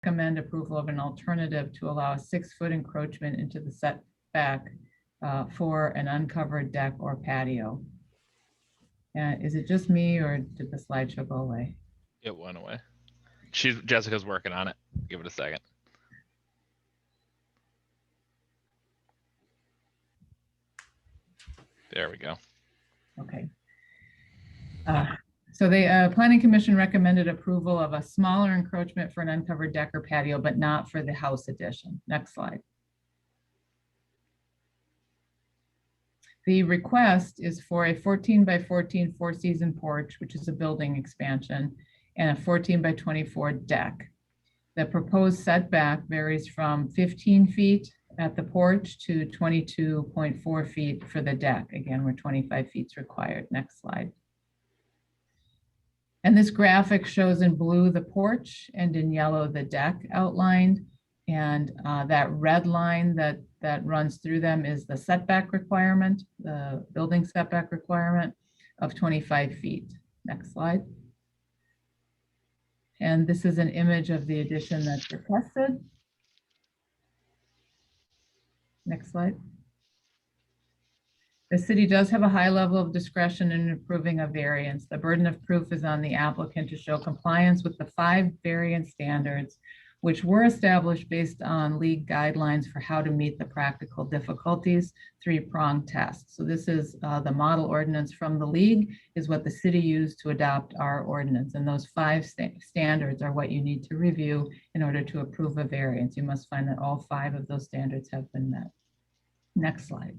recommend approval of an alternative to allow a 6-foot encroachment into the setback for an uncovered deck or patio. Is it just me or did the slideshow go away? It went away. Jessica's working on it. Give it a second. There we go. Okay. So the Planning Commission recommended approval of a smaller encroachment for an uncovered deck or patio, but not for the house addition. Next slide. The request is for a 14 by 14 4-season porch, which is a building expansion, and a 14 by 24 deck. The proposed setback varies from 15 feet at the porch to 22.4 feet for the deck, again, where 25 feet is required. Next slide. And this graphic shows in blue the porch and in yellow the deck outlined. And that red line that runs through them is the setback requirement, the building setback requirement of 25 feet. Next slide. And this is an image of the addition that's requested. Next slide. The city does have a high level of discretion in approving a variance. The burden of proof is on the applicant to show compliance with the 5 variance standards, which were established based on league guidelines for how to meet the practical difficulties 3-pronged test. So this is the model ordinance from the league is what the city used to adopt our ordinance. And those 5 standards are what you need to review in order to approve a variance. You must find that all 5 of those standards have been met. Next slide.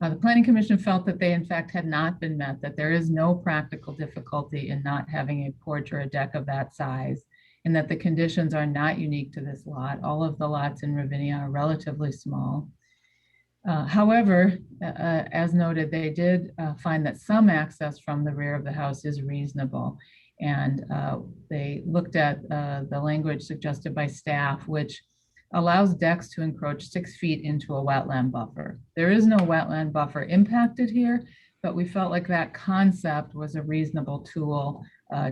The Planning Commission felt that they in fact had not been met, that there is no practical difficulty in not having a porch or a deck of that size, and that the conditions are not unique to this lot. All of the lots in Ravinia are relatively small. However, as noted, they did find that some access from the rear of the house is reasonable. And they looked at the language suggested by staff, which allows decks to encroach 6 feet into a wetland buffer. There is no wetland buffer impacted here, but we felt like that concept was a reasonable tool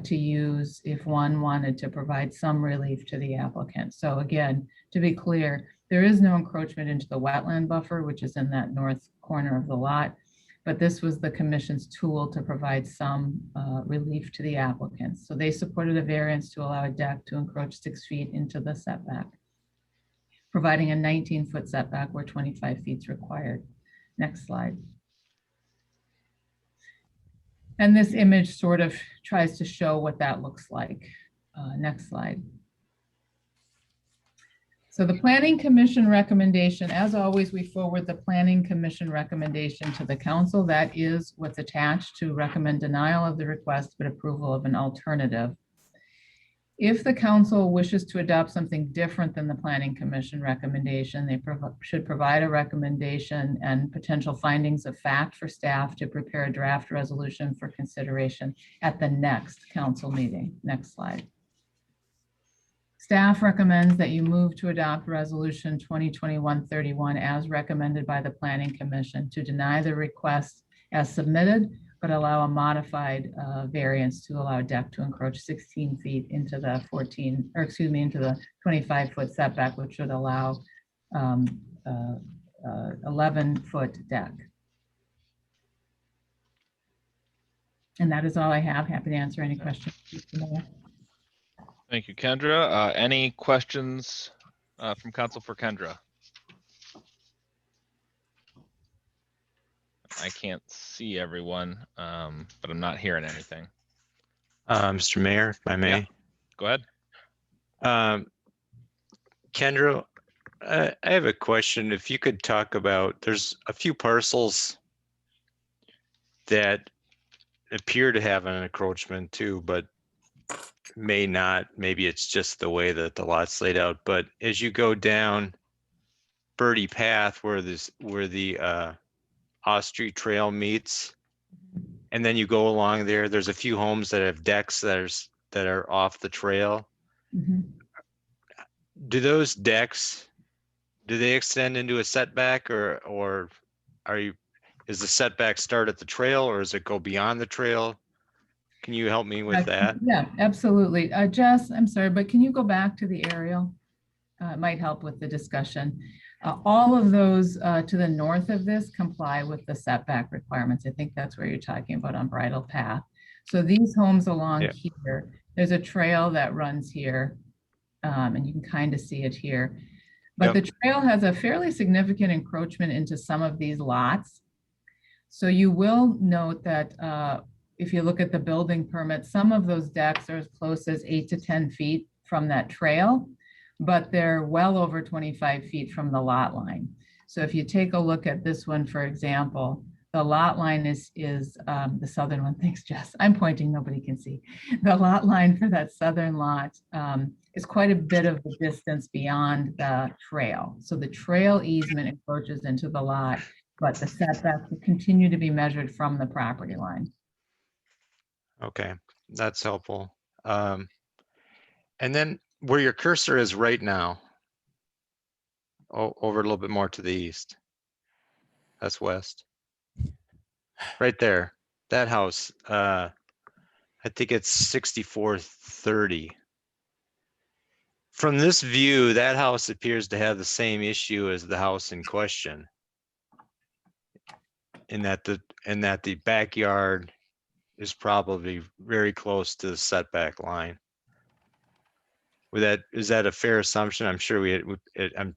to use if one wanted to provide some relief to the applicant. So again, to be clear, there is no encroachment into the wetland buffer, which is in that north corner of the lot, but this was the commission's tool to provide some relief to the applicants. So they supported a variance to allow a deck to encroach 6 feet into the setback, providing a 19-foot setback where 25 feet is required. Next slide. And this image sort of tries to show what that looks like. Next slide. So the Planning Commission recommendation, as always, we forward the Planning Commission recommendation to the council. That is what's attached to recommend denial of the request, but approval of an alternative. If the council wishes to adopt something different than the Planning Commission recommendation, they should provide a recommendation and potential findings of fact for staff to prepare a draft resolution for consideration at the next council meeting. Next slide. Staff recommends that you move to adopt resolution 2021-31 as recommended by the Planning Commission to deny the request as submitted, but allow a modified variance to allow a deck to encroach 16 feet into the into the 25-foot setback, which would allow 11-foot deck. And that is all I have. Happy to answer any questions. Thank you, Kendra. Any questions from council for Kendra? I can't see everyone, but I'm not hearing anything. Mr. Mayor, if I may. Yeah. Go ahead. Kendra, I have a question. If you could talk about, there's a few parcels that appear to have an encroachment too, but may not. Maybe it's just the way that the lot's laid out. But as you go down Birdie Path, where the Ostrey Trail meets, and then you go along there, there's a few homes that have decks that are off the trail. Mm-hmm. Do those decks, do they extend into a setback, or is the setback start at the trail, or does it go beyond the trail? Can you help me with that? Yeah, absolutely. Jess, I'm sorry, but can you go back to the aerial? It might help with the discussion. All of those to the north of this comply with the setback requirements. I think that's where you're talking about on Bridle Path. So these homes along Yeah. here, there's a trail that runs here, and you can kind of see it here. But the trail has a fairly significant encroachment into some of these lots. So you will note that if you look at the building permit, some of those decks are as close as 8 to 10 feet from that trail, but they're well over 25 feet from the lot line. So if you take a look at this one, for example, the lot line is the southern one. Thanks, Jess. I'm pointing, nobody can see. The lot line for that southern lot is quite a bit of the distance beyond the trail. So the trail easement encroaches into the lot, but the setbacks will continue to be measured from the property line. Okay, that's helpful. And then where your cursor is right now, over a little bit more to the east. That's west. Right there, that house, I think it's 6430. From this view, that house appears to have the same issue as the house in question. In that the backyard is probably very close to the setback line. Is that a fair assumption? I'm sure I'm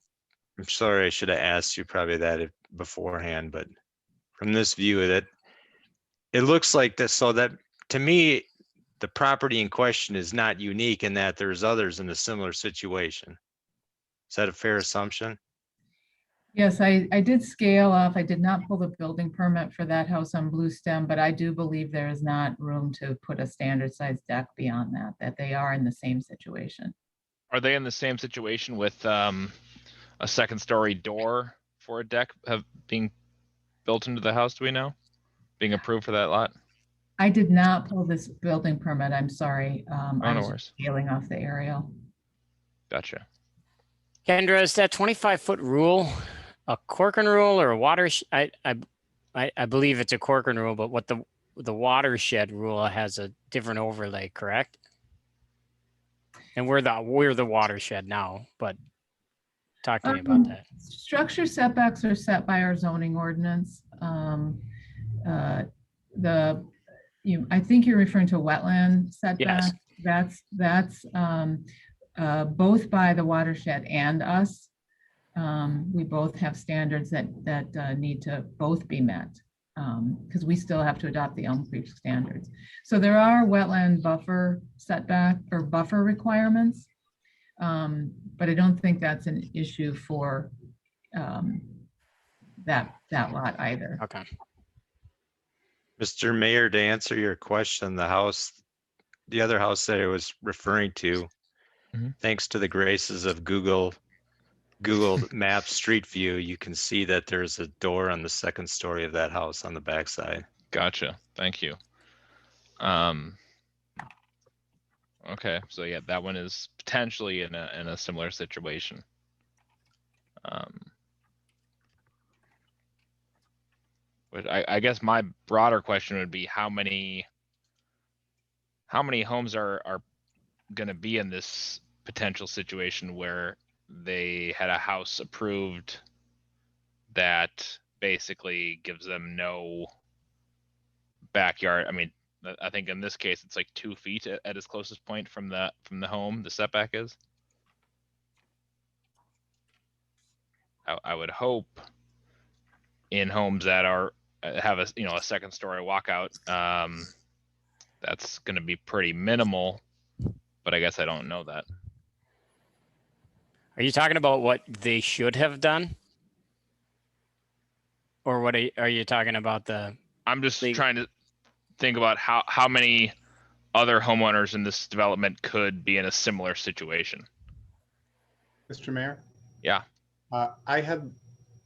sorry, I should have asked you probably that beforehand, but from this view that it looks like this, so that to me, the property in question is not unique in that there's others in a similar situation. Is that a fair assumption? Yes, I did scale off. I did not pull the building permit for that house on Blue Stem, but I do believe there is not room to put a standard size deck beyond that they are in the same situation. Are they in the same situation with a second story door for a deck being built into the house? Do we know? Being approved for that lot? I did not pull this building permit. I'm sorry. I no was worries. scaling off the aerial. Gotcha. Kendra, is that 25-foot rule a Corcoran rule or a watershed? I believe it's a Corcoran rule, but what the watershed rule has a different overlay, correct? And we're the watershed now, but talk to me about that. Structure setbacks are set by our zoning ordinance. I think you're referring to wetland setback. Yes. That's both by the watershed and us. We both have standards that need to both be met because we still have to adopt the Elm Creek standards. So there are wetland buffer setback or buffer requirements, but I don't think that's an issue for that lot either. Okay. Mr. Mayor, to answer your question, the other house that I was referring to, thanks to the graces of Google Maps Street View, you can see that there's a door on the second story of that house on the backside. Gotcha. Thank you. Okay, so yeah, that one is potentially in a similar situation. But I guess my broader question would be how many homes are going to be in this potential situation where they had a house approved that basically gives them no backyard. I mean, I think in this case it's like 2 feet at its closest point from the home. The setback is. I would hope in homes that have a second story walkout, that's going to be pretty minimal, but I guess I don't know that. Are you talking about what they should have done? Or what are you talking about I'm just trying to think about how many other homeowners in this development could be in a similar situation. Mr. Mayor? Yeah. I had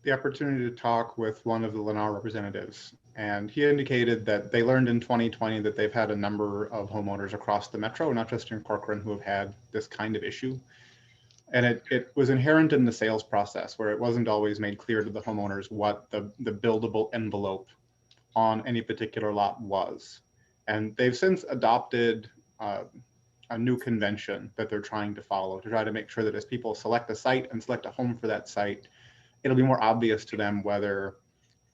the opportunity to talk with one of the Lennar representatives, and he indicated that they learned in 2020 that they've had a number of homeowners across the metro, not just in Corcoran, who have had this kind of issue. And it was inherent in the sales process where it wasn't always made clear to the homeowners what the buildable envelope on any particular lot was. And they've since adopted a new convention that they're trying to follow to try to make sure that as people select a site and select a home for that site, it'll be more obvious to them whether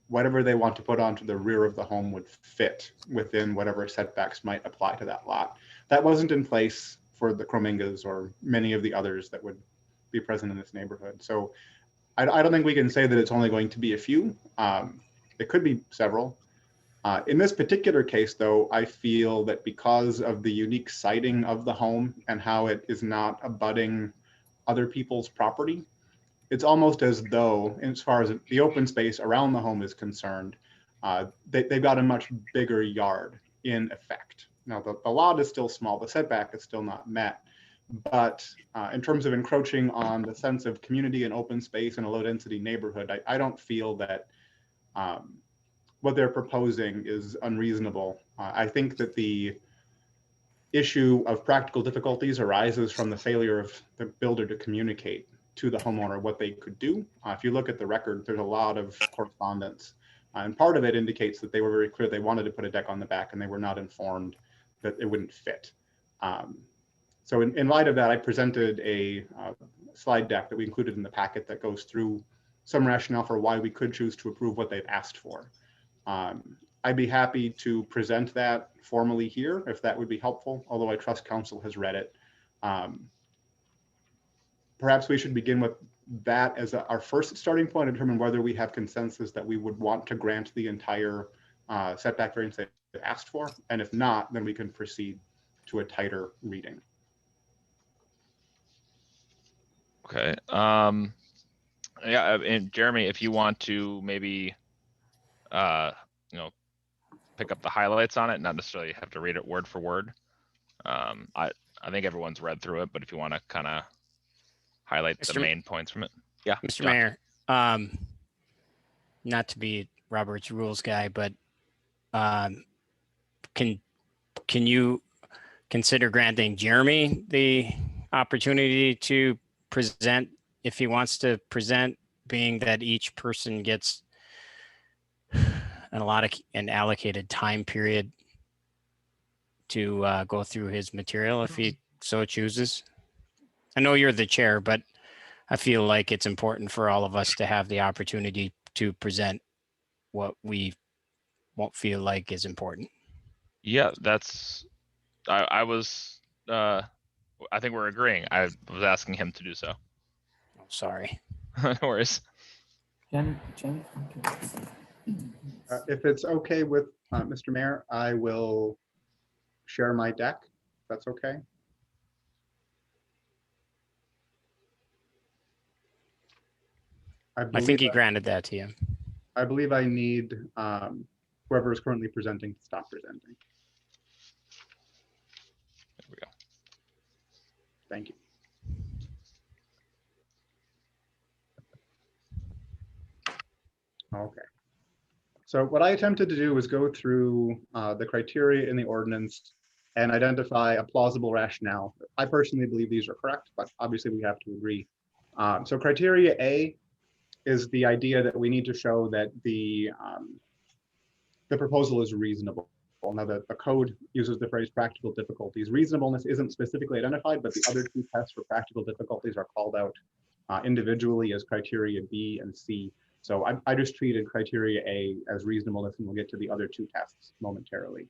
whatever they want to put onto the rear of the home would fit within whatever setbacks might apply to that lot. That wasn't in place for the Cromingas or many of the others that would be present in this neighborhood. So I don't think we can say that it's only going to be a few. It could be several. In this particular case, though, I feel that because of the unique siting of the home and how it is not abutting other people's property, it's almost as though, as far as the open space around the home is concerned, they've got a much bigger yard in effect. Now, the lot is still small, the setback is still not met, but in terms of encroaching on the sense of community and open space in a low density neighborhood, I don't feel that what they're proposing is unreasonable. I think that the issue of practical difficulties arises from the failure of the builder to communicate to the homeowner what they could do. If you look at the record, there's a lot of correspondence. And part of it indicates that they were very clear they wanted to put a deck on the back and they were not informed that it wouldn't fit. So in light of that, I presented a slide deck that we included in the packet that goes through some rationale for why we could choose to approve what they've asked for. I'd be happy to present that formally here if that would be helpful, although I trust council has read it. Perhaps we should begin with that as our first starting point and determine whether we have consensus that we would want to grant the entire setback variance they asked for. And if not, then we can proceed to a tighter reading. Okay. Yeah, and Jeremy, if you want to maybe, you know, pick up the highlights on it, not necessarily have to read it word for word. I think everyone's read through it, but if you want to kind of highlight the main points from it. Yeah. Mr. John. Mayor, not to be Robert's rules guy, but can you consider granting Jeremy the opportunity to present if he wants to present, being that each person gets an allocated time period to go through his material if he so chooses? I know you're the chair, but I feel like it's important for all of us to have the opportunity to present what we won't feel like is important. Yeah, that's, I was, I think we're agreeing. I was asking him to do so. Oh, sorry. No worries. If it's okay with Mr. Mayor, I will share my deck. If that's okay. I think he granted that to you. I believe I need whoever is currently presenting to stop presenting. There we go. Thank you. Okay. So what I attempted to do was go through the criteria in the ordinance and identify a plausible rationale. I personally believe these are correct, but obviously we have to agree. So criteria A is the idea that we need to show that the proposal is reasonable. Now the code uses the phrase practical difficulties. Reasonableness isn't specifically identified, but the other two tests for practical difficulties are called out individually as criteria B and C. So I just treated criteria A as reasonableness, and we'll get to the other two tests momentarily.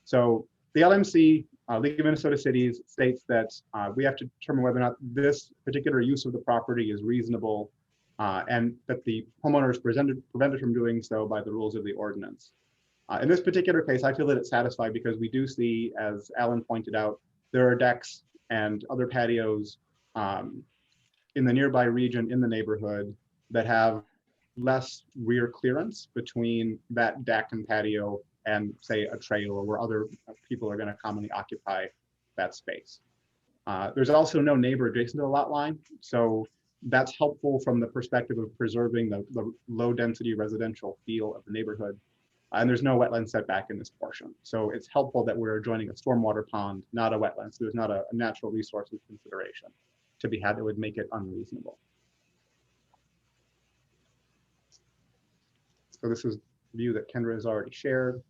So the LMC, League of Minnesota Cities, states that we have to determine whether or not this particular use of the property is reasonable and that the homeowner is prevented from doing so by the rules of the ordinance. In this particular case, I feel that it's satisfied because we do see, as Alan pointed out, there are decks and other patios in the nearby region in the neighborhood that have less rear clearance between that deck and patio and, say, a trail or where other people are going to commonly occupy that space. There's also no neighbor adjacent to the lot line, so that's helpful from the perspective of preserving the low density residential feel of the neighborhood. And there's no wetland setback in this portion. So it's helpful that we're joining a stormwater pond, not a wetland. So there's not a natural resources consideration to be had that would make it unreasonable. So this is a view that Kendra has already shared.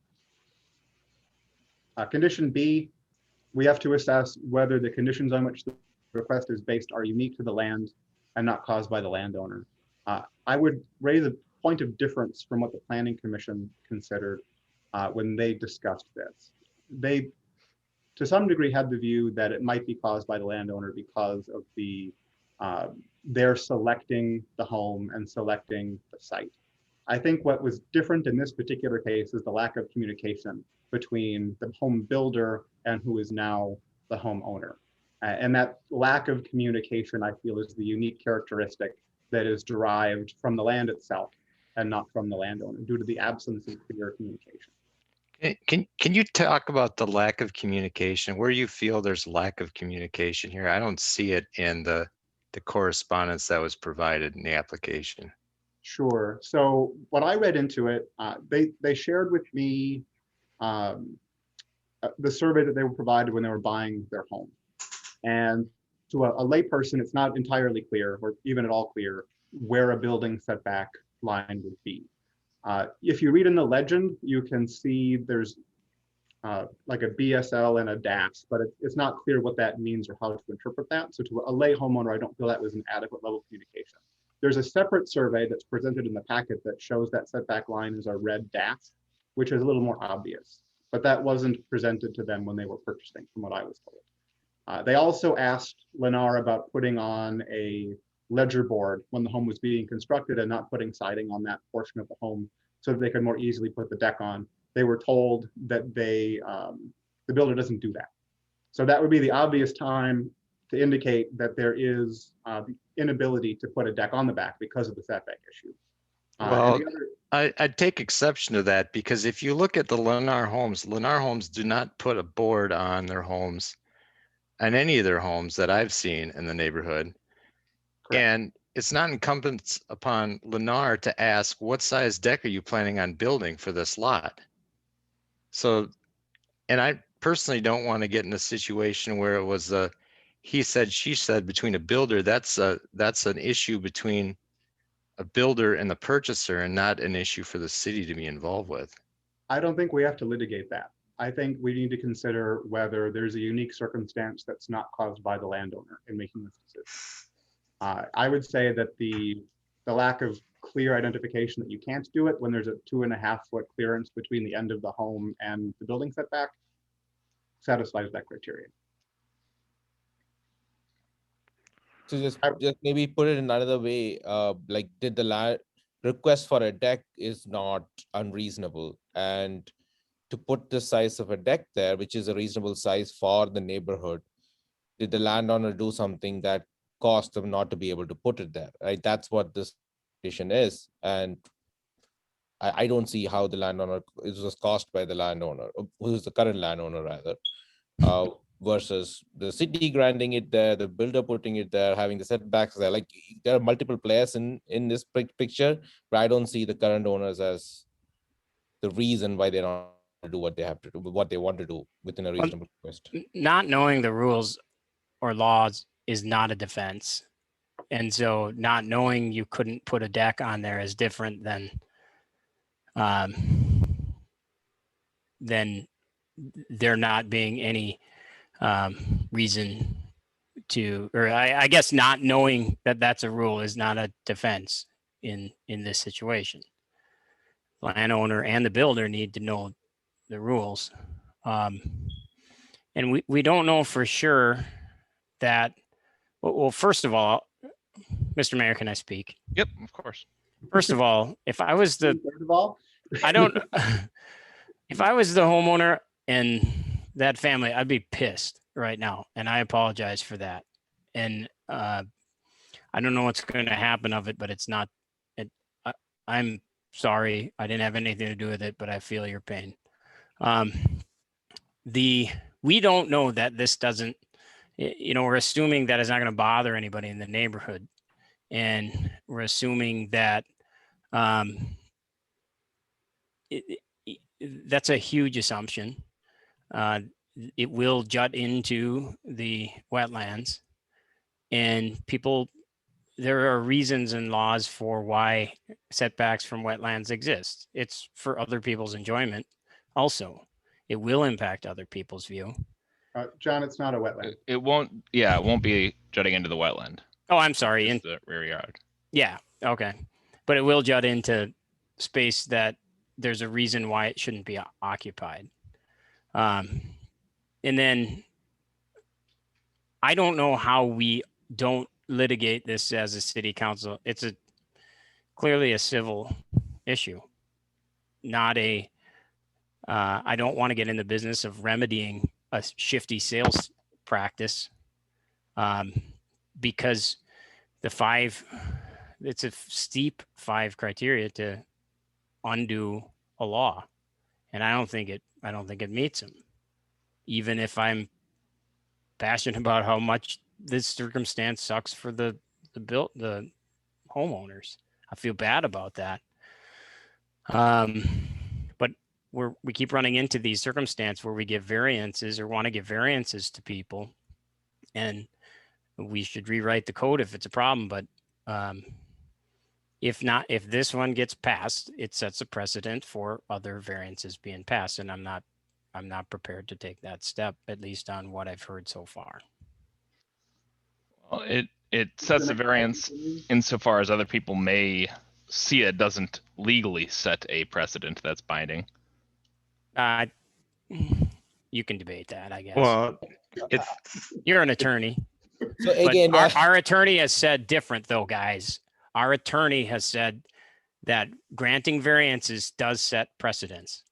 Condition B, we have to assess whether the conditions on which the request is based are unique to the land and not caused by the landowner. I would raise a point of difference from what the Planning Commission considered when they discussed this. They, to some degree, had the view that it might be caused by the landowner because of their selecting the home and selecting the site. I think what was different in this particular case is the lack of communication between the home builder and who is now the homeowner. And that lack of communication, I feel, is the unique characteristic that is derived from the land itself and not from the landowner due to the absence of clear communication. Can you talk about the lack of communication, where you feel there's lack of communication here? I don't see it in the correspondence that was provided in the application. Sure. So what I read into it, they shared with me the survey that they were provided when they were buying their home. And to a layperson, it's not entirely clear, or even at all clear, where a building setback line would be. If you read in the legend, you can see there's like a BSL and a DAS, but it's not clear what that means or how to interpret that. So to a lay homeowner, I don't feel that was an adequate level of communication. There's a separate survey that's presented in the packet that shows that setback line is a red DAS, which is a little more obvious, but that wasn't presented to them when they were purchasing, from what I was told. They also asked Lennar about putting on a ledger board when the home was being constructed and not putting siding on that portion of the home so that they could more easily put the deck on. They were told that the builder doesn't do that. So that would be the obvious time to indicate that there is the inability to put a deck on the back because of the setback issue. Well, I'd take exception to that, because if you look at the Lennar homes do not put a board on their homes, on any of their homes that I've seen in the neighborhood. Correct. And it's not incumbent upon Lennar to ask, what size deck are you planning on building for this lot? So, and I personally don't want to get in a situation where it was a he said, she said between a builder. That's an issue between a builder and the purchaser, and not an issue for the city to be involved with. I don't think we have to litigate that. I think we need to consider whether there's a unique circumstance that's not caused by the landowner in making this decision. I would say that the lack of clear identification that you can't do it when there's a 2.5 foot clearance between the end of the home and the building setback satisfies that criteria. So just maybe put it in another way, like did the land request for a deck is not unreasonable, and to put the size of a deck there, which is a reasonable size for the neighborhood, did the landowner do something that caused them not to be able to put it there, right? That's what this condition is. And I don't see how the landowner, it was caused by the landowner, who's the current landowner rather, versus the city granting it there, the builder putting it there, having the setbacks there. Like there are multiple players in this picture, but I don't see the current owners as the reason why they're not do what they have to do, what they want to do within a reasonable request. Not knowing the rules or laws is not a defense. And so not knowing you couldn't put a deck on there is different than there not being any reason to, or I guess not knowing that that's a rule is not a defense in this situation. Landowner and the builder need to know the rules. And we don't know for sure that, well, first of all, Mr. Mayor, can I speak? Yep, of course. First of all, if I was the, Third of all, if I was the homeowner and that family, I'd be pissed right now. And I apologize for that. And I don't know what's going to happen of it, but it's not, I'm sorry. I didn't have anything to do with it, but I feel your pain. We don't know that this doesn't, we're assuming that it's not going to bother anybody in the neighborhood. And we're assuming that that's a huge assumption. It will jut into the wetlands, and there are reasons and laws for why setbacks from wetlands exist. It's for other people's enjoyment also. it will impact other people's view. John, it's not a wetland. It won't, yeah, it won't be jutting into the wetland. Oh, I'm sorry. Just the rear yard. Yeah, okay. But it will jut into space that there's a reason why it shouldn't be occupied. And then I don't know how we don't litigate this as a city council. It's clearly a civil issue, not a, I don't want to get in the business of remedying a shifty sales practice because it's a steep 5 criteria to undo a law. And I don't think it meets them. Even if I'm passionate about how much this circumstance sucks for the homeowners. I feel bad about that. But we keep running into these circumstances where we give variances or want to give variances to people, and we should rewrite the code if it's a problem. But if this one gets passed, it sets a precedent for other variances being passed, and I'm not prepared to take that step, at least on what I've heard so far. Well, it sets a variance insofar as other people may see it doesn't legally set a precedent that's binding. You can debate that, I guess. Well, it's You're an attorney. So But again, our attorney has said different though, guys. Our attorney has said that granting variances does set precedents.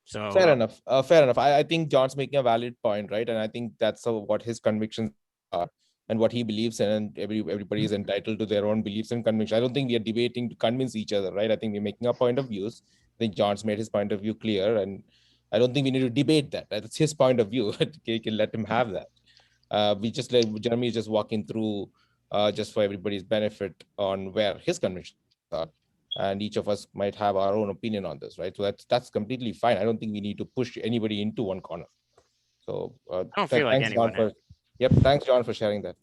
So fair enough. Fair enough. I think John's making a valid point, right? And I think that's what his convictions are and what he believes in. And everybody is entitled to their own beliefs and convictions. I don't think we are debating to convince each other, right? I think we're making a point of views. I think John's made his point of view clear, and I don't think we need to debate that. That's his point of view. You can let him have that. We just let Jeremy is just walking through just for everybody's benefit on where his convictions are. And each of us might have our own opinion on this, right? So that's completely fine. I don't think we need to push anybody into one corner. So I don't feel like anyone. Thanks, John, for sharing that.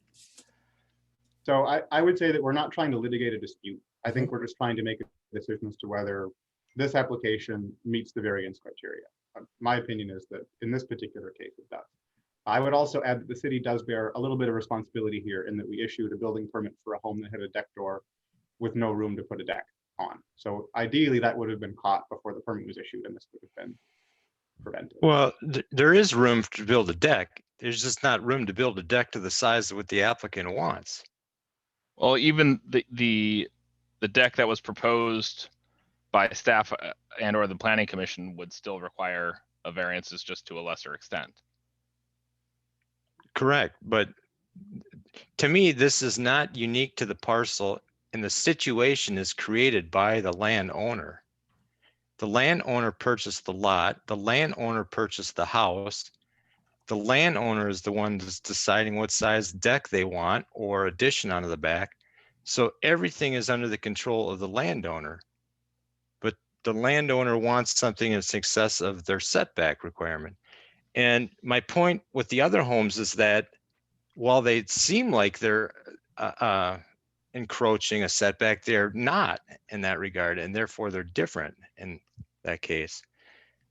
So I would say that we're not trying to litigate a dispute. I think we're just trying to make a decision as to whether this application meets the variance criteria. My opinion is that in this particular case, it does. I would also add that the city does bear a little bit of responsibility here in that we issued a building permit for a home that had a deck door with no room to put a deck on. So ideally that would have been caught before the permit was issued and this would have been prevented. well, there is room to build a deck. There's just not room to build a deck to the size of what the applicant wants. Well, even the deck that was proposed by staff and or the planning commission would still require a variances just to a lesser extent. Correct, but to me, this is not unique to the parcel, and the situation is created by the landowner. The landowner purchased the lot, the landowner purchased the house. The landowner is the one that's deciding what size deck they want or addition onto the back. So everything is under the control of the landowner. But the landowner wants something in excess of their setback requirement. And my point with the other homes is that while they seem like they're encroaching a setback, they're not in that regard, and therefore they're different in that case.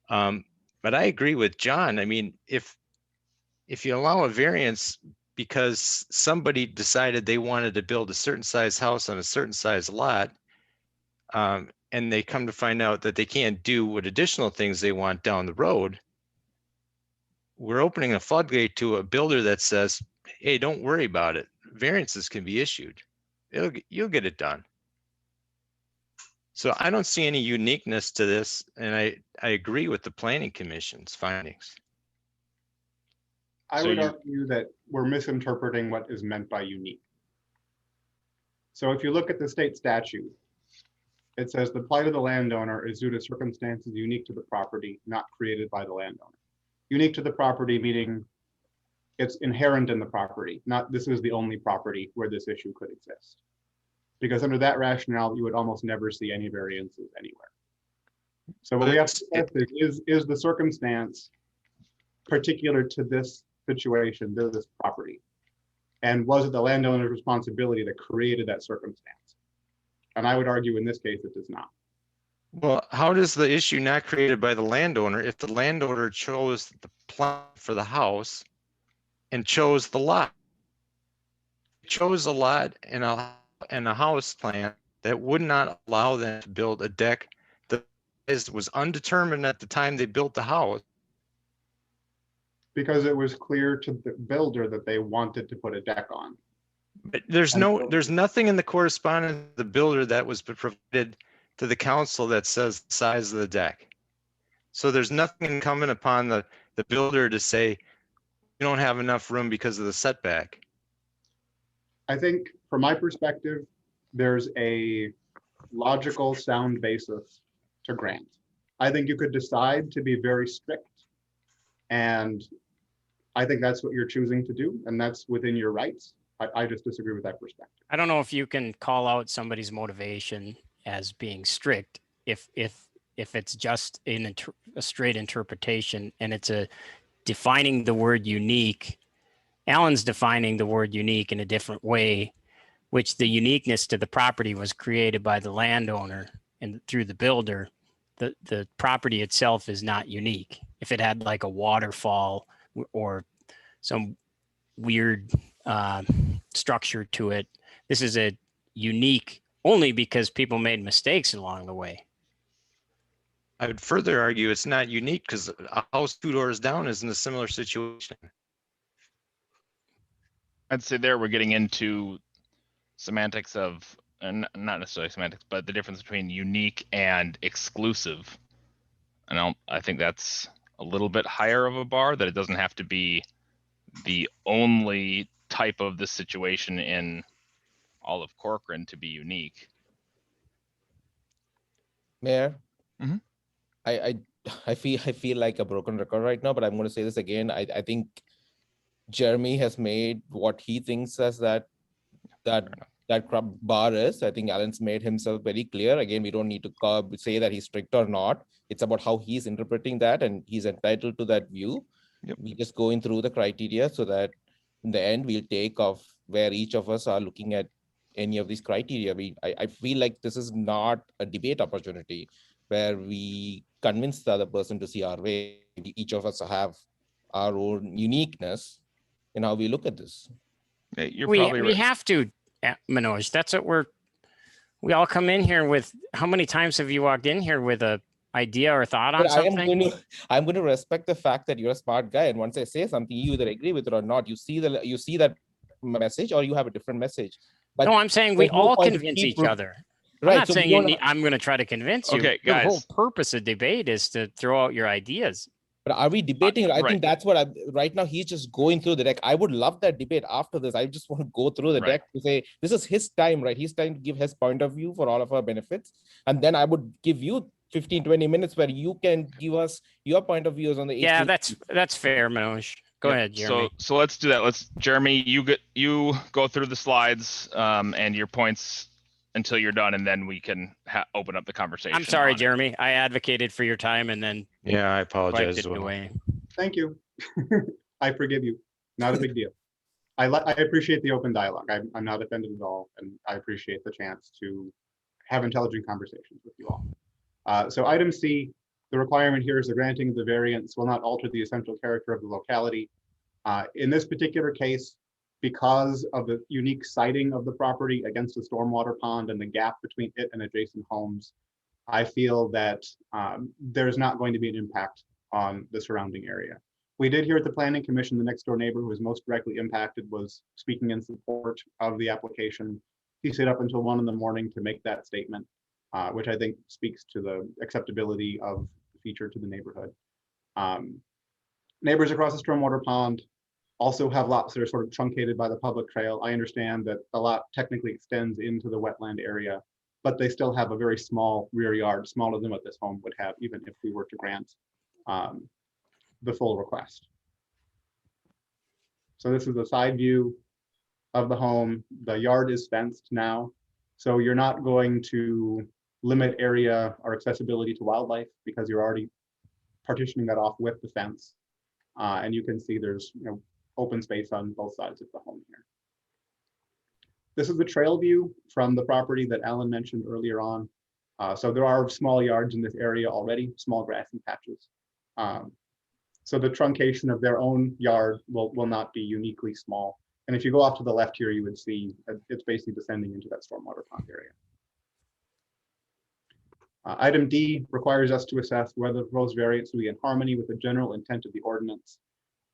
But I agree with John. I mean, if you allow a variance because somebody decided they wanted to build a certain size house on a certain size lot, and they come to find out that they can't do what additional things they want down the road, we're opening a floodgate to a builder that says, hey, don't worry about it. Variances can be issued. You'll get it done. So I don't see any uniqueness to this, and I agree with the Planning Commission's findings. I So would you- argue that we're misinterpreting what is meant by unique. So if you look at the state statute, it says the plight of the landowner is due to circumstances unique to the property, not created by the landowner. Unique to the property meaning it's inherent in the property, not this is the only property where this issue could exist. Because under that rationale, you would almost never see any variances anywhere. So what we have to test is the circumstance particular to this situation, to this property? And was it the landowner's responsibility that created that circumstance? And I would argue in this case, it does not. Well, how does the issue not created by the landowner if the landowner chose the plan for the house and chose the lot? Chose a lot and a house plan that would not allow them to build a deck that was undetermined at the time they built the house. Because it was clear to the builder that they wanted to put a deck on. But there's And no, so- there's nothing in the correspondence of the builder that was provided to the council that says the size of the deck. So there's nothing incumbent upon the builder to say, you don't have enough room because of the setback. I think from my perspective, there's a logical, sound basis to grant. I think you could decide to be very strict, and I think that's what you're choosing to do, and that's within your rights. I just disagree with that perspective. I don't know if you can call out somebody's motivation as being strict if it's just a straight interpretation and it's a defining the word unique. Alan's defining the word unique in a different way, which the uniqueness to the property was created by the landowner and through the builder. The property itself is not unique. If it had like a waterfall or some weird structure to it, this is a unique only because people made mistakes along the way. I would further argue it's not unique because a house 2 doors down is in a similar situation. I'd say there we're getting into semantics of, and not necessarily semantics, but the difference between unique and exclusive. And I think that's a little bit higher of a bar, that it doesn't have to be the only type of this situation in all of Corcoran to be unique. Mayor, Mhm. I feel like a broken record right now, but I'm going to say this again. I think Jeremy has made what he thinks as that bar is. I think Alan's made himself very clear. Again, we don't need to say that he's strict or not. It's about how he's interpreting that, and he's entitled to that view. Yep. We just going through the criteria so that in the end we'll take off where each of us are looking at any of these criteria. I feel like this is not a debate opportunity where we convince the other person to see our way. Each of us have our own uniqueness in how we look at this. You're we probably right. have to, Manoj. That's what we all come in here with. How many times have you walked in here with a idea or thought on But something? I'm going to respect the fact that you're a smart guy, and once I say something, you either agree with it or not. You see that message, or you have a different message. But no, I'm saying we there's no all point to convince keep each other. Right. I'm not So saying I'm going to try to convince you. Okay, The whole guys. purpose of debate is to throw out your ideas. But are we debating? I right. think that's what right now he's just going through the deck. I would love that debate after this. I just want to go through the Right. deck to say this is his time, right? He's trying to give his point of view for all of our benefits. And then I would give you 15-20 minutes where you can give us your point of views on the Yeah, 18. that's fair, Manoj. Go Yep. ahead, Jeremy. So let's do that. Jeremy, you go through the slides and your points until you're done, and then we can open up the conversation. I'm sorry, on it. Jeremy. I advocated for your time and then Yeah, I apologize. wiped it as well. away. Thank you. I forgive you. Not a big deal. I appreciate the open dialogue. I'm not offended at all, and I appreciate the chance to have intelligent conversations with you all. So item C, the requirement here is the granting of the variance will not alter the essential character of the locality. In this particular case, because of the unique siting of the property against a stormwater pond and the gap between it and adjacent homes, I feel that there's not going to be an impact on the surrounding area. We did hear at the Planning Commission, the next door neighbor who was most directly impacted was speaking in support of the application. He stayed up until 1 a.m. to make that statement, which I think speaks to the acceptability of the feature to the neighborhood. Neighbors across the stormwater pond also have lots that are sort of truncated by the public trail. I understand that the lot technically extends into the wetland area, but they still have a very small rear yard, smaller than what this home would have, even if we were to grant the full request. So this is a side view of the home. The yard is fenced now, so you're not going to limit area or accessibility to wildlife because you're already partitioning that off with the fence. And you can see there's open space on both sides of the home here. This is the trail view from the property that Alan mentioned earlier on. So there are small yards in this area already, small grassy patches. So the truncation of their own yard will not be uniquely small. And if you go off to the left here, you would see it's basically descending into that stormwater pond area. Item D requires us to assess whether the proposed variance will be in harmony with the general intent of the ordinance.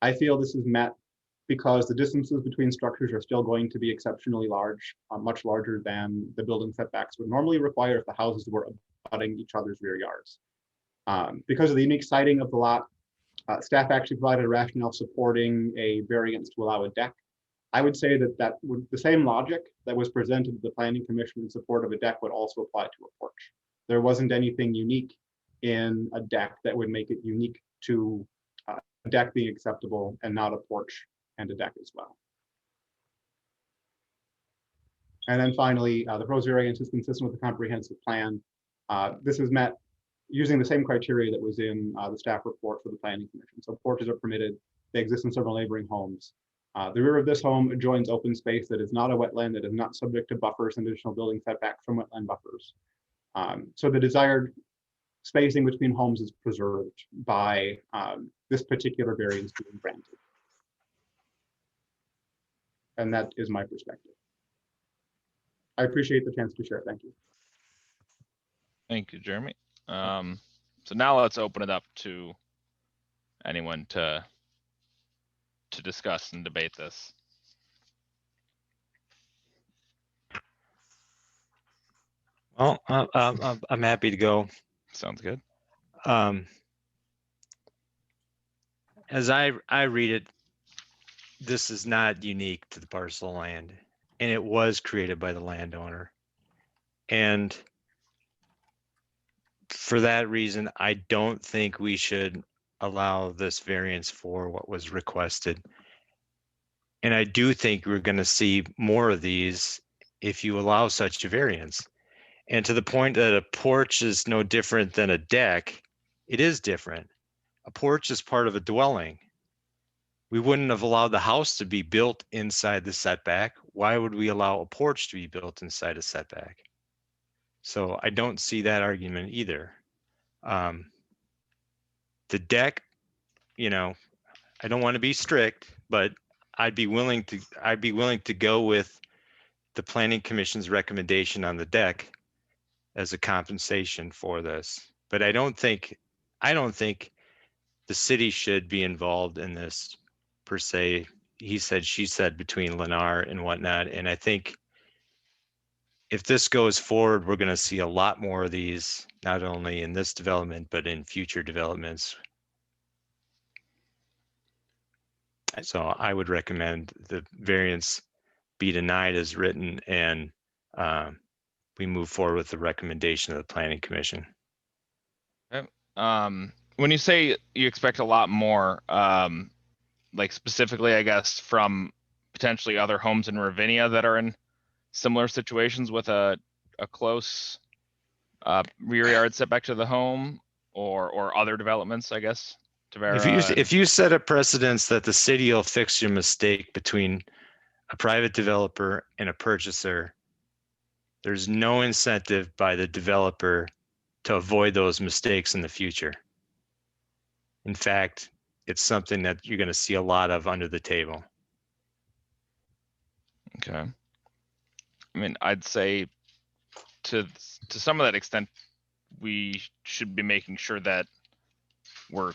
I feel this is met because the distances between structures are still going to be exceptionally large, much larger than the building setbacks would normally require if the houses were abutting each other's rear yards. Because of the unique siting of the lot, staff actually provided a rationale supporting a variance to allow a deck. I would say that the same logic that was presented to the Planning Commission in support of a deck would also apply to a porch. There wasn't anything unique in a deck that would make it unique to a deck being acceptable and not a porch and a deck as well. And then finally, the proposed variance is consistent with the comprehensive plan. This is met using the same criteria that was in the staff report for the Planning Commission. So porches are permitted. They exist in several neighboring homes. The rear of this home adjoins open space that is not a wetland, that is not subject to buffers and additional building setbacks from wetland buffers. So the desired spacing between homes is preserved by this particular variance being granted. And that is my perspective. I appreciate the chance to share. Thank you. Thank you, Jeremy. So now let's open it up to anyone to discuss and debate this. Well, I'm happy to go. Sounds good. As I read it, this is not unique to the parcel of land, and it was created by the landowner. And for that reason, I don't think we should allow this variance for what was requested. And I do think we're going to see more of these if you allow such a variance. And to the point that a porch is no different than a deck, it is different. A porch is part of a dwelling. We wouldn't have allowed the house to be built inside the setback. Why would we allow a porch to be built inside a setback? So I don't see that argument either. The deck, you know, I don't want to be strict, but I'd be willing to go with the Planning Commission's recommendation on the deck as a compensation for this. But I don't think the city should be involved in this per se. He said, she said between Lennar and whatnot. And I think if this goes forward, we're going to see a lot more of these, not only in this development, but in future developments. So I would recommend the variance be denied as written, and we move forward with the recommendation of the Planning Commission. Okay. When you say you expect a lot more, like specifically, I guess, from potentially other homes in Ravinia that are in similar situations with a close rear yard setback to the home, or other developments, I guess. If you set a precedence that the city will fix your mistake between a private developer and a purchaser, there's no incentive by the developer to avoid those mistakes in the future. In fact, it's something that you're going to see a lot of under the table. Okay. I mean, I'd say to some of that extent, we should be making sure that we're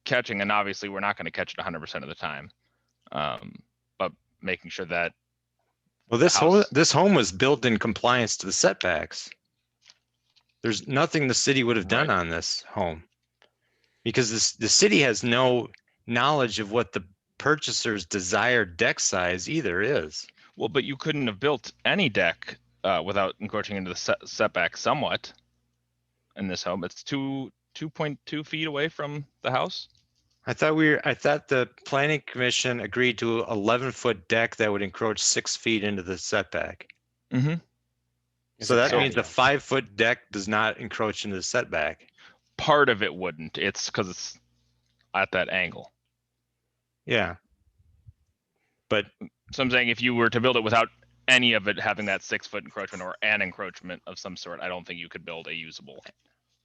catching, and obviously we're not going to catch it 100% of the time, but making sure that. Well, this home was built in compliance to the setbacks. There's nothing the city would have done on this home, because the city has no knowledge of what the purchaser's desired deck size either is. Well, but you couldn't have built any deck without encroaching into the setback somewhat in this home. It's 2.2 feet away from the house. I thought the Planning Commission agreed to 11-foot deck that would encroach 6 feet into the setback. Mm-hmm. So that means a 5-foot deck does not encroach into the setback. Part of it wouldn't. It's because it's at that angle. Yeah. But so I'm saying if you were to build it without any of it having that 6-foot encroachment or an encroachment of some sort, I don't think you could build a usable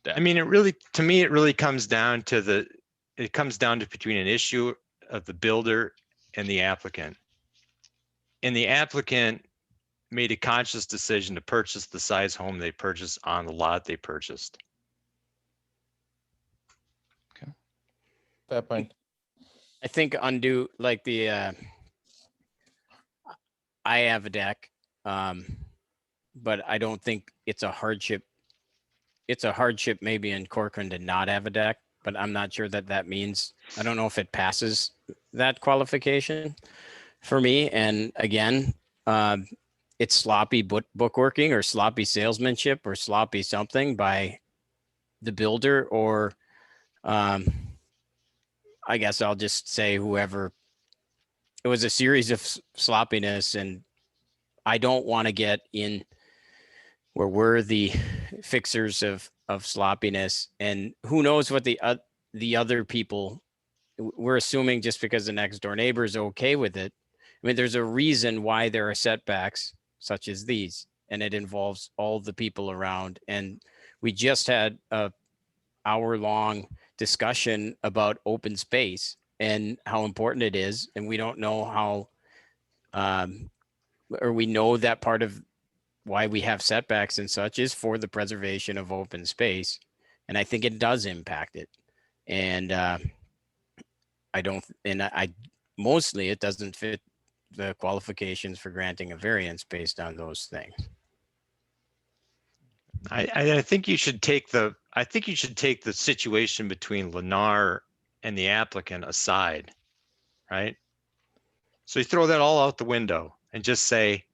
deck. I mean, it really, to me, it really comes down to between an issue of the builder and the applicant. And the applicant made a conscious decision to purchase the size home they purchased on the lot they purchased. Fair point. I think undo like the I have a deck, but I don't think it's a hardship. It's a hardship maybe in Corcoran to not have a deck, but I'm not sure that that means, I don't know if it passes that qualification for me. And again, it's sloppy bookworking or sloppy salesmanship or sloppy something by the builder, or I guess I'll just say whoever. It was a series of sloppiness, and I don't want to get in where we're the fixers of sloppiness, and who knows what the other people. We're assuming just because the next door neighbor is okay with it. I mean, there's a reason why there are setbacks such as these, and it involves all the people around. And we just had a hour-long discussion about open space and how important it is. And we don't know how, or we know that part of why we have setbacks and such is for the preservation of open space. And I think it does impact it. And I mostly it doesn't fit the qualifications for granting a variance based on those things. I think you should take the situation between Lennar and the applicant aside, right? So you throw that all out the window and just say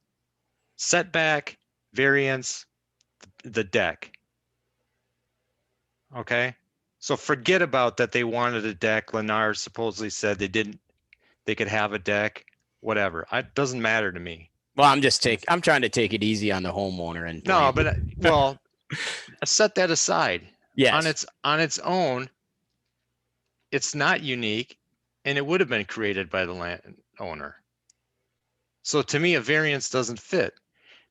setback, variance, the deck. Okay. So forget about that they wanted a deck. Lennar supposedly said they could have a deck, whatever. It doesn't matter to me. Well, I'm trying to take it easy on the homeowner and No, but well, set that aside. yes, On its own, it's not unique, and it would have been created by the landowner. So to me, a variance doesn't fit.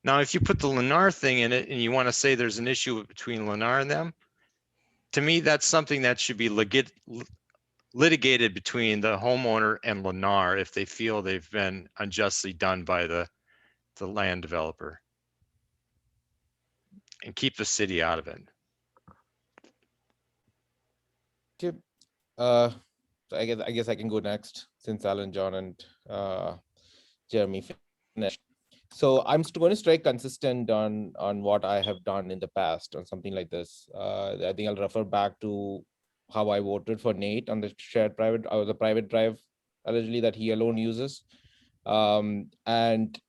Now, if you put the Lennar thing in it and you want to say there's an issue between Lennar and them, to me, that's something that should be litigated between the homeowner and Lennar if they feel they've been unjustly done by the land developer, and keep the city out of it. Okay. So I guess I can go next since Alan, John, and Jeremy finished. So I'm going to stay consistent on what I have done in the past on something like this. I think I'll refer back to how I voted for Nate on the shared private or the private drive allegedly that he alone uses. And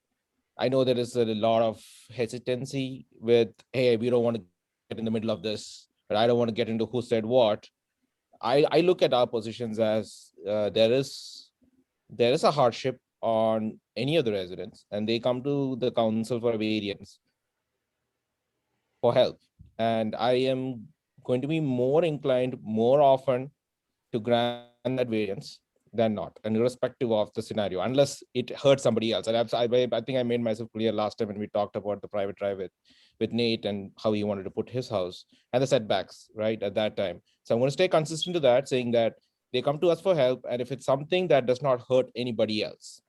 I know there is a lot of hesitancy with, hey, we don't want to get in the middle of this, but I don't want to get into who said what. I look at our positions as there is a hardship on any of the residents, and they come to the council for a variance for help. And I am going to be more inclined more often to grant that variance than not, and irrespective of the scenario, unless it hurts somebody else. And I think I made myself clear last time when we talked about the private drive with Nate and how he wanted to put his house and the setbacks, right, at that time. So I'm going to stay consistent to that, saying that they come to us for help, and if it's something that does not hurt anybody else.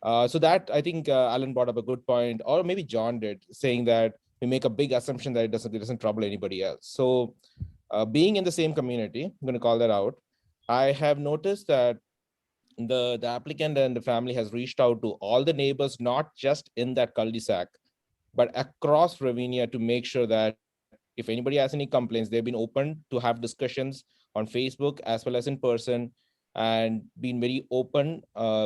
So that, I think Alan brought up a good point, or maybe John did, saying that we make a big assumption that it doesn't trouble anybody else. So being in the same community, I'm going to call that out. I have noticed that the applicant and the family has reached out to all the neighbors, not just in that cul-de-sac, but across Ravinia, to make sure that if anybody has any complaints, they've been open to have discussions on Facebook as well as in person, and been very open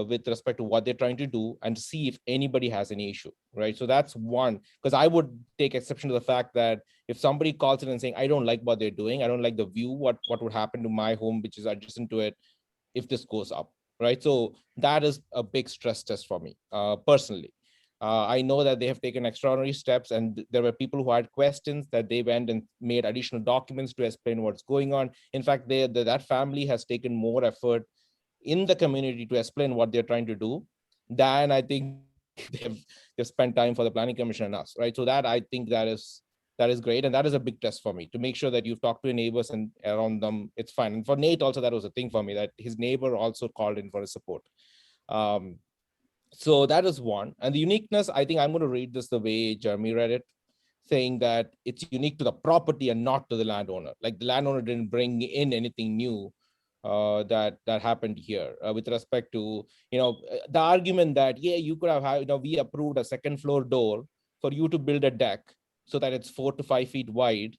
with respect to what they're trying to do and to see if anybody has any issue, right? So that's one, because I would take exception to the fact that if somebody calls in and saying, I don't like what they're doing, I don't like the view, what would happen to my home, which is adjacent to it, if this goes up, right? So that is a big stress test for me personally. I know that they have taken extraordinary steps, and there were people who had questions that they went and made additional documents to explain what's going on. In fact, that family has taken more effort in the community to explain what they're trying to do than I think they've spent time for the planning commission and us, right? So that, I think that is great. And that is a big test for me, to make sure that you've talked to your neighbors and around them, it's fine. And for Nate also, that was a thing for me, that his neighbor also called in for his support. So that is one. And the uniqueness, I think I'm going to read this the way Jeremy read it, saying that it's unique to the property and not to the landowner. Like the landowner didn't bring in anything new that happened here with respect to, the argument that, yeah, you could have had, we approved a second floor door for you to build a deck so that it's 4 to 5 feet wide.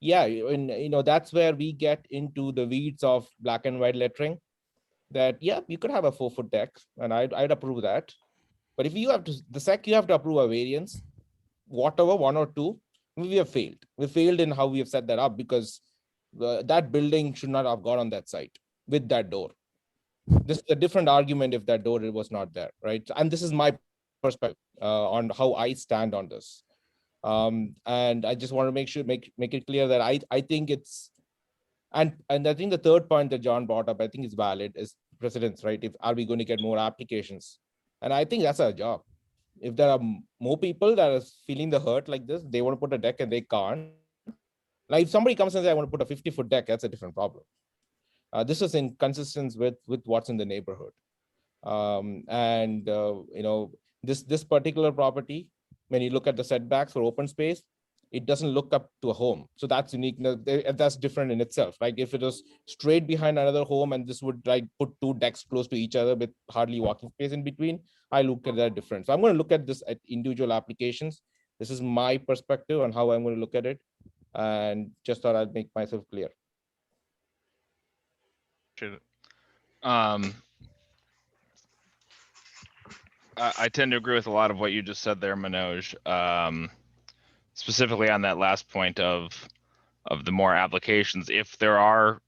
Yeah, and that's where we get into the weeds of black and white lettering. That, yeah, you could have a 4-foot deck, and I'd approve that. But if you have to, you have to approve a variance, whatever, 1 or 2, we have failed. We failed in how we have set that up, because that building should not have gone on that site with that door. This is a different argument if that door was not there, right? And this is my perspective on how I stand on this. And I just want to make it clear that I think it's, and I think the third point that John brought up, I think is valid, is precedence, right? Are we going to get more applications? And I think that's our job. If there are more people that are feeling the hurt like this, they want to put a deck and they can't. Like if somebody comes and says, I want to put a 50-foot deck, that's a different problem. This is in consistence with what's in the neighborhood. This particular property, when you look at the setbacks for open space, it doesn't look up to a home. So that's unique. That's different in itself. Like if it was straight behind another home and this would like put 2 decks close to each other with hardly walking space in between, I look at that different. So I'm going to look at this at individual applications. This is my perspective on how I'm going to look at it. And just thought I'd make myself clear. I tend to agree with a lot of what you just said there, Manoj. Specifically on that last point of the more applications. If there are,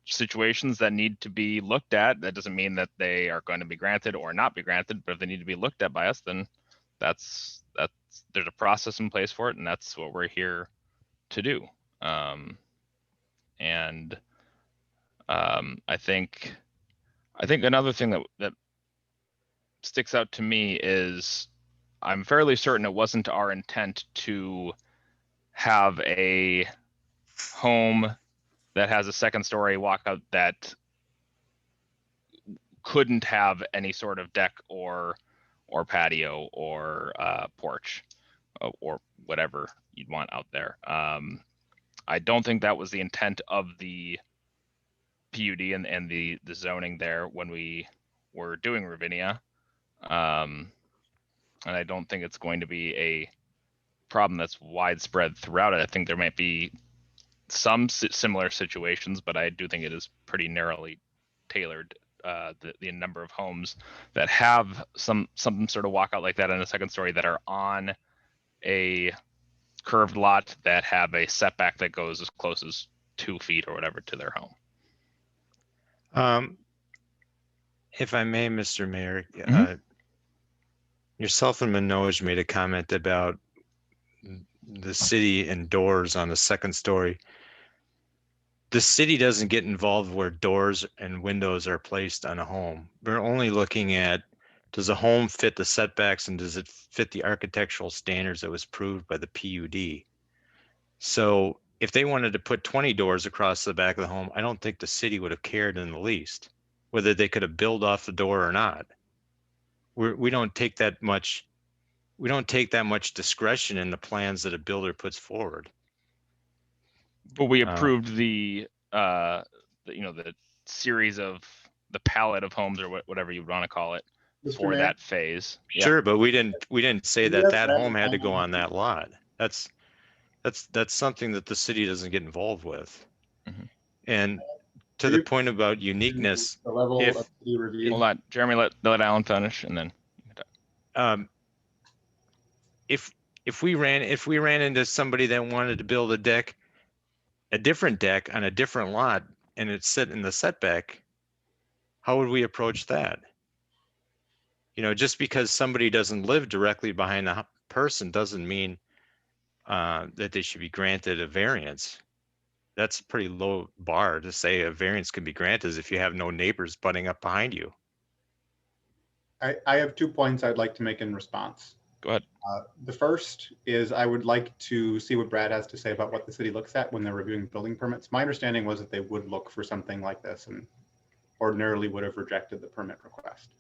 situations that need to be looked at, that doesn't mean that they are going to be granted or not be granted. But if they need to be looked at by us, then there's a process in place for it, and that's what we're here to do. I think another thing that sticks out to me is I'm fairly certain it wasn't our intent to have a home that has a 2nd-story walkout that couldn't have any sort of deck or patio or porch or whatever you'd want out there. I don't think that was the intent of the PUD and the zoning there when we were doing Ravinia. And I don't think it's going to be a problem that's widespread throughout it. I think there might be some similar situations, but I do think it is pretty narrowly tailored. The number of homes that have some sort of walkout like that in a 2nd story that are on a curved lot that have a setback that goes as close as 2 feet or whatever to their home. If I may, Mr. Mayor, yourself and Manoj made a comment about the city and doors on the 2nd story. The city doesn't get involved where doors and windows are placed on a home. We're only looking at, does the home fit the setbacks and does it fit the architectural standards that was approved by the PUD? So if they wanted to put 20 doors across the back of the home, I don't think the city would have cared in the least, whether they could have built off the door or not. We don't take that much discretion in the plans that a builder puts forward. But we approved the series of the palette of homes or whatever you want to call it for Mayor? that phase. Sure, but we didn't say that Yes, that that home is had to fine. go on that lot. That's something that the city doesn't get involved with. Mhm. And to the point about uniqueness, The level if- of city review. Hold on, Jeremy, let Alan finish, and then if we ran into somebody that wanted to build a different deck on a different lot and it's set in the setback, how would we approach that? Just because somebody doesn't live directly behind the person doesn't mean that they should be granted a variance. That's a pretty low bar to say a variance can be granted if you have no neighbors butting up behind you. I have 2 points I'd like to make in response. Go ahead. The first is I would like to see what Brad has to say about what the city looks at when they're reviewing building permits. My understanding was that they would look for something like this and ordinarily would have rejected the permit request.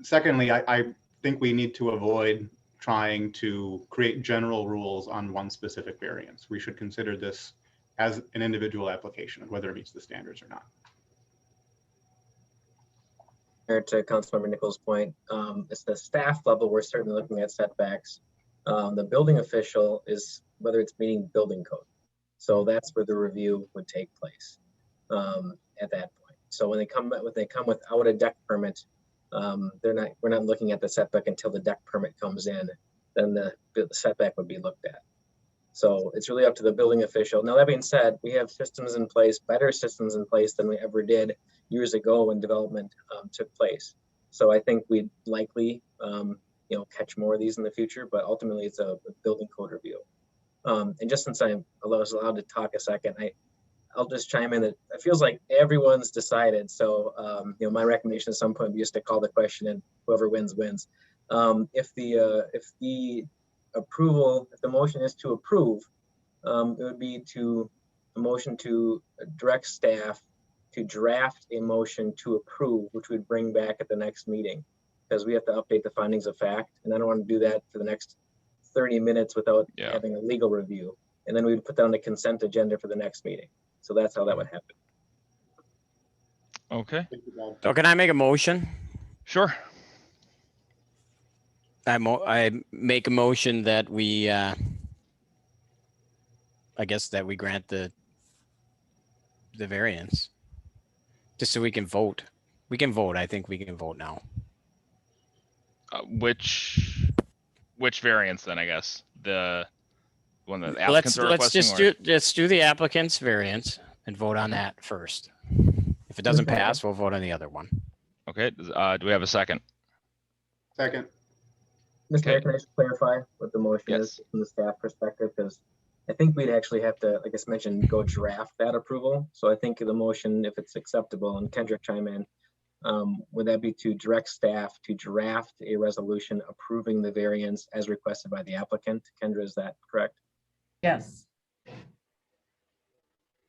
Secondly, I think we need to avoid trying to create general rules on one specific variance. We should consider this as an individual application, whether it meets the standards or not. To Councilmember Nichols' point, it's the staff level, we're certainly looking at setbacks. The building official is whether it's meeting building code. So that's where the review would take place at that point. So when they come without a deck permit, we're not looking at the setback until the deck permit comes in, then the setback would be looked at. So it's really up to the building official. Now, that being said, we have systems in place, better systems in place than we ever did years ago when development took place. So I think we'd likely, catch more of these in the future, but ultimately it's a building code review. And just since I was allowed to talk a second, I'll just chime in that it feels like everyone's decided. So, my recommendation at some point would be just to call the question and whoever wins, wins. If the motion is to approve, it would be a motion to direct staff to draft a motion to approve, which we'd bring back at the next meeting, because we have to update the findings of fact. And I don't want to do that for the next 30 minutes without having a legal review. And then we'd put that on the consent agenda for the next meeting. So that's how that would happen. Okay. So can I make a motion? Sure. I make a motion that we, I guess that we grant the variance, just so we can vote. We can vote. I think we can vote now. Which variance then? I guess the one that the applicants are requesting. Let's do the applicant's variance and vote on that first. If it doesn't pass, we'll vote on the other one. Okay. Do we have a second? Second. Mr. Mayor, can I just clarify what the motion is from the staff perspective? Because I think we'd actually have to, like I mentioned, go draft that approval. So I think the motion, if it's acceptable, and Kendrick chime in, would that be to direct staff to draft a resolution approving the variance as requested by the applicant? Kendra, is that correct? Yes.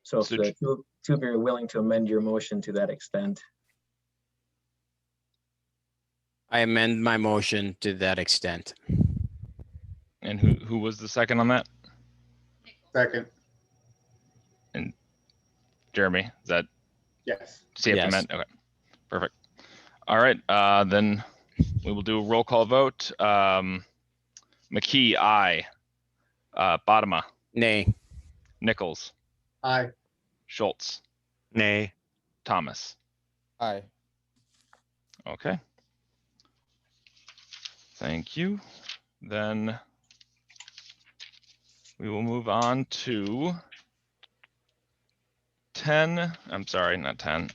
So if the two of you are willing to amend your motion to that extent. I amend my motion to that extent. And who was the second on that? Second. And Jeremy, is that? Yes. Amend? Okay, perfect. All right, then we will do a roll call vote. McKee, aye. Bodema. Nay. Nichols. Aye. Schultz. Nay. Thomas. Aye. Okay. Thank you. Then we will move on to 10. I'm sorry, not 10.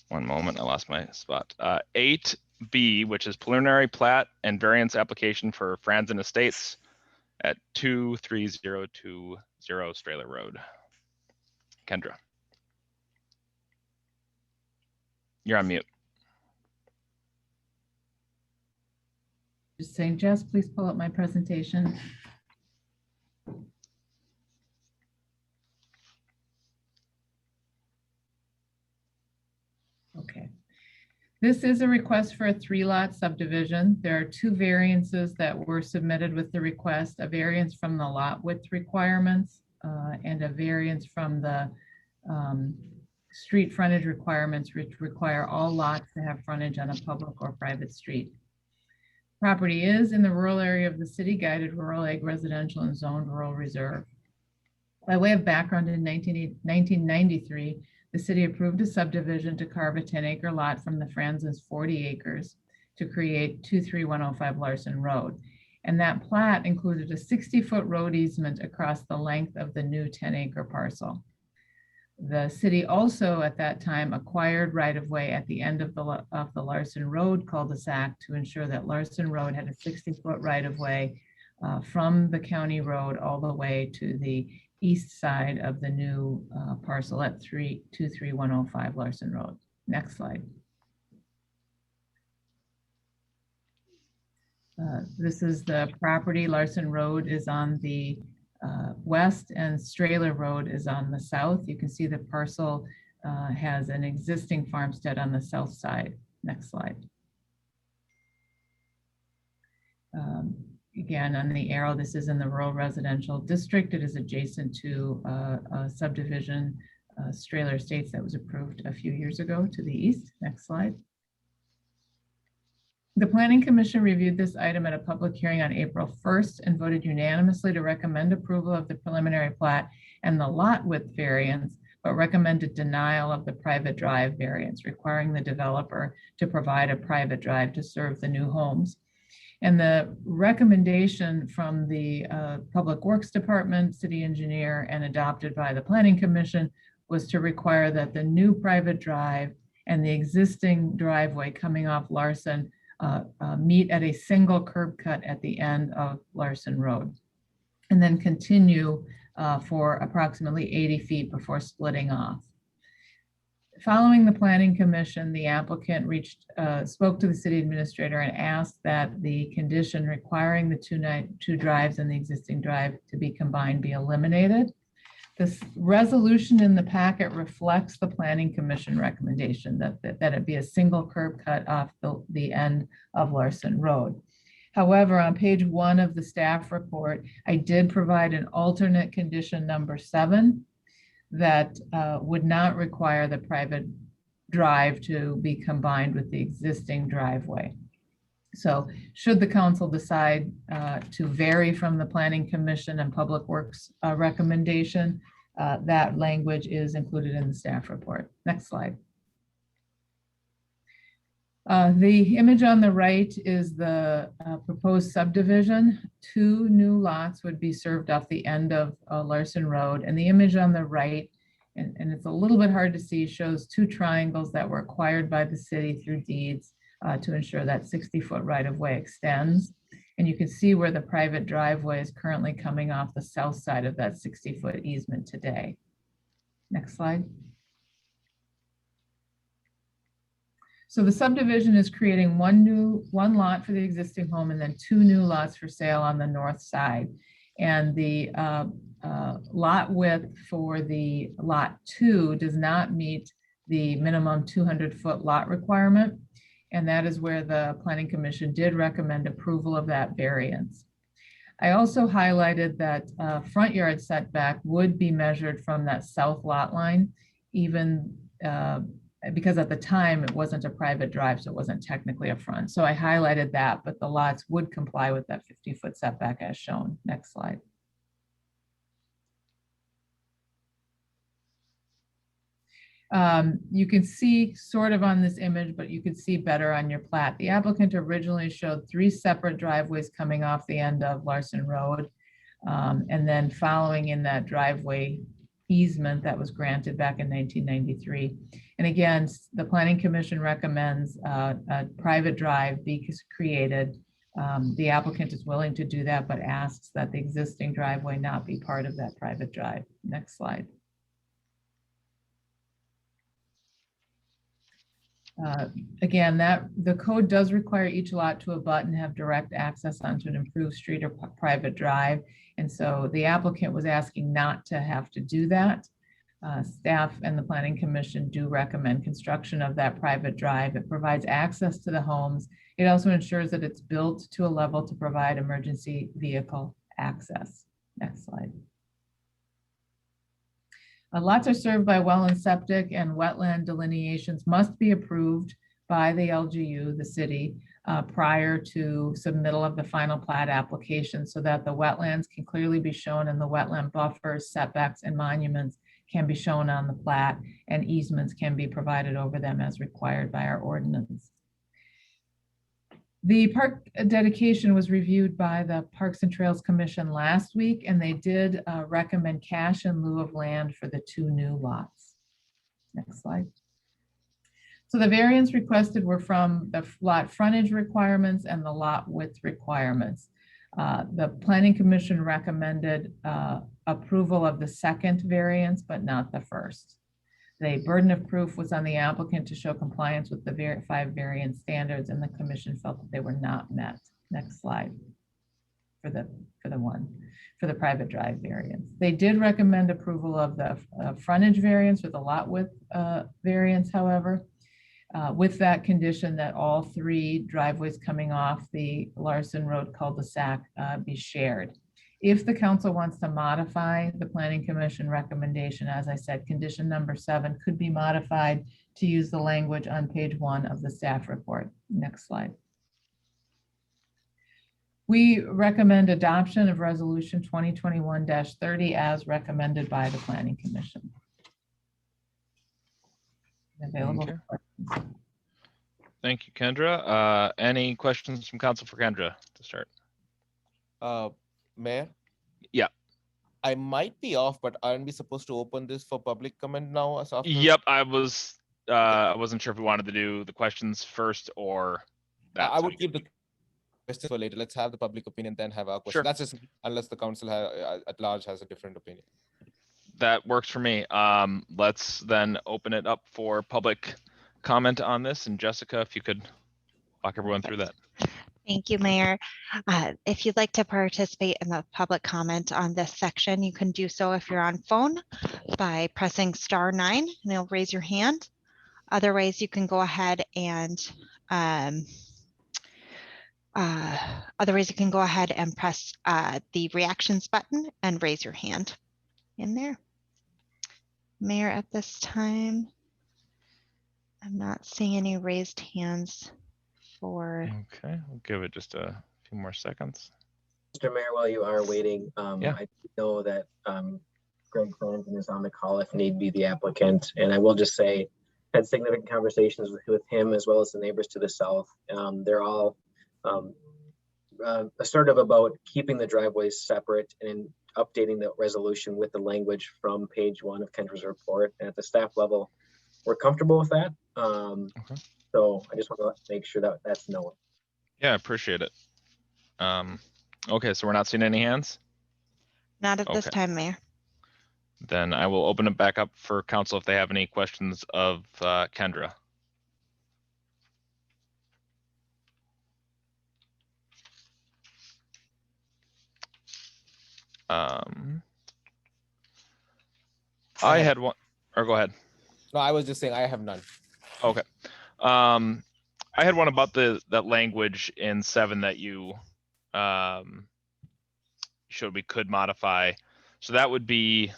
One moment, I lost my spot. 8B, which is preliminary plat and variance application for Franzen Estates at 23020 Strahler Road. Kendra. You're on mute. Just saying, Jess, please pull up my presentation. Okay. This is a request for a 3-lot subdivision. There are 2 variances that were submitted with the request, a variance from the lot width requirements and a variance from the street frontage requirements, which require all lots to have frontage on a public or private street. Property is in the rural area of the city, guided rural ag residential and zoned rural reserve. By way of background, in 1993, the city approved a subdivision to carve a 10-acre lot from the Franzen's 40 acres to create 23105 Larson Road. And that plat included a 60-foot road easement across the length of the new 10-acre parcel. The city also at that time acquired right-of-way at the end of the Larson Road cul-de-sac to ensure that Larson Road had a 60-foot right-of-way from the county road all the way to the east side of the new parcel at 23105 Larson Road. Next slide. This is the property. Larson Road is on the west and Strahler Road is on the south. You can see the parcel has an existing farmstead on the south side. Next slide. Again, on the arrow, this is in the rural residential district. It is adjacent to a subdivision, Strahler Estates, that was approved a few years ago to the east. Next slide. The Planning Commission reviewed this item at a public hearing on April 1st and voted unanimously to recommend approval of the preliminary plat and the lot width variance, but recommended denial of the private drive variance, requiring the developer to provide a private drive to serve the new homes. And the recommendation from the Public Works Department, City Engineer, and adopted by the Planning Commission was to require that the new private drive and the existing driveway coming off Larson meet at a single curb cut at the end of Larson Road, and then continue for approximately 80 feet before splitting off. Following the Planning Commission, the applicant spoke to the city administrator and asked that the condition requiring the two drives and the existing drive to be combined be eliminated. This resolution in the packet reflects the Planning Commission recommendation that it be a single curb cut off the end of Larson Road. However, on page 1 of the staff report, I did provide an alternate condition number 7 that would not require the private drive to be combined with the existing driveway. So should the council decide to vary from the Planning Commission and Public Works recommendation, that language is included in the staff report. Next slide. The image on the right is the proposed subdivision. 2 new lots would be served off the end of Larson Road. And the image on the right, and it's a little bit hard to see, shows 2 triangles that were acquired by the city through deeds to ensure that 60-foot right-of-way extends. And you can see where the private driveway is currently coming off the south side of that 60-foot easement today. Next slide. So the subdivision is creating one lot for the existing home and then 2 new lots for sale on the north side. And the lot width for the lot 2 does not meet the minimum 200-foot lot requirement. And that is where the Planning Commission did recommend approval of that variance. I also highlighted that front yard setback would be measured from that south lot line, even because at the time it wasn't a private drive, so it wasn't technically a front. So I highlighted that, but the lots would comply with that 50-foot setback as shown. Next slide. You can see sort of on this image, but you can see better on your plat. The applicant originally showed 3 separate driveways coming off the end of Larson Road. And then following in that driveway easement that was granted back in 1993. And again, the Planning Commission recommends a private drive be created. The applicant is willing to do that, but asks that the existing driveway not be part of that private drive. Next slide. Again, the code does require each lot to abut and have direct access onto an improved street or private drive. And so the applicant was asking not to have to do that. Staff and the Planning Commission do recommend construction of that private drive. It provides access to the homes. It also ensures that it's built to a level to provide emergency vehicle access. Next slide. Lots are served by well and septic, and wetland delineations must be approved by the LGU, the city, prior to submittal of the final plat application so that the wetlands can clearly be shown and the wetland buffers, setbacks, and monuments can be shown on the plat, and easements can be provided over them as required by our ordinance. The park dedication was reviewed by the Parks and Trails Commission last week, and they did recommend cash in lieu of land for the 2 new lots. Next slide. So the variance requested were from the lot frontage requirements and the lot width requirements. The Planning Commission recommended approval of the second variance, but not the first. The burden of proof was on the applicant to show compliance with the 5 variance standards, and the commission felt that they were not met. Next slide for the private drive variance. They did recommend approval of the frontage variance or the lot width variance, however, with that condition that all 3 driveways coming off the Larson Road cul-de-sac be shared. If the council wants to modify the Planning Commission recommendation, as I said, condition number 7 could be modified to use the language on page 1 of the staff report. Next slide. We recommend adoption of resolution 2021-30 as recommended by the Planning Commission. Available Okay. for questions. Thank you, Kendra. Any questions from council for Kendra to start? Mayor? Yeah. I might be off, but aren't we supposed to open this for public comment now as after? Yep, I wasn't sure if we wanted to do the questions first or that. I so would you keep could- the questions for later. Let's have the public opinion, then have our question. Sure. That's just unless the council at large has a different opinion. That works for me. Let's then open it up for public comment on this. And Jessica, if you could walk everyone through that. Thank you, Mayor. If you'd like to participate in the public comment on this section, you can do so if you're on phone by pressing *9 and it'll raise your hand. Otherwise, you can go ahead and press the reactions button and raise your hand in there. Mayor, at this time, I'm not seeing any raised hands for. Okay, we'll give it just a few more seconds. Mr. Mayor, while you are waiting, Yeah. I know that Greg Clanton is on the call if need be, the applicant. And I will just say, had significant conversations with him as well as the neighbors to the south. They're all assertive about keeping the driveways separate and updating the resolution with the language from page 1 of Kendra's report. And at the staff level, we're comfortable with that. Okay. So I just want to make sure that that's known. Yeah, appreciate it. Okay, so we're not seeing any hands? Not at this Okay. time, Mayor. Then I will open it back up for council if they have any questions of Kendra. I had one, or go ahead. No, I was just saying I have none. Okay. I had one about that language in 7 that you showed we could modify. So that would be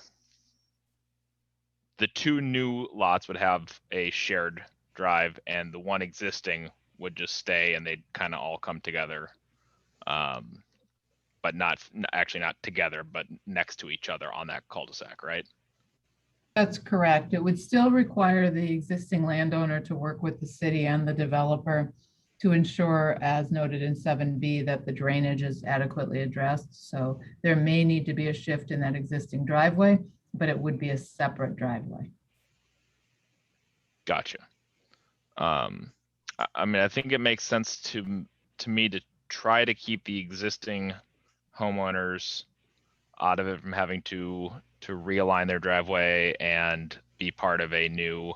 the 2 new lots would have a shared drive and the one existing would just stay and they'd kind of all come together. But not together, but next to each other on that cul-de-sac, right? That's correct. It would still require the existing landowner to work with the city and the developer to ensure, as noted in 7B, that the drainage is adequately addressed. So there may need to be a shift in that existing driveway, but it would be a separate driveway. Gotcha. I mean, I think it makes sense to me to try to keep the existing homeowners out of it from having to realign their driveway and be part of a new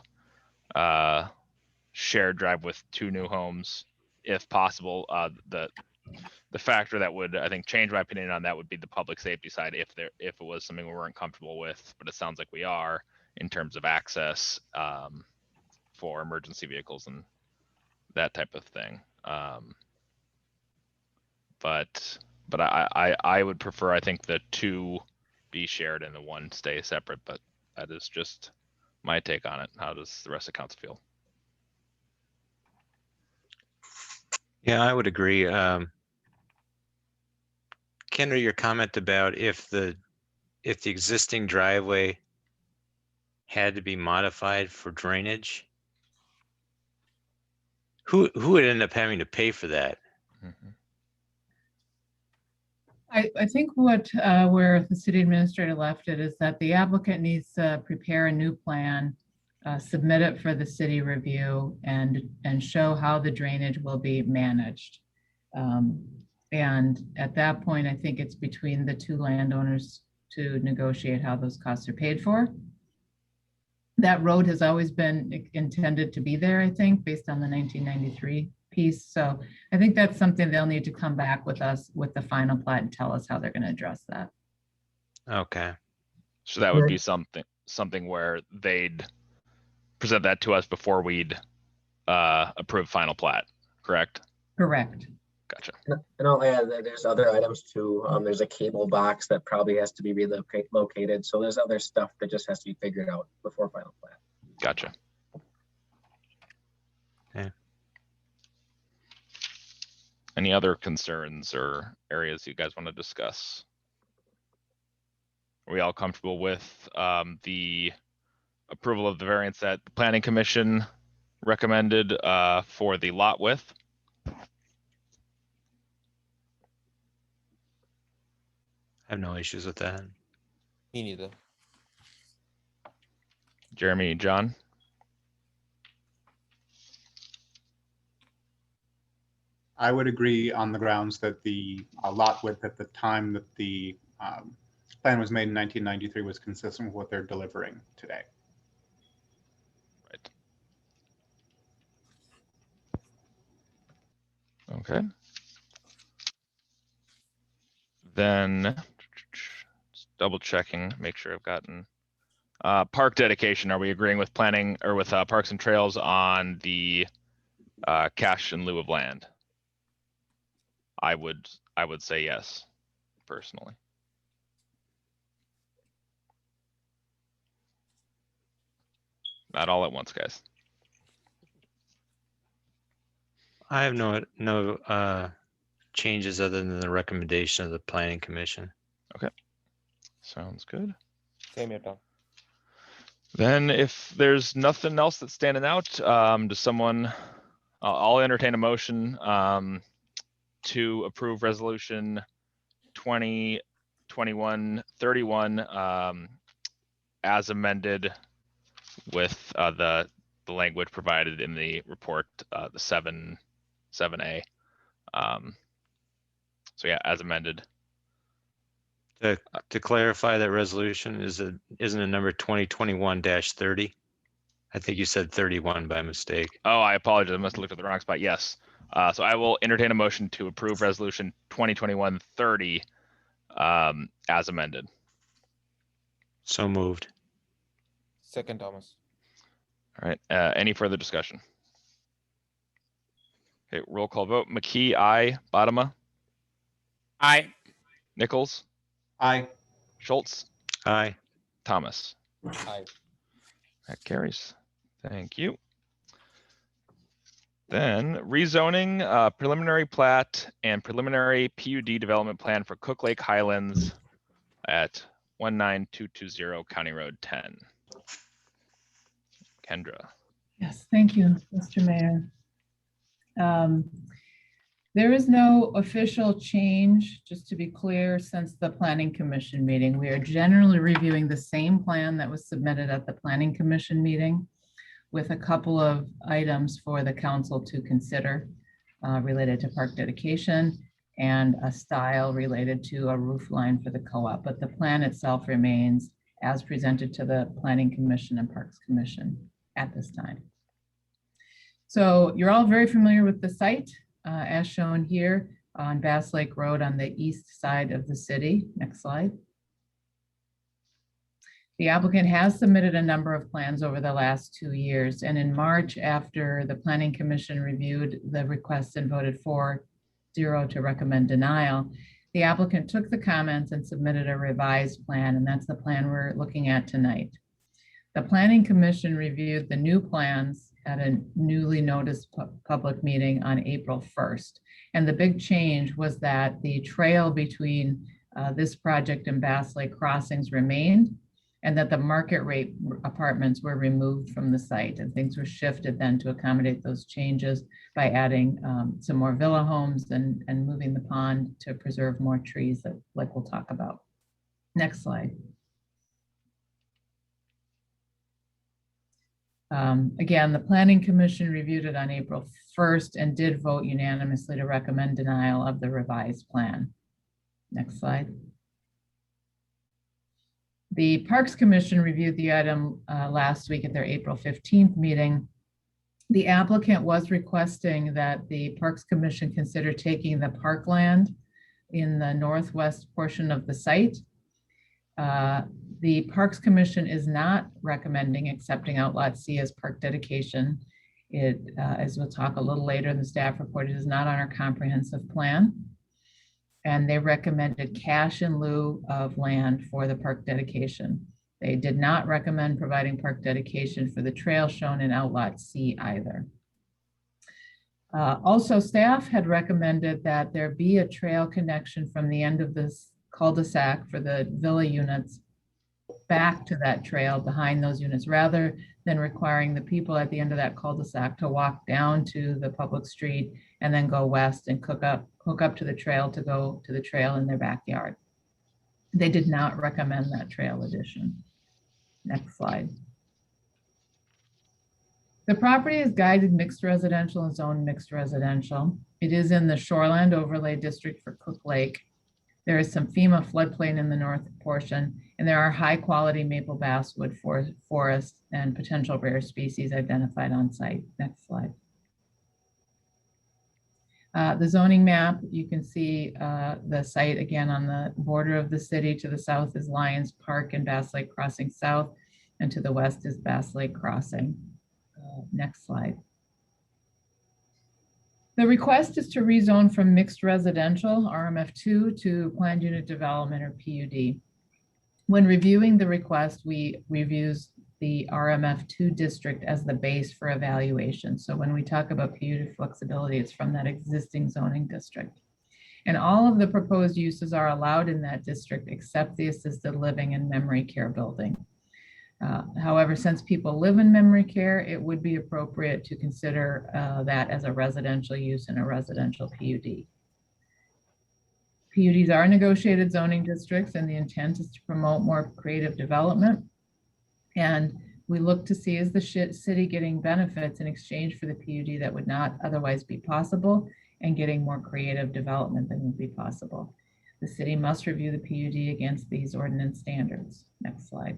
shared drive with 2 new homes, if possible. The factor that would, I think, change my opinion on that would be the public safety side if it was something we weren't comfortable with, but it sounds like we are in terms of access for emergency vehicles and that type of thing. But I would prefer, I think, the 2 be shared and the 1 stay separate, but that is just my take on it. How does the rest of council feel? Yeah, I would agree. Kendra, your comment about if the existing driveway had to be modified for drainage, who would end up having to pay for that? Mm-hmm. I think where the city administrator left it is that the applicant needs to prepare a new plan, submit it for the city review, and show how the drainage will be managed. And at that point, I think it's between the 2 landowners to negotiate how those costs are paid for. That road has always been intended to be there, I think, based on the 1993 piece. So I think that's something they'll need to come back with us with the final plat and tell us how they're going to address that. Okay. So that would be something where they'd present that to us before we'd approve final plat, correct? Correct. Gotcha. And I'll add that there's other items too. There's a cable box that probably has to be relocated. So there's other stuff that just has to be figured out before final plat. Gotcha. Okay. Any other concerns or areas you guys want to discuss? Are we all comfortable with the approval of the variance that the Planning Commission recommended for the lot width? I have no issues with that. Me neither. Jeremy, John? I would agree on the grounds that the lot width at the time that the plan was made in 1993 was consistent with what they're delivering today. Right. Okay. Then just double checking, make sure I've gotten park dedication. Are we agreeing with planning or with Parks and Trails on the cash in lieu of land? I would say yes, personally. Not all at once, guys. I have no changes other than the recommendation of the Planning Commission. Sounds good. Same here, Tom. Then if there's nothing else that's standing out, does someone, I'll entertain a motion to approve resolution 2021-31 as amended with the language provided in the report, the 7A. So yeah, as amended. To clarify, that resolution isn't it number 2021-30? I think you said 31 by mistake. Oh, I apologize. I must have looked at the wrong spot. Yes. So I will entertain a motion to approve resolution 2021-30 as amended. So moved. Second, Thomas. All right. Any further discussion? Okay, roll call vote. McKee, aye. Bottoма, Aye. Nichols, Aye. Schultz, Aye. Thomas. Aye. That carries. Thank you. Then rezoning, preliminary plat and preliminary PUD development plan for Cook Lake Highlands at 19220 County Road 10. Kendra. Yes, thank you, Mr. Mayor. There is no official change, just to be clear, since the Planning Commission meeting. We are generally reviewing the same plan that was submitted at the Planning Commission meeting with a couple of items for the council to consider related to park dedication and a style related to a roof line for the co-op. But the plan itself remains as presented to the Planning Commission and Parks Commission at this time. So you're all very familiar with the site as shown here on Bass Lake Road on the east side of the city. Next slide. The applicant has submitted a number of plans over the last 2 years, and in March, after the Planning Commission reviewed the request and voted 4-0 to recommend denial, the applicant took the comments and submitted a revised plan, and that's the plan we're looking at tonight. The Planning Commission reviewed the new plans at a newly noticed public meeting on April 1st. And the big change was that the trail between this project and Bass Lake Crossings remained, and that the market rate apartments were removed from the site, and things were shifted then to accommodate those changes by adding some more villa homes and moving the pond to preserve more trees that, like we'll talk about. Next slide. Again, the Planning Commission reviewed it on April 1st and did vote unanimously to recommend denial of the revised plan. Next slide. The Parks Commission reviewed the item last week at their April 15th meeting The applicant was requesting that the Parks Commission consider taking the parkland in the northwest portion of the site. The Parks Commission is not recommending accepting Outlot C as park dedication. It, as we'll talk a little later in the staff report, it is not on our comprehensive plan. And they recommended cash in lieu of land for the park dedication. They did not recommend providing park dedication for the trail shown in Outlot C either. Also, staff had recommended that there be a trail connection from the end of this cul-de-sac for the villa units back to that trail behind those units, rather than requiring the people at the end of that cul-de-sac to walk down to the public street and then go west and hook up to the trail to go to the trail in their backyard. They did not recommend that trail addition. Next slide. The property is guided mixed residential and zoned mixed residential. It is in the Shoreline Overlay District for Cook Lake. There is some FEMA floodplain in the north portion, and there are high quality maple basswood forests and potential rare species identified on site. Next slide. The zoning map, you can see the site again on the border of the city. To the south is Lions Park and Bass Lake Crossing South, and to the west is Bass Lake Crossing. Next slide. The request is to rezone from mixed residential, RMF2, to planned unit development, or PUD. When reviewing the request, we reviews the RMF2 district as the base for evaluation. So when we talk about PUD flexibility, it's from that existing zoning district. And all of the proposed uses are allowed in that district except the assisted living and memory care building. However, since people live in memory care, it would be appropriate to consider that as a residential use in a residential PUD. PUDs are negotiated zoning districts, and the intent is to promote more creative development. And we look to see, is the city getting benefits in exchange for the PUD that would not otherwise be possible, and getting more creative development than would be possible. The city must review the PUD against these ordinance standards. Next slide.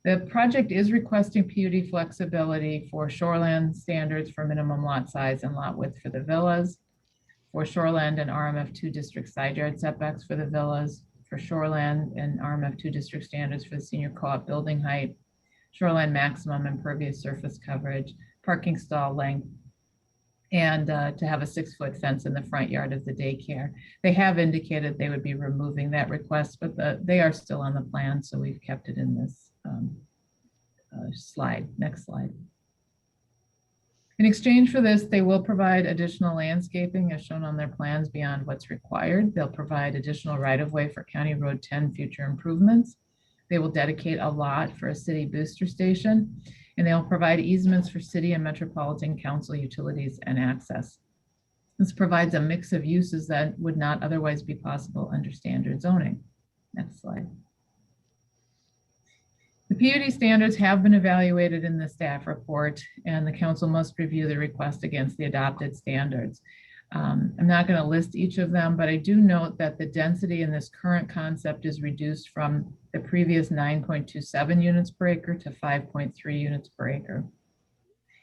The project is requesting PUD flexibility for shoreland standards for minimum lot size and lot width for the villas, for shoreland and RMF2 district side yard setbacks for the villas, for shoreland and RMF2 district standards for the senior co-op building height, shoreline maximum impervious surface coverage, parking stall length, and to have a 6-foot fence in the front yard of the daycare. They have indicated they would be removing that request, but they are still on the plan, so we've kept it in this slide. Next slide. In exchange for this, they will provide additional landscaping as shown on their plans beyond what's required. They'll provide additional right-of-way for County Road 10 future improvements. They will dedicate a lot for a city booster station, and they'll provide easements for city and metropolitan council utilities and access. This provides a mix of uses that would not otherwise be possible under standard zoning. Next slide. The PUD standards have been evaluated in the staff report, and the council must review the request against the adopted standards. I'm not going to list each of them, but I do note that the density in this current concept is reduced from the previous 9.27 units per acre to 5.3 units per acre.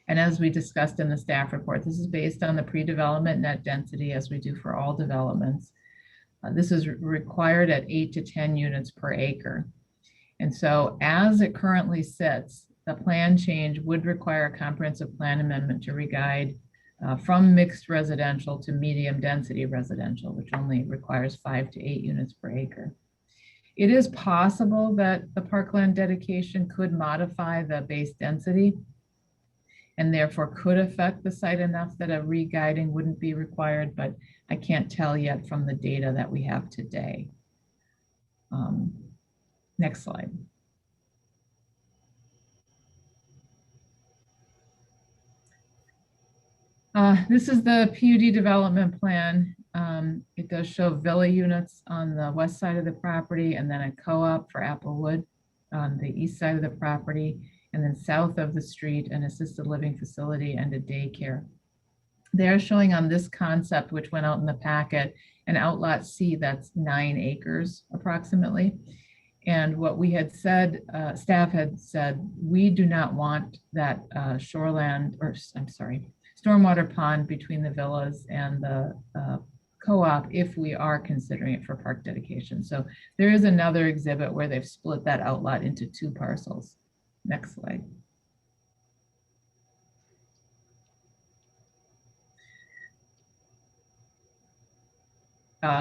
And as we discussed in the staff report, this is based on the pre-development net density, as we do for all developments. This is required at 8 to 10 units per acre. And so as it currently sits, the plan change would require a comprehensive plan amendment to re-guide from mixed residential to medium density residential, which only requires 5 to 8 units per acre. It is possible that the parkland dedication could modify the base density and therefore could affect the site enough that a re-guiding wouldn't be required, but I can't tell yet from the data that we have today. Next slide. This is the PUD development plan. It does show villa units on the west side of the property, and then a co-op for Applewood on the east side of the property, and then south of the street, an assisted living facility and a daycare. They're showing on this concept, which went out in the packet, an outlot C that's 9 acres approximately. And what we had said, staff had said, we do not want that shoreland, or I'm sorry, stormwater pond between the villas and the co-op if we are considering it for park dedication. So there is another exhibit where they've split that outlot into 2 parcels. Next slide.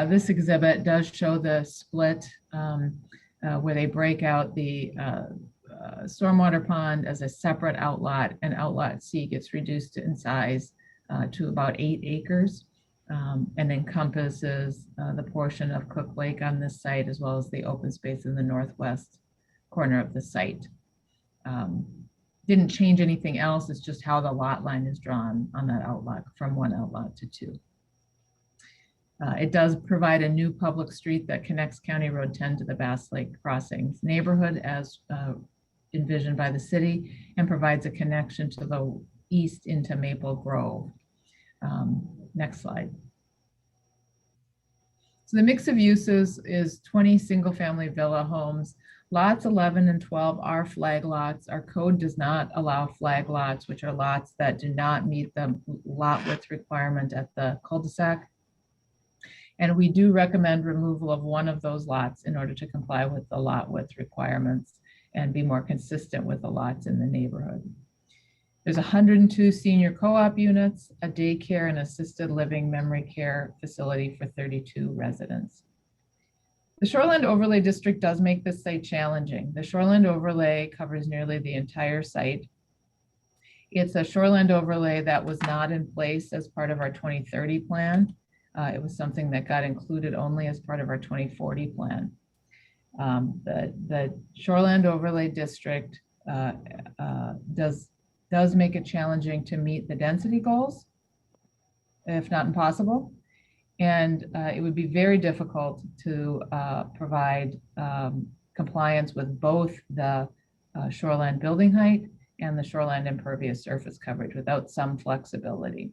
This exhibit does show the split where they break out the stormwater pond as a separate outlot, and outlot C gets reduced in size to about 8 acres and encompasses the portion of Cook Lake on this site, as well as the open space in the northwest corner of the site. Didn't change anything else. It's just how the lot line is drawn on that outlot from 1 outlot to 2. It does provide a new public street that connects County Road 10 to the Bass Lake Crossings neighborhood as envisioned by the city, and provides a connection to the east into Maple Grove. Next slide. So the mix of uses is 20 single-family villa homes. Lots 11 and 12 are flag lots. Our code does not allow flag lots, which are lots that do not meet the lot width requirement at the cul-de-sac. And we do recommend removal of one of those lots in order to comply with the lot width requirements and be more consistent with the lots in the neighborhood. There's 102 senior co-op units, a daycare and assisted living memory care facility for 32 residents. The Shoreland Overlay District does make this site challenging. The Shoreland Overlay covers nearly the entire site. It's a Shoreland Overlay that was not in place as part of our 2030 plan. It was something that got included only as part of our 2040 plan. The Shoreland Overlay District does make it challenging to meet the density goals, if not impossible. And it would be very difficult to provide compliance with both the shoreline building height and the shoreline impervious surface coverage without some flexibility.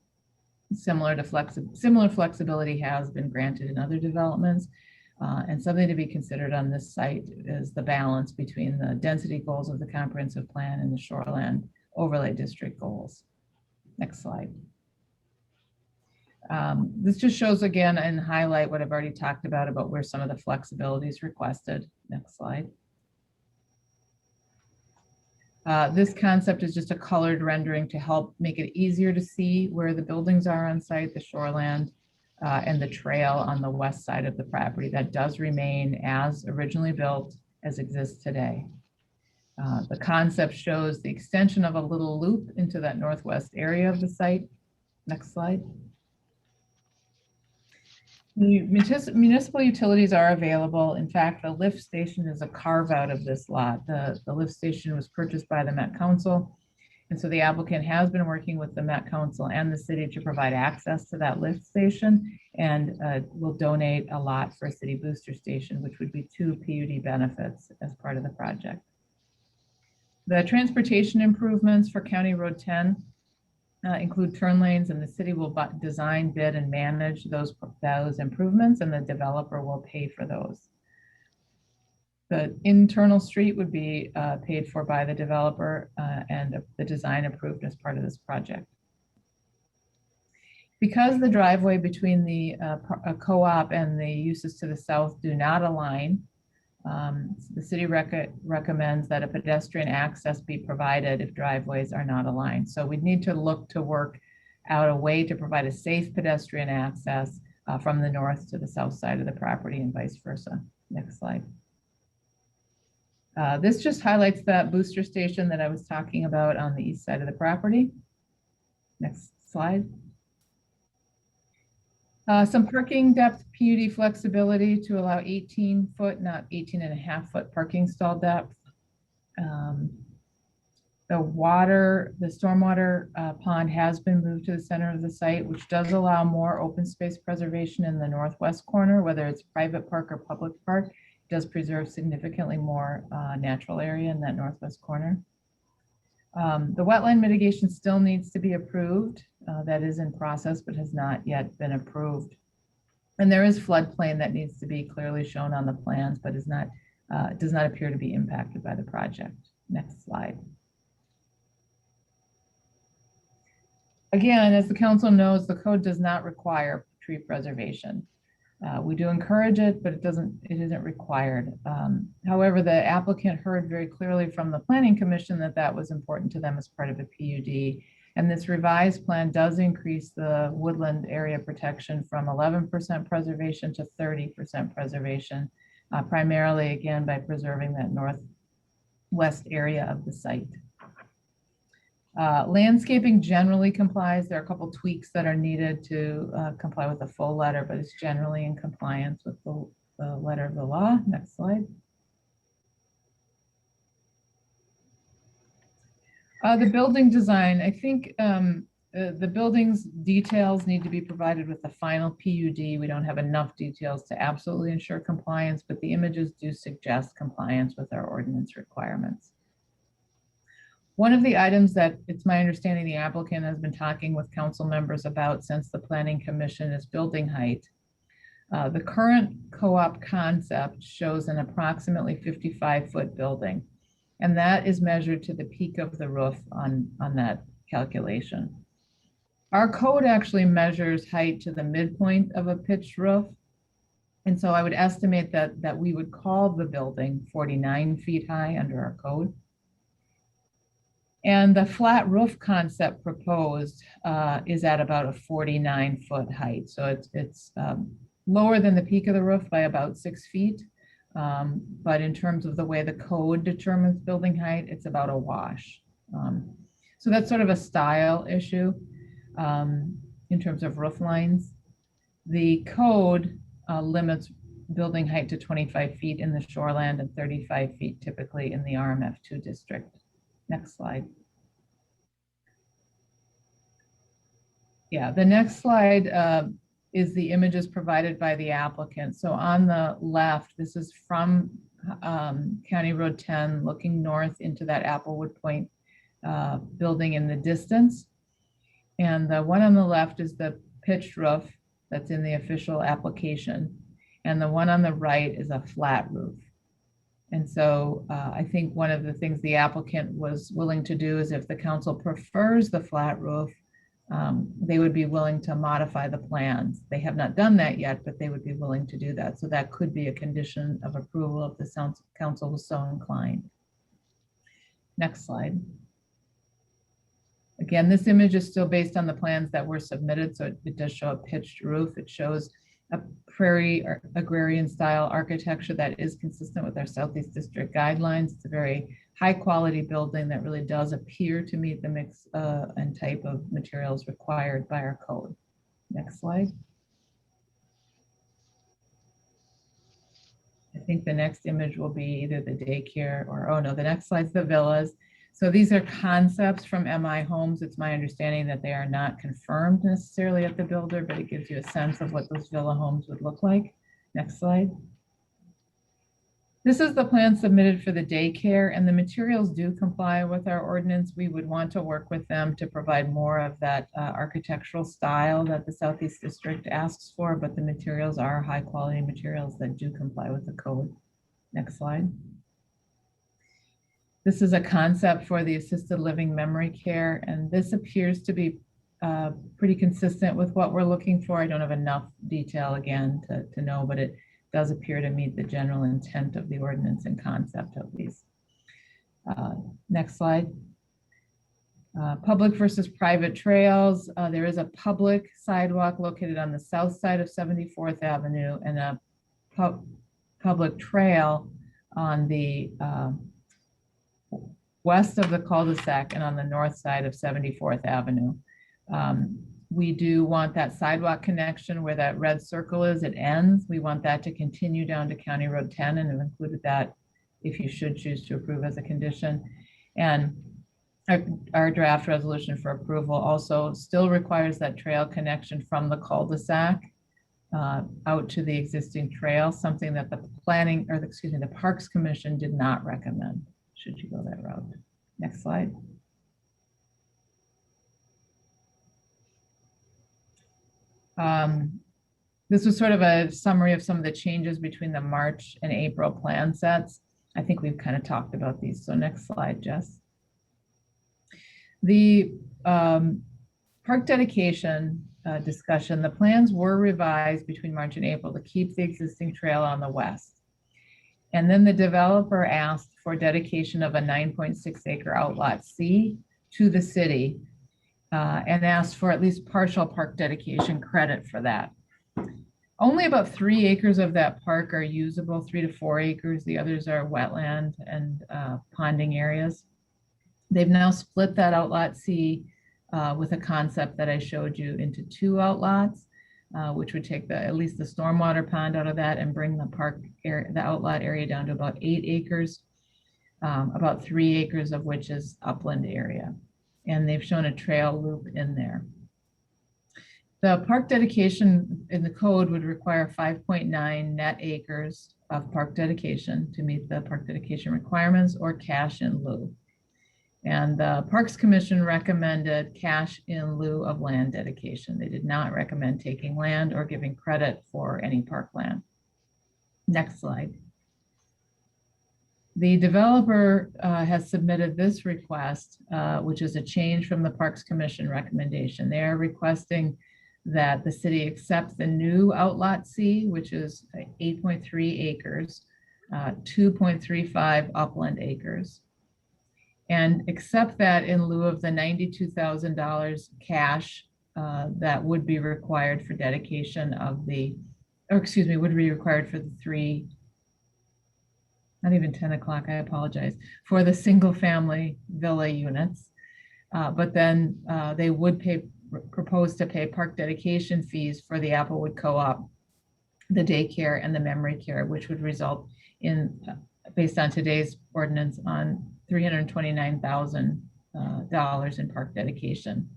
Similar flexibility has been granted in other developments, and something to be considered on this site is the balance between the density goals of the comprehensive plan and the Shoreland Overlay District goals. Next slide. This just shows again and highlight what I've already talked about where some of the flexibility is requested. Next slide. This concept is just a colored rendering to help make it easier to see where the buildings are on site, the shoreland, and the trail on the west side of the property that does remain as originally built as exists today. The concept shows the extension of a little loop into that northwest area of the site. Next slide. Municipal utilities are available. In fact, the lift station is a carve out of this lot. The lift station was purchased by the Met Council. And so the applicant has been working with the Met Council and the city to provide access to that lift station, and will donate a lot for a city booster station, which would be 2 PUD benefits as part of the project. The transportation improvements for County Road 10 include turn lanes, and the city will design, bid, and manage those improvements, and the developer will pay for those. The internal street would be paid for by the developer and the design approved as part of this project. Because the driveway between the co-op and the uses to the south do not align, the city recommends that a pedestrian access be provided if driveways are not aligned. So we'd need to look to work out a way to provide a safe pedestrian access from the north to the south side of the property and vice versa. Next slide. This just highlights that booster station that I was talking about on the east side of the property. Next slide. Some parking depth PUD flexibility to allow 18-foot, not 18.5-foot parking stall depth. The stormwater pond has been moved to the center of the site, which does allow more open space preservation in the northwest corner, whether it's private park or public park. It does preserve significantly more natural area in that northwest corner. The wetland mitigation still needs to be approved. That is in process, but has not yet been approved. And there is floodplain that needs to be clearly shown on the plans, but is not does not appear to be impacted by the project. Next slide. Again, as the council knows, the code does not require tree preservation. We do encourage it, but it isn't required. However, the applicant heard very clearly from the Planning Commission that that was important to them as part of a PUD. And this revised plan does increase the woodland area protection from 11% preservation to 30% preservation, primarily again by preserving that northwest area of the site. Landscaping generally complies. There are a couple tweaks that are needed to comply with the full letter, but it's generally in compliance with the letter of the law. Next slide. The building design, I think the building's details need to be provided with the final PUD. We don't have enough details to absolutely ensure compliance, but the images do suggest compliance with our ordinance requirements. One of the items that it's my understanding the applicant has been talking with council members about since the Planning Commission is building height. The current co-op concept shows an approximately 55-foot building, and that is measured to the peak of the roof on that calculation. Our code actually measures height to the midpoint of a pitched roof. And so I would estimate that we would call the building 49 feet high under our code. And the flat roof concept proposed is at about a 49-foot height. So it's lower than the peak of the roof by about 6 feet. But in terms of the way the code determines building height, it's about a wash. So that's sort of a style issue in terms of roof lines. The code limits building height to 25 feet in the shoreland and 35 feet typically in the RMF2 district. Next slide. Yeah, the next slide is the images provided by the applicant. So on the left, this is from County Road 10, looking north into that Applewood Point building in the distance. And the one on the left is the pitched roof that's in the official application. And the one on the right is a flat roof. And so I think one of the things the applicant was willing to do is if the council prefers the flat roof, they would be willing to modify the plans. They have not done that yet, but they would be willing to do that. So that could be a condition of approval if the council was so inclined. Next slide. Again, this image is still based on the plans that were submitted. So it does show a pitched roof. It shows a prairie or agrarian style architecture that is consistent with our Southeast District guidelines. It's a very high quality building that really does appear to meet the mix and type of materials required by our code. Next slide. I think the next image will be either the daycare or, oh no, the next slide's the villas. So these are concepts from MI Homes. It's my understanding that they are not confirmed necessarily at the builder, but it gives you a sense of what those villa homes would look like. Next slide. This is the plan submitted for the daycare, and the materials do comply with our ordinance. We would want to work with them to provide more of that architectural style that the Southeast District asks for, but the materials are high quality materials that do comply with the code. Next slide. This is a concept for the assisted living memory care, and this appears to be pretty consistent with what we're looking for. I don't have enough detail again to know, but it does appear to meet the general intent of the ordinance and concept of these. Next slide. Public versus private trails. There is a public sidewalk located on the south side of 74th Avenue and a public trail on the west of the cul-de-sac and on the north side of 74th Avenue. We do want that sidewalk connection where that red circle is, it ends. We want that to continue down to County Road 10, and have included that if you should choose to approve as a condition. And our draft resolution for approval also still requires that trail connection from the cul-de-sac out to the existing trail, something that the the Parks Commission did not recommend, should you go that route. Next slide. This was sort of a summary of some of the changes between the March and April plan sets. I think we've kind of talked about these. So next slide, Jess. The park dedication discussion, the plans were revised between March and April to keep the existing trail on the west. And then the developer asked for dedication of a 9.6 acre outlot C to the city and asked for at least partial park dedication credit for that. Only about 3 acres of that park are usable, 3 to 4 acres. The others are wetland and ponding areas. They've now split that outlot C with a concept that I showed you into 2 outlots, which would take at least the stormwater pond out of that and bring the park area, the outlot area down to about 8 acres, about 3 acres of which is upland area. And they've shown a trail loop in there. The park dedication in the code would require 5.9 net acres of park dedication to meet the park dedication requirements or cash in lieu. And the Parks Commission recommended cash in lieu of land dedication. They did not recommend taking land or giving credit for any parkland. Next slide. The developer has submitted this request, which is a change from the Parks Commission recommendation. They are requesting that the city accept the new outlot C, which is 8.3 acres, 2.35 upland acres, and accept that in lieu of the $92,000 cash that would be required for dedication of the, or excuse me, would be required for the 3, not even 10 o'clock, I apologize, for the single family villa units. But then they would propose to pay park dedication fees for the Applewood Co-op, the daycare and the memory care, which would result in, based on today's ordinance, on $329,000 in park dedication.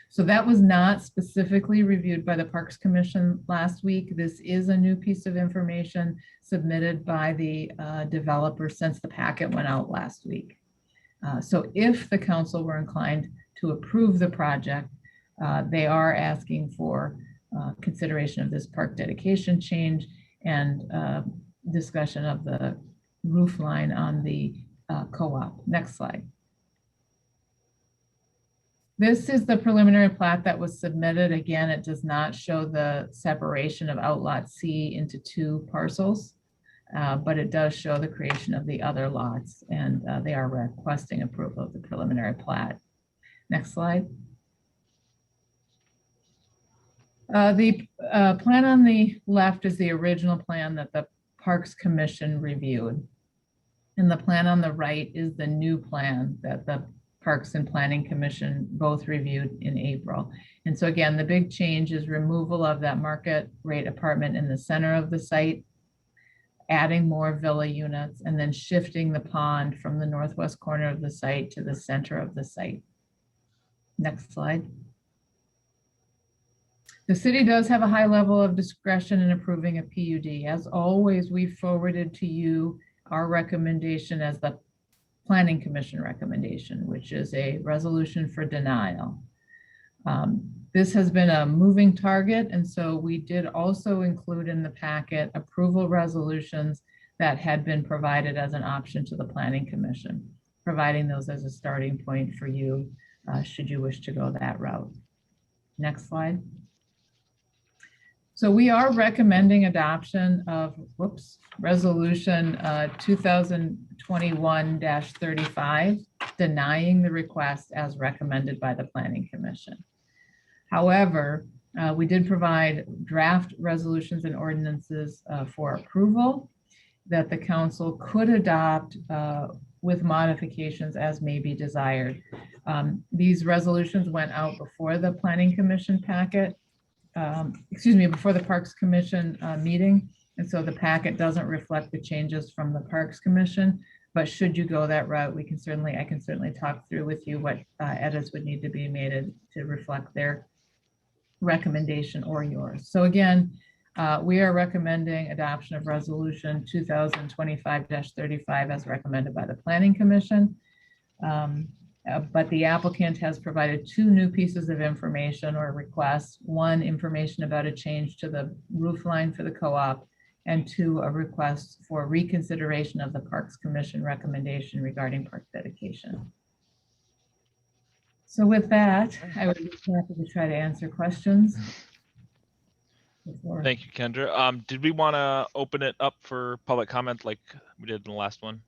So that was not specifically reviewed by the Parks Commission last week. This is a new piece of information submitted by the developer since the packet went out last week. So if the council were inclined to approve the project, they are asking for consideration of this park dedication change and discussion of the roof line on the co-op. Next slide. This is the preliminary plat that was submitted. Again, it does not show the separation of outlot C into 2 parcels, but it does show the creation of the other lots, and they are requesting approval of the preliminary plat. Next slide. The plan on the left is the original plan that the Parks Commission reviewed. And the plan on the right is the new plan that the Parks and Planning Commission both reviewed in April. And so again, the big change is removal of that market rate apartment in the center of the site, adding more villa units, and then shifting the pond from the northwest corner of the site to the center of the site. Next slide. The city does have a high level of discretion in approving a PUD. As always, we forwarded to you our recommendation as the Planning Commission recommendation, which is a resolution for denial. This has been a moving target, and so we did also include in the packet approval resolutions that had been provided as an option to the Planning Commission, providing those as a starting point for you should you wish to go that route. Next slide. So we are recommending adoption of, resolution 2021-35, denying the request as recommended by the Planning Commission. However, we did provide draft resolutions and ordinances for approval that the council could adopt with modifications as may be desired. These resolutions went out before the Planning Commission packet. Before the Parks Commission meeting. And so the packet doesn't reflect the changes from the Parks Commission, but should you go that route, I can certainly talk through with you what edits would need to be made to reflect their recommendation or yours. So again, we are recommending adoption of resolution 2025-35 as recommended by the Planning Commission. But the applicant has provided 2 new pieces of information or requests. 1, information about a change to the roof line for the co-op, and 2, a request for reconsideration of the Parks Commission recommendation regarding park dedication. So with that, I would be happy to try to answer questions. Thank you, Kendra. Did we want to open it up for public comment like we did in the last one?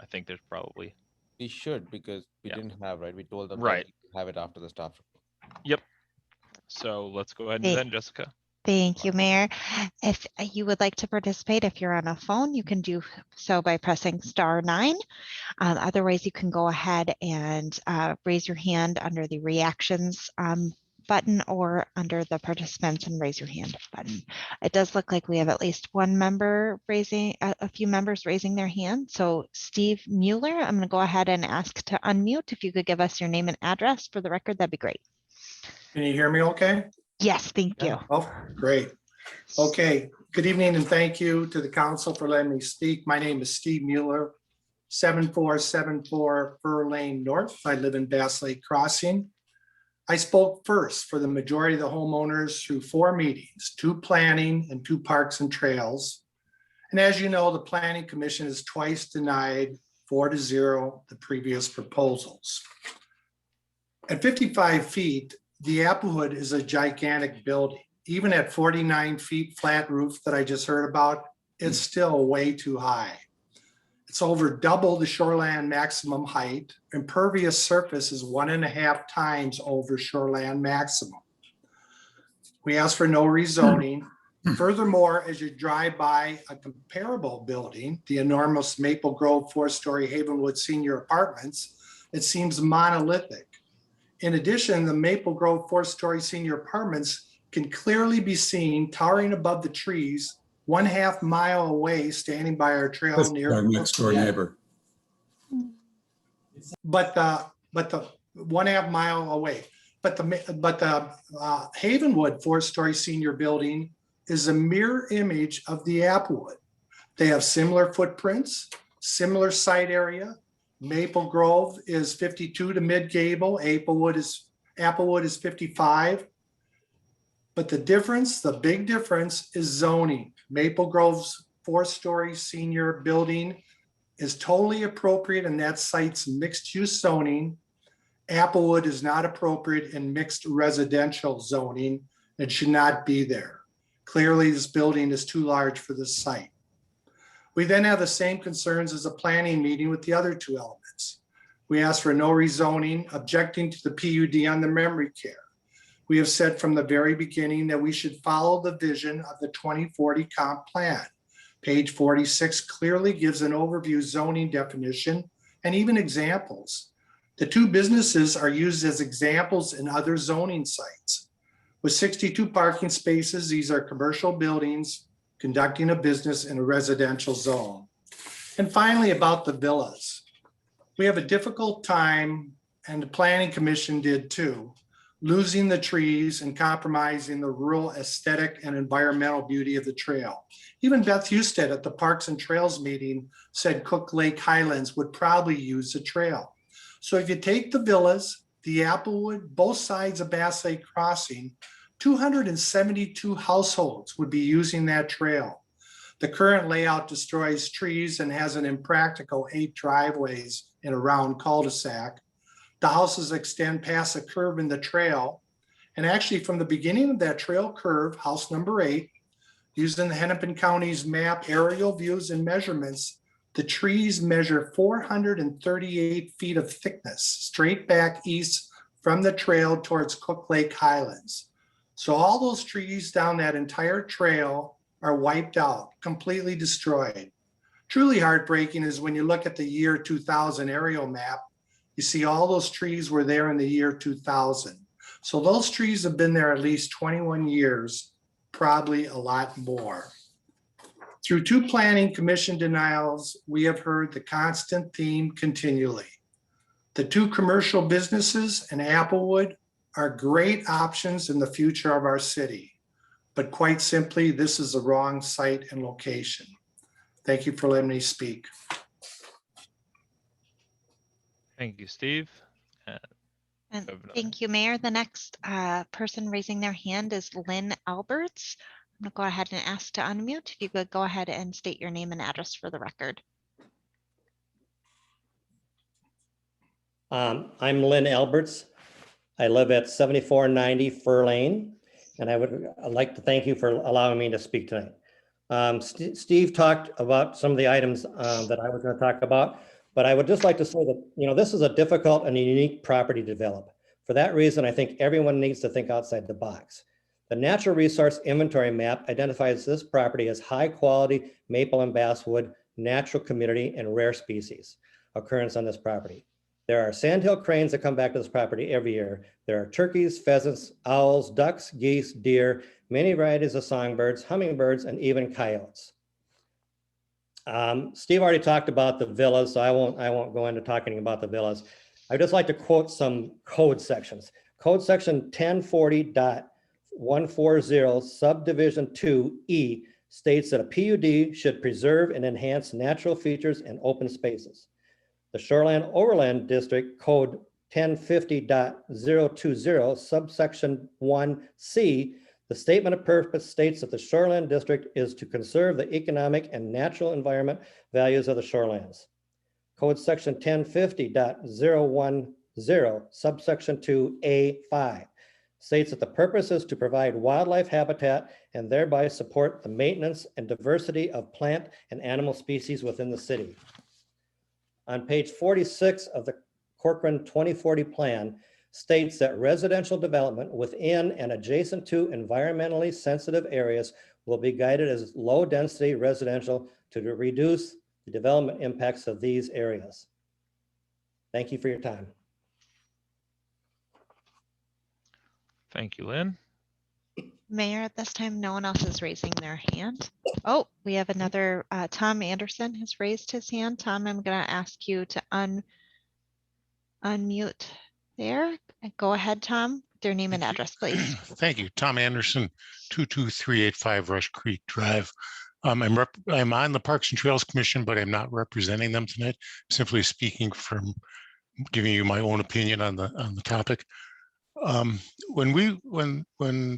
I think there's probably. We should, because we Yeah. didn't have, right? We told them that Right. we could have it after the staff report. Yep. So let's go ahead and do that, Jessica. Thank you, Mayor. If you would like to participate, if you're on a phone, you can do so by pressing *9. Otherwise, you can go ahead and raise your hand under the reactions button or under the participants and raise your hand button. It does look like we have at least one member raising, a few members raising their hand. So Steve Mueller, I'm going to go ahead and ask to unmute. If you could give us your name and address for the record, that'd be great. Can you hear me okay? Yes, thank you. Oh, great. Okay, good evening and thank you to the council for letting me speak. My name is Steve Mueller, 7474 Fur Lane North. I live in Bass Lake Crossing. I spoke first for the majority of the homeowners through 4 meetings, 2 planning and 2 parks and trails. And as you know, the Planning Commission has twice denied 4-0 the previous proposals. At 55 feet, the Applewood is a gigantic building. Even at 49 feet flat roof that I just heard about, it's still way too high. It's over double the shoreline maximum height. Impervious surface is 1.5 times over shoreline maximum. We asked for no rezoning. Furthermore, as you drive by a comparable building, the enormous Maple Grove 4-story Havenwood Senior Apartments, it seems monolithic. In addition, the Maple Grove 4-story Senior Apartments can clearly be seen towering above the trees 1/2 mile away, standing by our trail That's near our next door neighbor. but the 1/2 mile away. But the Havenwood 4-story senior building is a mirror image of the Applewood. They have similar footprints, similar site area. Maple Grove is 52 to mid gable. Applewood is 55. But the difference, the big difference, is zoning. Maple Grove's 4-story senior building is totally appropriate in that site's mixed-use zoning. Applewood is not appropriate in mixed residential zoning. It should not be there. Clearly, this building is too large for this site. We then have the same concerns as a planning meeting with the other 2 elements. We asked for no rezoning, objecting to the PUD on the memory care. We have said from the very beginning that we should follow the vision of the 2040 comp plan. Page 46 clearly gives an overview zoning definition and even examples. The 2 businesses are used as examples in other zoning sites. With 62 parking spaces, these are commercial buildings conducting a business in a residential zone. And finally, about the villas. We have a difficult time, and the Planning Commission did too, losing the trees and compromising the rural aesthetic and environmental beauty of the trail. Even Beth Husted at the Parks and Trails meeting said Cook Lake Highlands would probably use the trail. So if you take the villas, the Applewood, both sides of Bass Lake Crossing, 272 households would be using that trail. The current layout destroys trees and has an impractical 8 driveways in a round cul-de-sac. The houses extend past a curve in the trail. And actually from the beginning of that trail curve, house number 8, using the Hennepin County's map aerial views and measurements, the trees measure 438 feet of thickness straight back east from the trail towards Cook Lake Highlands. So all those trees down that entire trail are wiped out, completely destroyed. Truly heartbreaking is when you look at the year 2000 aerial map, you see all those trees were there in the year 2000. So those trees have been there at least 21 years, probably a lot more. Through 2 Planning Commission denials, we have heard the constant theme continually. The 2 commercial businesses in Applewood are great options in the future of our city, but quite simply, this is the wrong site and location. Thank you for letting me speak. Thank you, Steve. And Have another. thank you, Mayor. The next person raising their hand is Lynn Alberts. I'm gonna go ahead and ask to unmute. If you could go ahead and state your name and address for the record. I'm Lynn Alberts. I live at 7490 Fur Lane, and I'd like to thank you for allowing me to speak tonight. Steve talked about some of the items that I was going to talk about, but I would just like to say that, this is a difficult and unique property to develop. For that reason, I think everyone needs to think outside the box. The Natural Resource Inventory Map identifies this property as high quality maple and basswood, natural community, and rare species occurrence on this property. There are sandhill cranes that come back to this property every year. There are turkeys, pheasants, owls, ducks, geese, deer, many varieties of songbirds, hummingbirds, and even coyotes. Steve already talked about the villas, so I won't go into talking about the villas. I'd just like to quote some code sections. Code section 1040.140 subdivision 2E states that a PUD should preserve and enhance natural features and open spaces. The Shoreline Overland District Code 1050.020 subsection 1C, the statement of purpose states that the Shoreline District is to conserve the economic and natural environment values of the shorelines. Code section 1050.010 subsection 2A5 states that the purpose is to provide wildlife habitat and thereby support the maintenance and diversity of plant and animal species within the city. On page 46 of the Corcoran 2040 plan states that residential development within and adjacent to environmentally sensitive areas will be guided as low density residential to reduce the development impacts of these areas. Thank you for your time. Thank you, Lynn. Mayor, at this time, no one else is raising their hand. Oh, we have another, Tom Anderson has raised his hand. Tom, I'm gonna ask you to unmute there. Go ahead, Tom, with your name and address, please. Thank you. Tom Anderson, 22385 Rush Creek Drive. I'm on the Parks and Trails Commission, but I'm not representing them tonight. I'm simply speaking from giving you my own opinion on the topic. When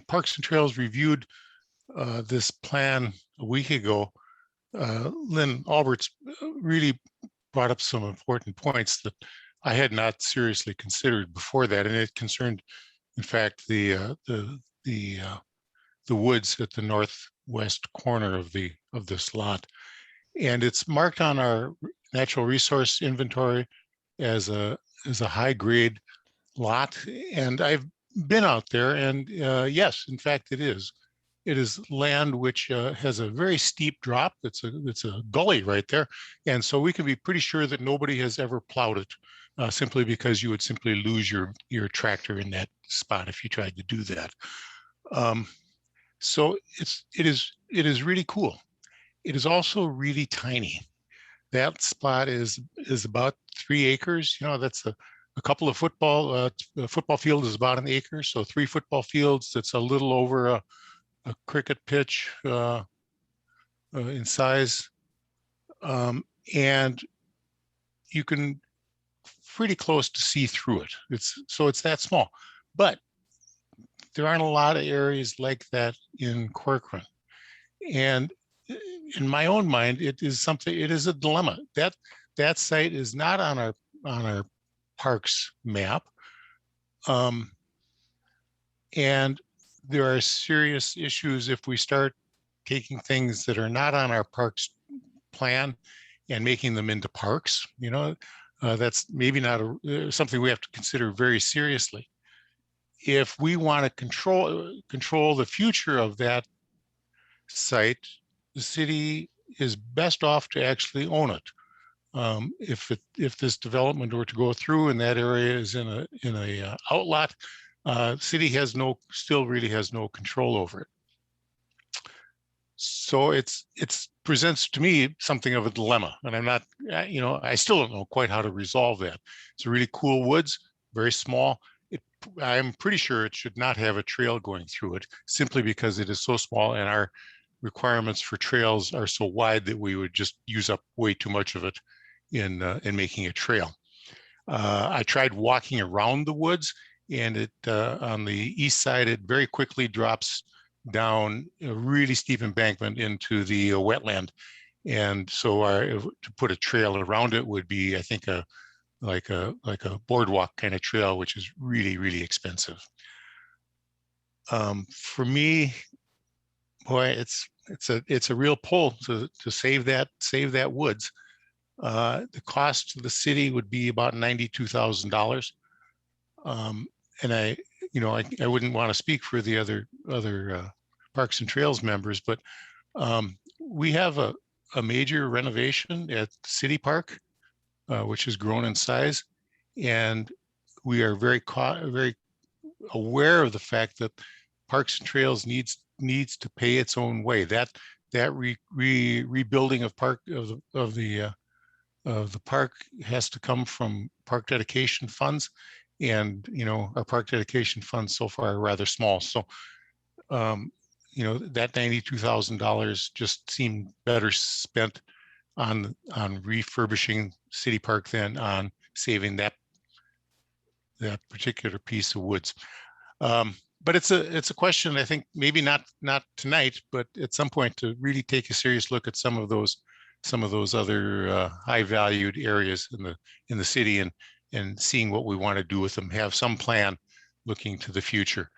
Parks and Trails reviewed this plan a week ago, Lynn Alberts really brought up some important points that I had not seriously considered before that, and it concerned, in fact, the woods at the northwest corner of this lot, and it's marked on our natural resource inventory as a high grade lot, and I've been out there, and yes, in fact, it is. It is land which has a very steep drop. It's a gully right there, and so we can be pretty sure that nobody has ever plowed it, simply because you would simply lose your tractor in that spot if you tried to do that. So it is really cool. It is also really tiny. That spot is about 3 acres. That's a couple of football. The football field is about 1 acre, so 3 football fields. That's a little over a cricket pitch in size, and you can pretty close to see through it. It's that small, but there aren't a lot of areas like that in Corcoran, and in my own mind, it is a dilemma. That site is not on our parks map, and there are serious issues if we start taking things that are not on our parks plan and making them into parks. That's maybe not something we have to consider very seriously. If we want to control the future of that site, the city is best off to actually own it. If this development were to go through and that area is in a outlot, city still really has no control over it. So it presents to me something of a dilemma, and I'm not, I still don't know quite how to resolve that. It's a really cool woods, very small. I'm pretty sure it should not have a trail going through it, simply because it is so small and our requirements for trails are so wide that we would just use up way too much of it in making a trail. I tried walking around the woods, and it on the east side, it very quickly drops down a really steep embankment into the wetland. And so to put a trail around it would be, I think, like a boardwalk kind of trail, which is really, really expensive. For me, boy, it's a real pull to save that woods. The cost to the city would be about $92,000. And I wouldn't want to speak for the other Parks and Trails members, but we have a major renovation at City Park, which has grown in size, and we are very aware of the fact that Parks and Trails needs to pay its own way. That rebuilding of the park has to come from park dedication funds, and our park dedication funds so far are rather small. So that $92,000 just seemed better spent on refurbishing City Park than on saving that particular piece of woods. But it's a question, I think, maybe not tonight, but at some point, to really take a serious look at some of those other high valued areas in the city, and seeing what we want to do with them, have some plan looking to the future.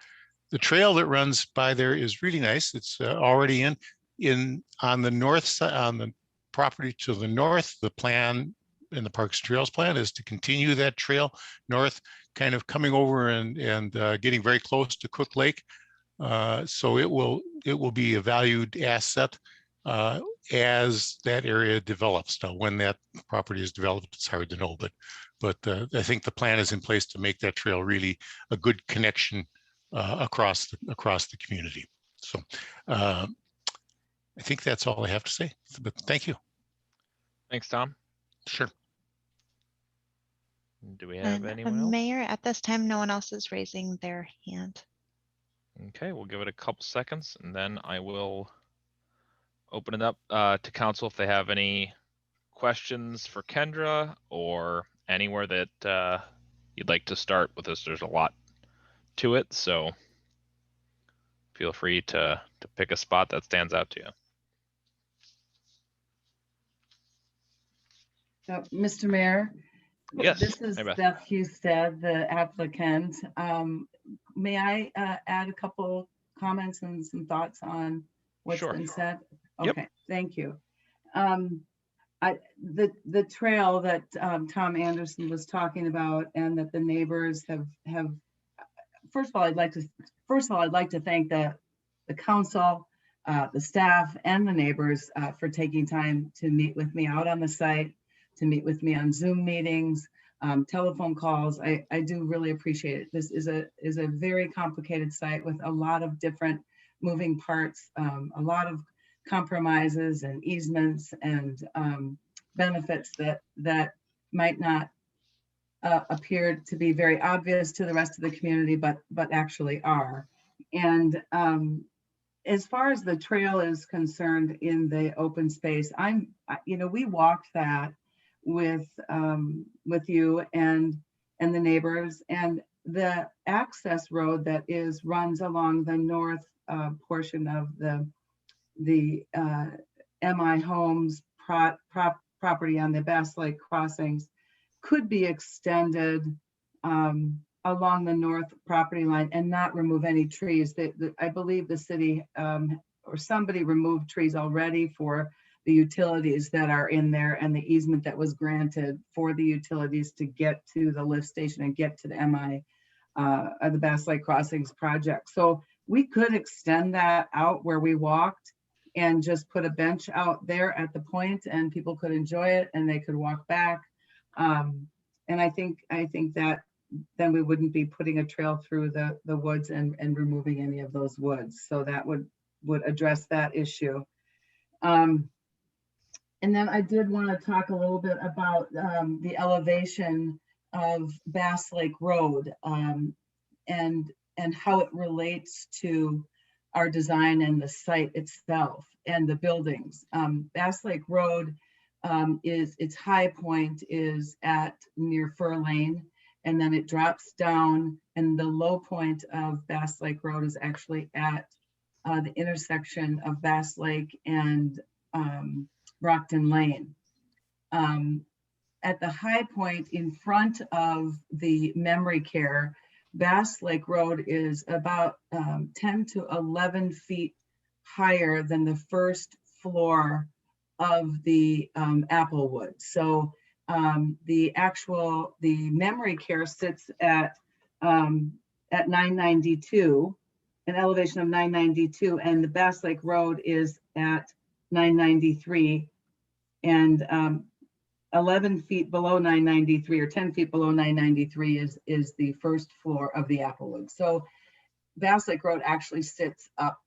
The trail that runs by there is really nice. It's already on the north side, on the property to the north. The plan in the Parks and Trails plan is to continue that trail north, kind of coming over and getting very close to Cook Lake. So it will be a valued asset as that area develops. Now, when that property is developed, it's hard to know, but I think the plan is in place to make that trail really a good connection across the community. So I think that's all I have to say, but thank you. Thanks, Tom. Sure. Do we have anyone else? Mayor, at this time, no one else is raising their hand. Okay, we'll give it a couple seconds, and then I will open it up to council if they have any questions for Kendra, or anywhere that you'd like to start with this. There's a lot to it, so feel free to pick a spot that stands out to you. Mr. Mayor? Yes. This is Hey, Beth. Beth Husted, the applicant. May I add a couple comments and some thoughts on what's Sure. been said? Yep. Okay, thank you. The trail that Tom Anderson was talking about, and that the neighbors have. First of all, I'd like to thank the council, the staff, and the neighbors for taking time to meet with me out on the site, to meet with me on Zoom meetings, telephone calls. I do really appreciate it. This is a very complicated site with a lot of different moving parts, a lot of compromises and easements and benefits that might not appear to be very obvious to the rest of the community, but actually are. And as far as the trail is concerned in the open space, we walked that with you and the neighbors, and the access road that runs along the north portion of the MI Homes property on the Bass Lake crossings could be extended along the north property line and not remove any trees. I believe the city or somebody removed trees already for the utilities that are in there, and the easement that was granted for the utilities to get to the lift station and get to the MI, the Bass Lake Crossings project. So we could extend that out where we walked and just put a bench out there at the point, and people could enjoy it and they could walk back. And I think that then we wouldn't be putting a trail through the woods and removing any of those woods. So that would address that issue. And then I did want to talk a little bit about the elevation of Bass Lake Road and how it relates to our design and the site itself and the buildings. Bass Lake Road is its high point is at near Fur Lane, and then it drops down, and the low point of Bass Lake Road is actually at the intersection of Bass Lake and Brockton Lane. At the high point in front of the memory care, Bass Lake Road is about 10 to 11 feet higher than the first floor of the Applewood. So the memory care sits at 992, an elevation of 992, and the Bass Lake Road is at 993, and 11 feet below 993 or 10 feet below 993 is the first floor of the Applewood. So Bass Lake Road actually sits up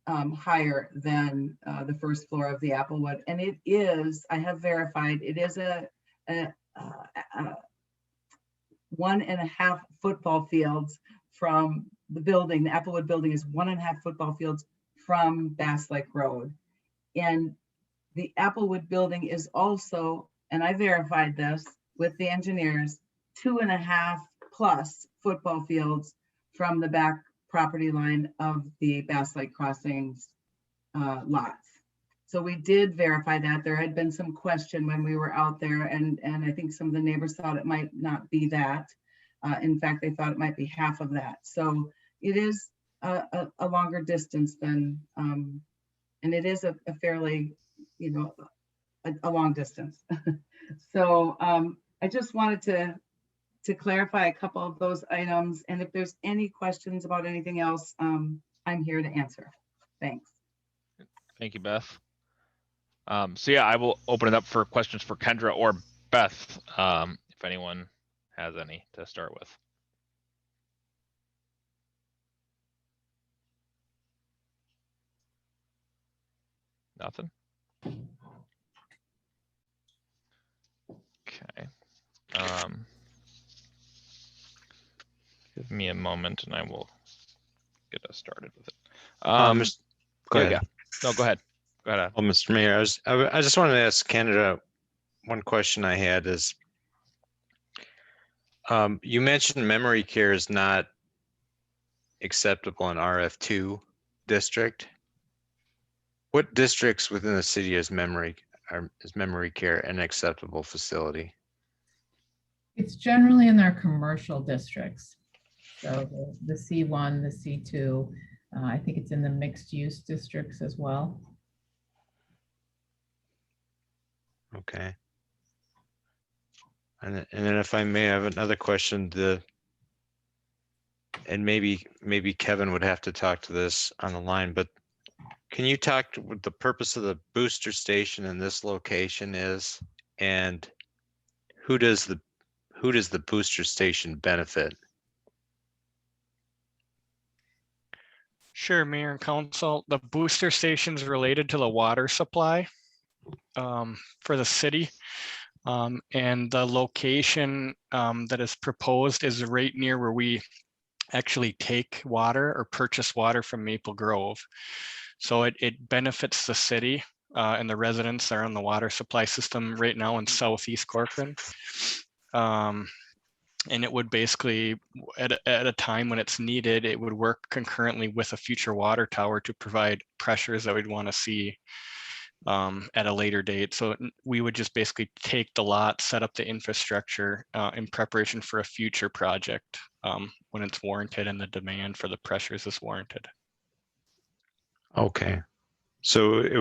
higher than the first floor of the Applewood. And it is, I have verified, it is a 1.5 football fields from the building. The Applewood building is 1.5 football fields from Bass Lake Road. And the Applewood building is also, and I verified this with the engineers, 2.5 plus football fields from the back property line of the Bass Lake Crossings lots. So we did verify that. There had been some question when we were out there, and I think some of the neighbors thought it might not be that. In fact, they thought it might be half of that. So it is a longer distance than, and it is a fairly, you know, a long distance. So I just wanted to clarify a couple of those items. And if there's any questions about anything else, I'm here to answer. Thanks. Thank you, Beth. So yeah, I will open it up for questions for Kendra or Beth, if anyone has any to start with. Nothing? Okay. Give me a moment and I will get us started with it. Go ahead. Yeah. No, go ahead. Go ahead. Well, Mr. Mayor, I just wanted to ask Canada, one question I had is, you mentioned memory care is not acceptable in RF2 district. What districts within the city is memory care an acceptable facility? It's generally in their commercial districts. So the C1, the C2, I think it's in the mixed use districts as well. Okay. And then if I may, I have another question. And maybe Kevin would have to talk to this on the line, but can you talk to what the purpose of the booster station in this location is, and who does the booster station benefit? Sure, Mayor and Council. The booster station is related to the water supply for the city. And the location that is proposed is right near where we actually take water or purchase water from Maple Grove. So it benefits the city and the residents that are on the water supply system right now in Southeast Corcoran. And it would basically, at a time when it's needed, it would work concurrently with a future water tower to provide pressures that we'd want to see at a later date. So we would just basically take the lot, set up the infrastructure in preparation for a future project when it's warranted and the demand for the pressures is warranted. Okay, so it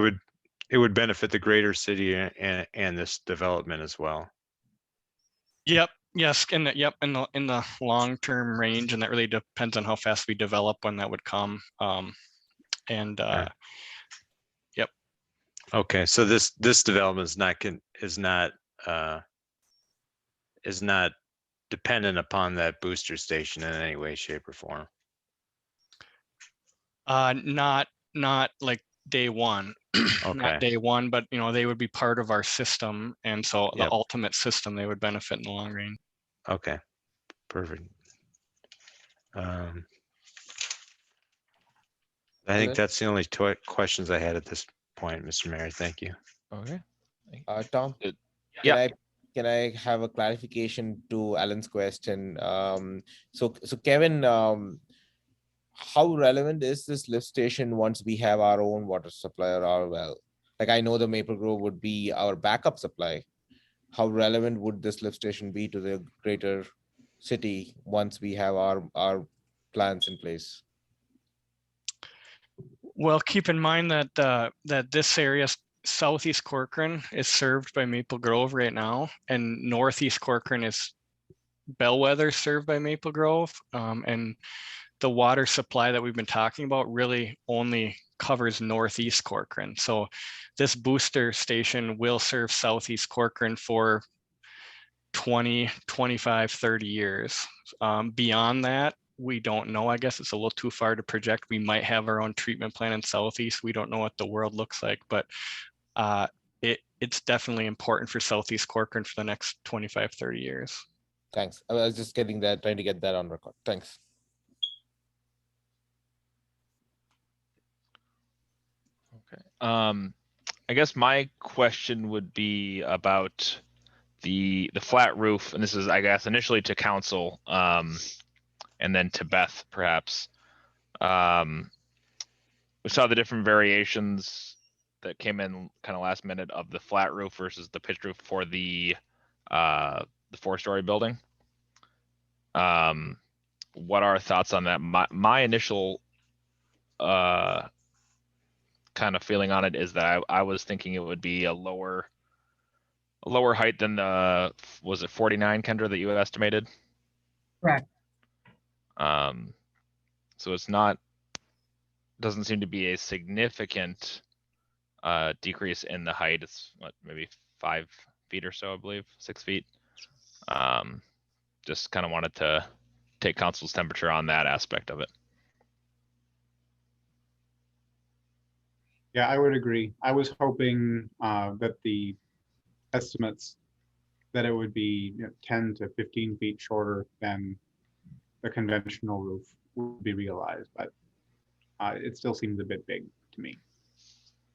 would benefit the greater city and this development as well. Yep. Yes. In the long-term range, and that really depends on how fast we develop when that would come. Yep. Okay, so this development is not dependent upon that booster station in any way, shape, or form. Not like day one. Okay. Not day one, but they would be part of our system, and so the ultimate system they would benefit in the long range. Okay, perfect. I think that's the only questions I had at this point, Mr. Mayor. Thank you. Okay. Tom, Yeah. can I have a clarification to Alan's question? So Kevin, how relevant is this lift station once we have our own water supply or our well? Like, I know the Maple Grove would be our backup supply. How relevant would this lift station be to the greater city once we have our plans in place? Well, keep in mind that that this area, southeast Corcoran, is served by Maple Grove right now, and northeast Corcoran is Bellwether served by Maple Grove, and the water supply that we've been talking about really only covers northeast Corcoran. So this booster station will serve southeast Corcoran for 20, 25, 30 years. Beyond that, we don't know. I guess it's a little too far to project. We might have our own treatment plant in southeast. We don't know what the world looks like, but it's definitely important for southeast Corcoran for the next 25, 30 years. Thanks. I was just trying to get that on record. Thanks. Okay. I guess my question would be about the flat roof, and this is, I guess, initially to council, and then to Beth, perhaps. We saw the different variations that came in kind of last minute of the flat roof versus the pitched roof for the 4-story building. What are our thoughts on that? My initial kind of feeling on it is that I was thinking it would be a lower height than the, was it 49, Kendra, that you estimated? Correct. So it's doesn't seem to be a significant decrease in the height. It's what, maybe 5 feet or so, I believe, 6 feet. Just kind of wanted to take council's temperature on that aspect of it. Yeah, I would agree. I was hoping that the estimates that it would be 10 to 15 feet shorter than the conventional roof would be realized, but it still seems a bit big to me.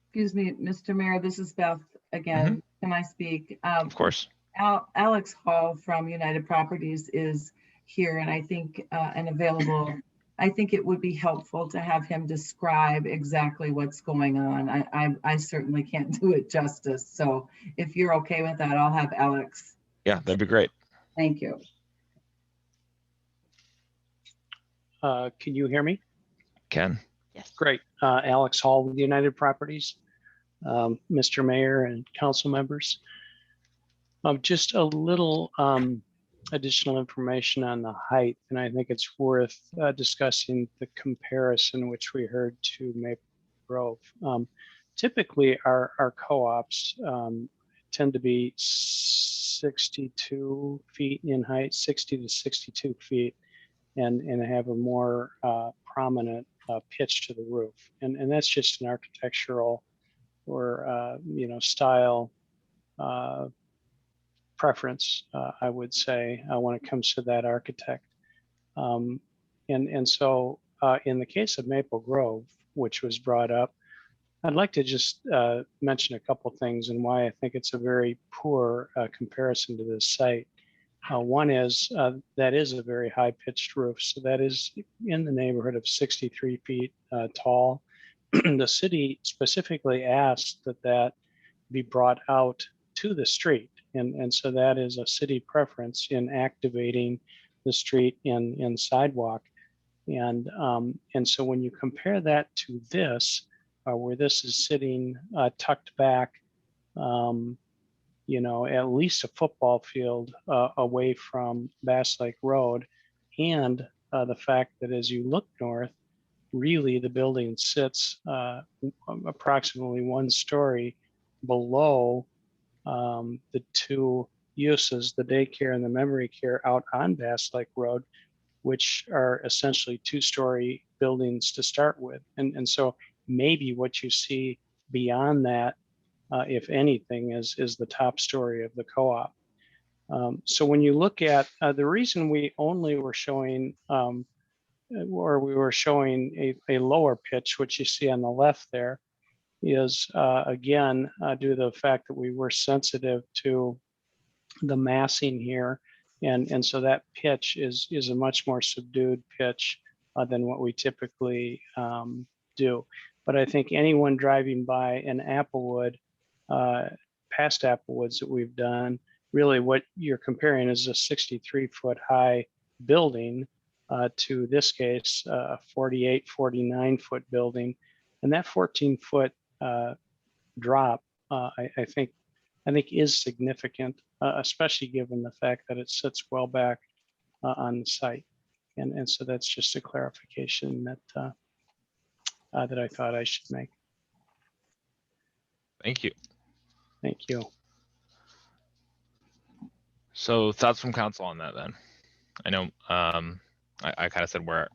Excuse me, Mr. Mayor, this is Beth again. Can I speak? Of course. Alex Hall from United Properties is here, and I think and available. I think it would be helpful to have him describe exactly what's going on. I certainly can't do it justice. So if you're okay with that, I'll have Alex. Yeah, that'd be great. Thank you. Can you hear me? Can. Yes. Great. Alex Hall with United Properties. Mr. Mayor and council members. Just a little additional information on the height, and I think it's worth discussing the comparison which we heard to Maple Grove. Typically, our co-ops tend to be 62 feet in height, 60 to 62 feet, and have a more prominent pitch to the roof, and that's just an architectural or style preference, I would say, when it comes to that architect. And so in the case of Maple Grove, which was brought up, I'd like to just mention a couple things and why I think it's a very poor comparison to this site. One is that is a very high pitched roof. So that is in the neighborhood of 63 feet tall. The city specifically asked that be brought out to the street. And so that is a city preference in activating the street in sidewalk. And so when you compare that to this, where this is sitting tucked back, at least a football field away from Bass Lake Road, and the fact that as you look north, really the building sits approximately 1 story below the 2 uses, the daycare and the memory care, out on Bass Lake Road, which are essentially 2-story buildings to start with. And so maybe what you see beyond that, if anything, is the top story of the co-op. So when you look at the reason we only were showing, or we were showing a lower pitch, which you see on the left there, is, again, due to the fact that we were sensitive to the massing here. And so that pitch is a much more subdued pitch than what we typically do. But I think anyone driving by an Applewood, past Applewoods that we've done, really what you're comparing is a 63-foot high building to this case, a 48, 49-foot building. And that 14-foot drop, I think is significant, especially given the fact that it sits well back on the site. And so that's just a clarification that that I thought I should make. Thank you. Thank you. So thoughts from council on that then? I know I kind of said where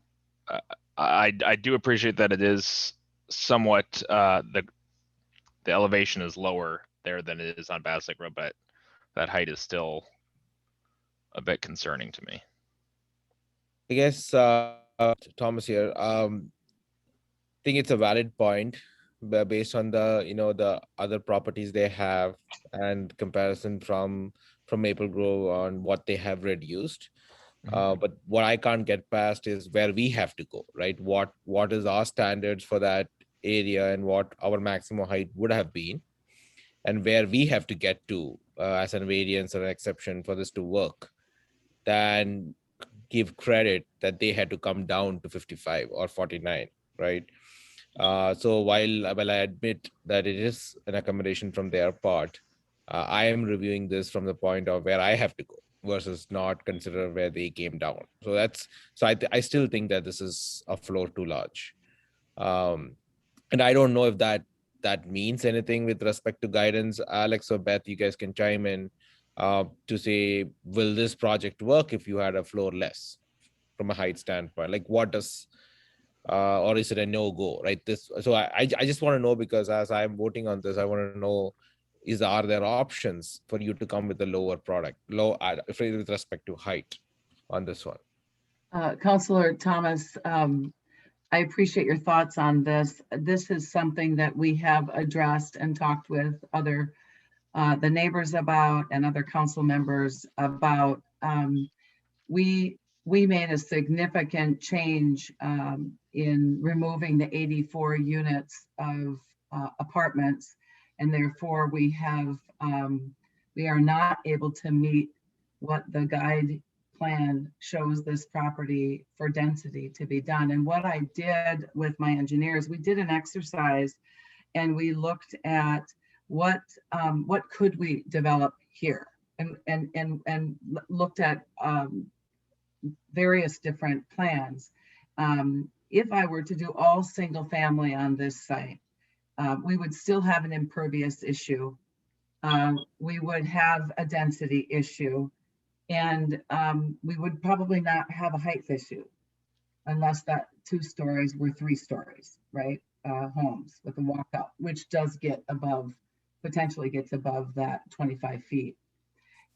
I do appreciate that it is somewhat the elevation is lower there than it is on Bass Lake Road, but that height is still a bit concerning to me. I guess Thomas here. I think it's a valid point, but based on the the other properties they have and comparison from Maple Grove on what they have reduced. But what I can't get past is where we have to go, right? What is our standards for that area and what our maximum height would have been, and where we have to get to as an variance or an exception for this to work, then give credit that they had to come down to 55 or 49, right? So while I admit that it is an accommodation from their part, I am reviewing this from the point of where I have to go versus not consider where they came down. So I still think that this is a floor too large. And I don't know if that means anything with respect to guidance. Alex or Beth, you guys can chime in to say, will this project work if you had a floor less from a height standpoint? Like what does, or is it a no-go, right? So I just want to know, because as I'm voting on this, I want to know, are there options for you to come with a lower product, with respect to height on this one? Councilor Thomas, I appreciate your thoughts on this. This is something that we have addressed and talked with other the neighbors about and other council members about. We made a significant change in removing the 84 units of apartments, and therefore we are not able to meet what the guide plan shows this property for density to be done. And what I did with my engineers, we did an exercise and we looked at what could we develop here, and looked at various different plans. If I were to do all single family on this site, we would still have an impervious issue. We would have a density issue, and we would probably not have a height issue unless that 2 stories were 3 stories, right? Homes with a walkout, which does get above, potentially gets above that 25 feet.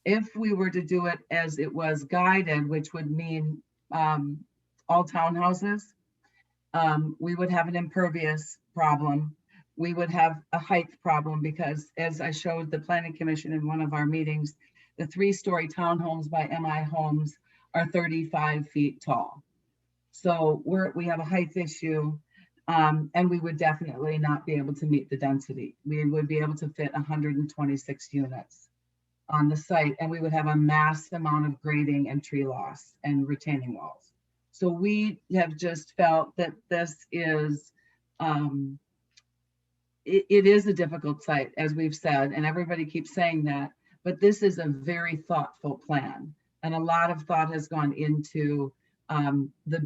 If we were to do it as it was guided, which would mean all townhouses, we would have an impervious problem. We would have a height problem because, as I showed the Planning Commission in one of our meetings, the 3-story townhomes by MI Homes are 35 feet tall. So we have a height issue, and we would definitely not be able to meet the density. We would be able to fit 126 units on the site, and we would have a mass amount of grading and tree loss and retaining walls. So we have just felt that this is, it is a difficult site, as we've said, and everybody keeps saying that, but this is a very thoughtful plan. And a lot of thought has gone into the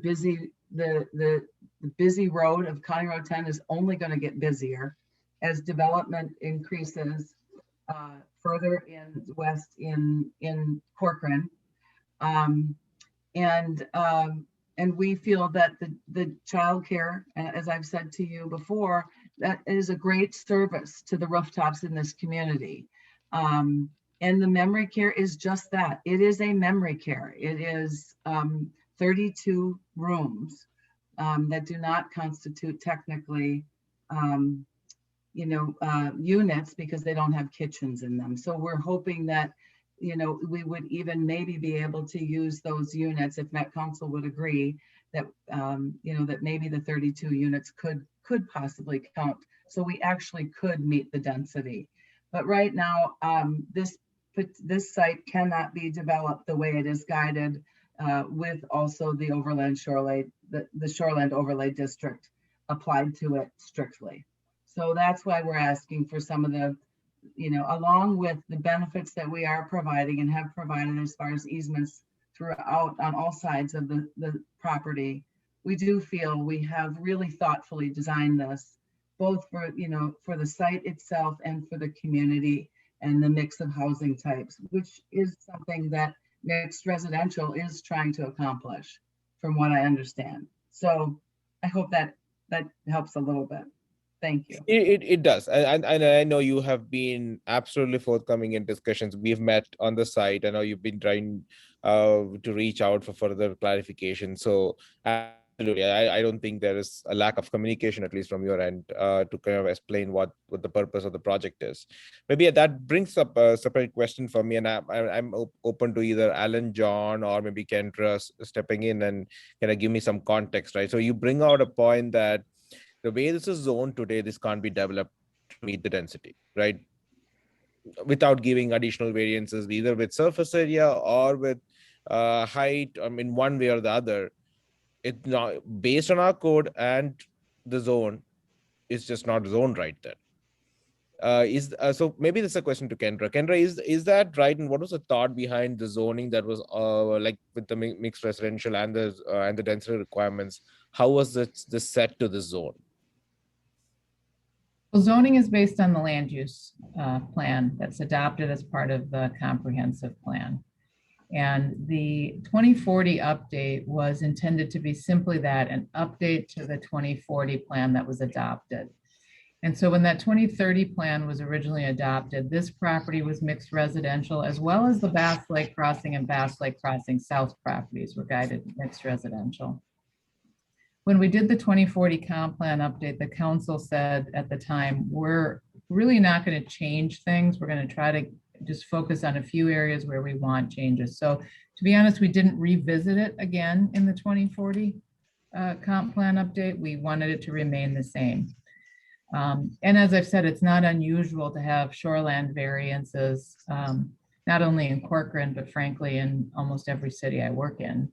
busy road of County Road 10 is only going to get busier as development increases further in west in Corcoran. And we feel that the childcare, as I've said to you before, that is a great service to the rooftops in this community. And the memory care is just that. It is a memory care. It is 32 rooms that do not constitute technically, units because they don't have kitchens in them. So we're hoping that, we would even maybe be able to use those units if Met Council would agree that, that maybe the 32 units could possibly count. So we actually could meet the density. But right now, this site cannot be developed the way it is guided with also the overland shoreline, the shoreland overlay district applied to it strictly. So that's why we're asking for some of the, along with the benefits that we are providing and have provided as far as easements throughout on all sides of the property, we do feel we have really thoughtfully designed this, both for, for the site itself and for the community and the mix of housing types, which is something that mixed residential is trying to accomplish, from what I understand. So I hope that helps a little bit. Thank you. It does. And I know you have been absolutely forthcoming in discussions. We've met on the site. I know you've been trying to reach out for further clarification. So absolutely, I don't think there is a lack of communication, at least from your end, to kind of explain what the purpose of the project is. Maybe that brings up a separate question for me, and I'm open to either Alan, John, or maybe Kendra stepping in and kind of give me some context, right? So you bring out a point that the way this is zoned today, this can't be developed to meet the density, right? Without giving additional variances, either with surface area or with height, I mean, one way or the other. It's not based on our code and the zone, it's just not zoned right then. So maybe this is a question to Kendra. Kendra, is that right? And what was the thought behind the zoning that was like with the mixed residential and the density requirements? How was this set to the zone? Well, zoning is based on the land use plan that's adopted as part of the comprehensive plan. And the 2040 update was intended to be simply that, an update to the 2040 plan that was adopted. And so when that 2030 plan was originally adopted, this property was mixed residential, as well as the Bass Lake Crossing and Bass Lake Crossing South properties were guided mixed residential. When we did the 2040 comp plan update, the council said at the time, we're really not going to change things. We're going to try to just focus on a few areas where we want changes. So to be honest, we didn't revisit it again in the 2040 comp plan update. We wanted it to remain the same. And as I've said, it's not unusual to have shoreland variances, not only in Corcoran, but frankly, in almost every city I work in.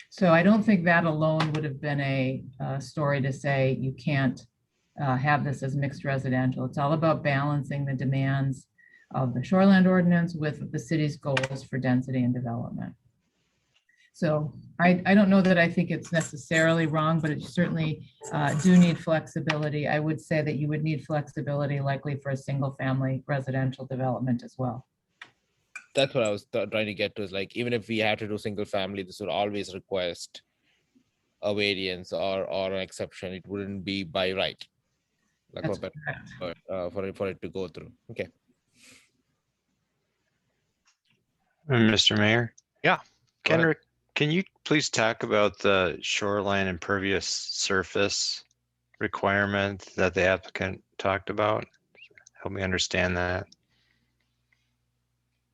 So I don't think that alone would have been a story to say you can't have this as mixed residential. It's all about balancing the demands of the shoreland ordinance with the city's goals for density and development. So I don't know that I think it's necessarily wrong, but it certainly do need flexibility. I would say that you would need flexibility likely for a single family residential development as well. That's what I was trying to get to, is like, even if we had to do single family, this would always request a variance or an exception. It wouldn't be by right. Like for it to go through. Okay. Mr. Mayor? Yeah. Kendra, can you please talk about the shoreline impervious surface requirement that the applicant talked about? Help me understand that.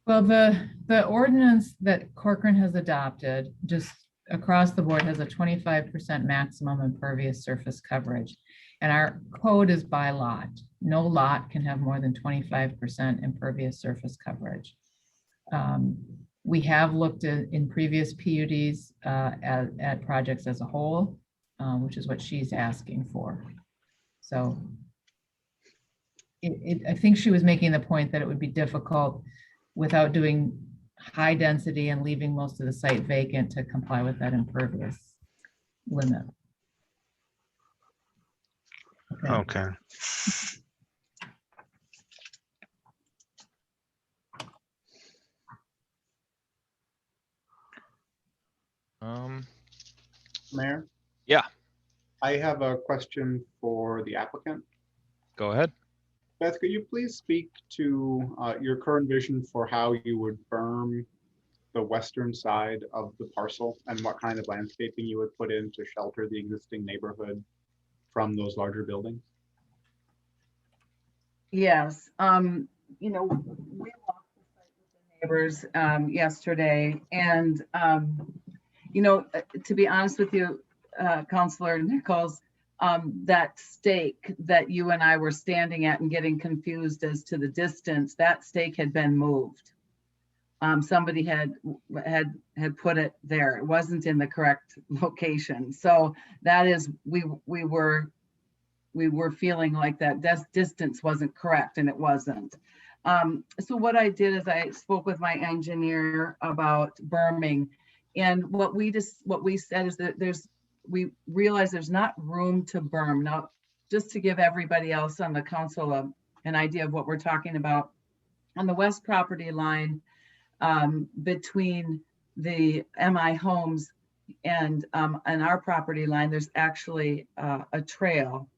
Well, the ordinance that Corcoran has adopted just across the board has a 25% maximum impervious surface coverage. And our code is by lot. No lot can have more than 25% impervious surface coverage. We have looked in previous PUDs at projects as a whole, which is what she's asking for. So I think she was making the point that it would be difficult without doing high density and leaving most of the site vacant to comply with that impervious limit. Okay. Mayor? Yeah. I have a question for the applicant. Go ahead. Beth, could you please speak to your current vision for how you would berm the western side of the parcel and what kind of landscaping you would put in to shelter the existing neighborhood from those larger buildings? Yes, you know, we walked the site with the neighbors yesterday, and you know, to be honest with you, Councilor Nichols, that stake that you and I were standing at and getting confused as to the distance, that stake had been moved. Somebody had put it there. It wasn't in the correct location. So that is, we were feeling like that distance wasn't correct, and it wasn't. So what I did is I spoke with my engineer about berming, and what we said is that we realize there's not room to berm. Now, just to give everybody else on the council an idea of what we're talking about, on the west property line, between the MI homes and our property line, there's actually a trail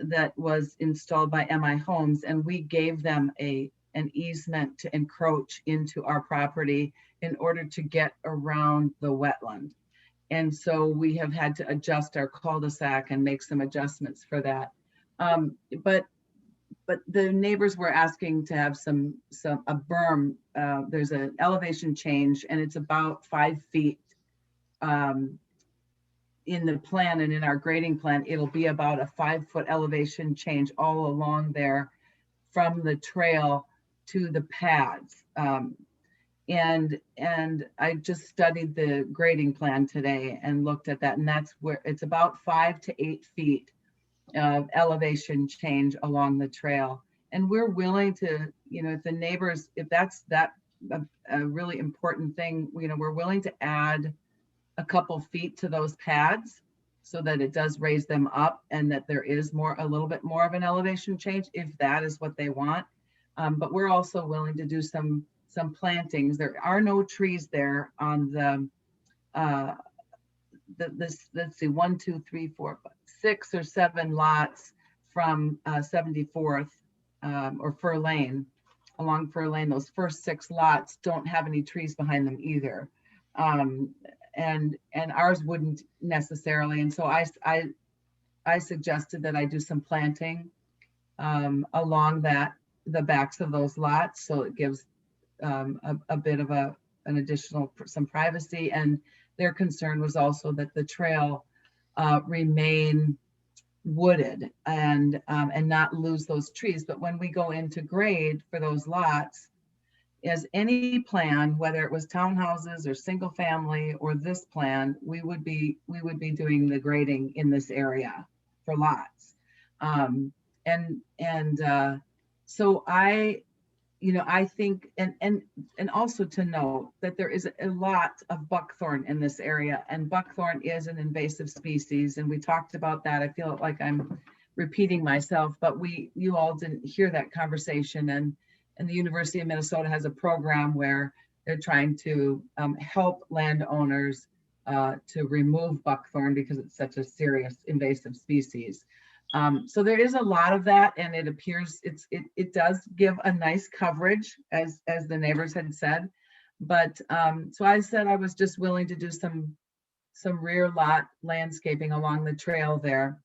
that was installed by MI Homes, and we gave them an easement to encroach into our property in order to get around the wetland. And so we have had to adjust our cul-de-sac and make some adjustments for that. But the neighbors were asking to have a berm. There's an elevation change, and it's about 5 feet. In the plan and in our grading plan, it'll be about a 5-foot elevation change all along there from the trail to the pads. And I just studied the grading plan today and looked at that, and that's where it's about 5 to 8 feet of elevation change along the trail. And we're willing to, you know, if the neighbors, if that's a really important thing, you know, we're willing to add a couple feet to those pads so that it does raise them up, and that there is a little bit more of an elevation change if that is what they want. But we're also willing to do some plantings. There are no trees there on let's see, 1, 2, 3, 4, 5, 6 or 7 lots from 74th or Fur Lane, along Fur Lane. Those first 6 lots don't have any trees behind them either. And ours wouldn't necessarily. And so I suggested that I do some planting along the backs of those lots, so it gives a bit of an additional some privacy. And their concern was also that the trail remain wooded and not lose those trees. But when we go into grade for those lots, as any plan, whether it was townhouses or single family or this plan, we would be doing the grading in this area for lots. So I think, and also to note that there is a lot of buckthorn in this area, and buckthorn is an invasive species. And we talked about that. I feel like I'm repeating myself, but you all didn't hear that conversation. And the University of Minnesota has a program where they're trying to help landowners to remove buckthorn because it's such a serious invasive species. So there is a lot of that, and it appears it does give a nice coverage, as the neighbors had said. But so I said I was just willing to do some rear lot landscaping along the trail there,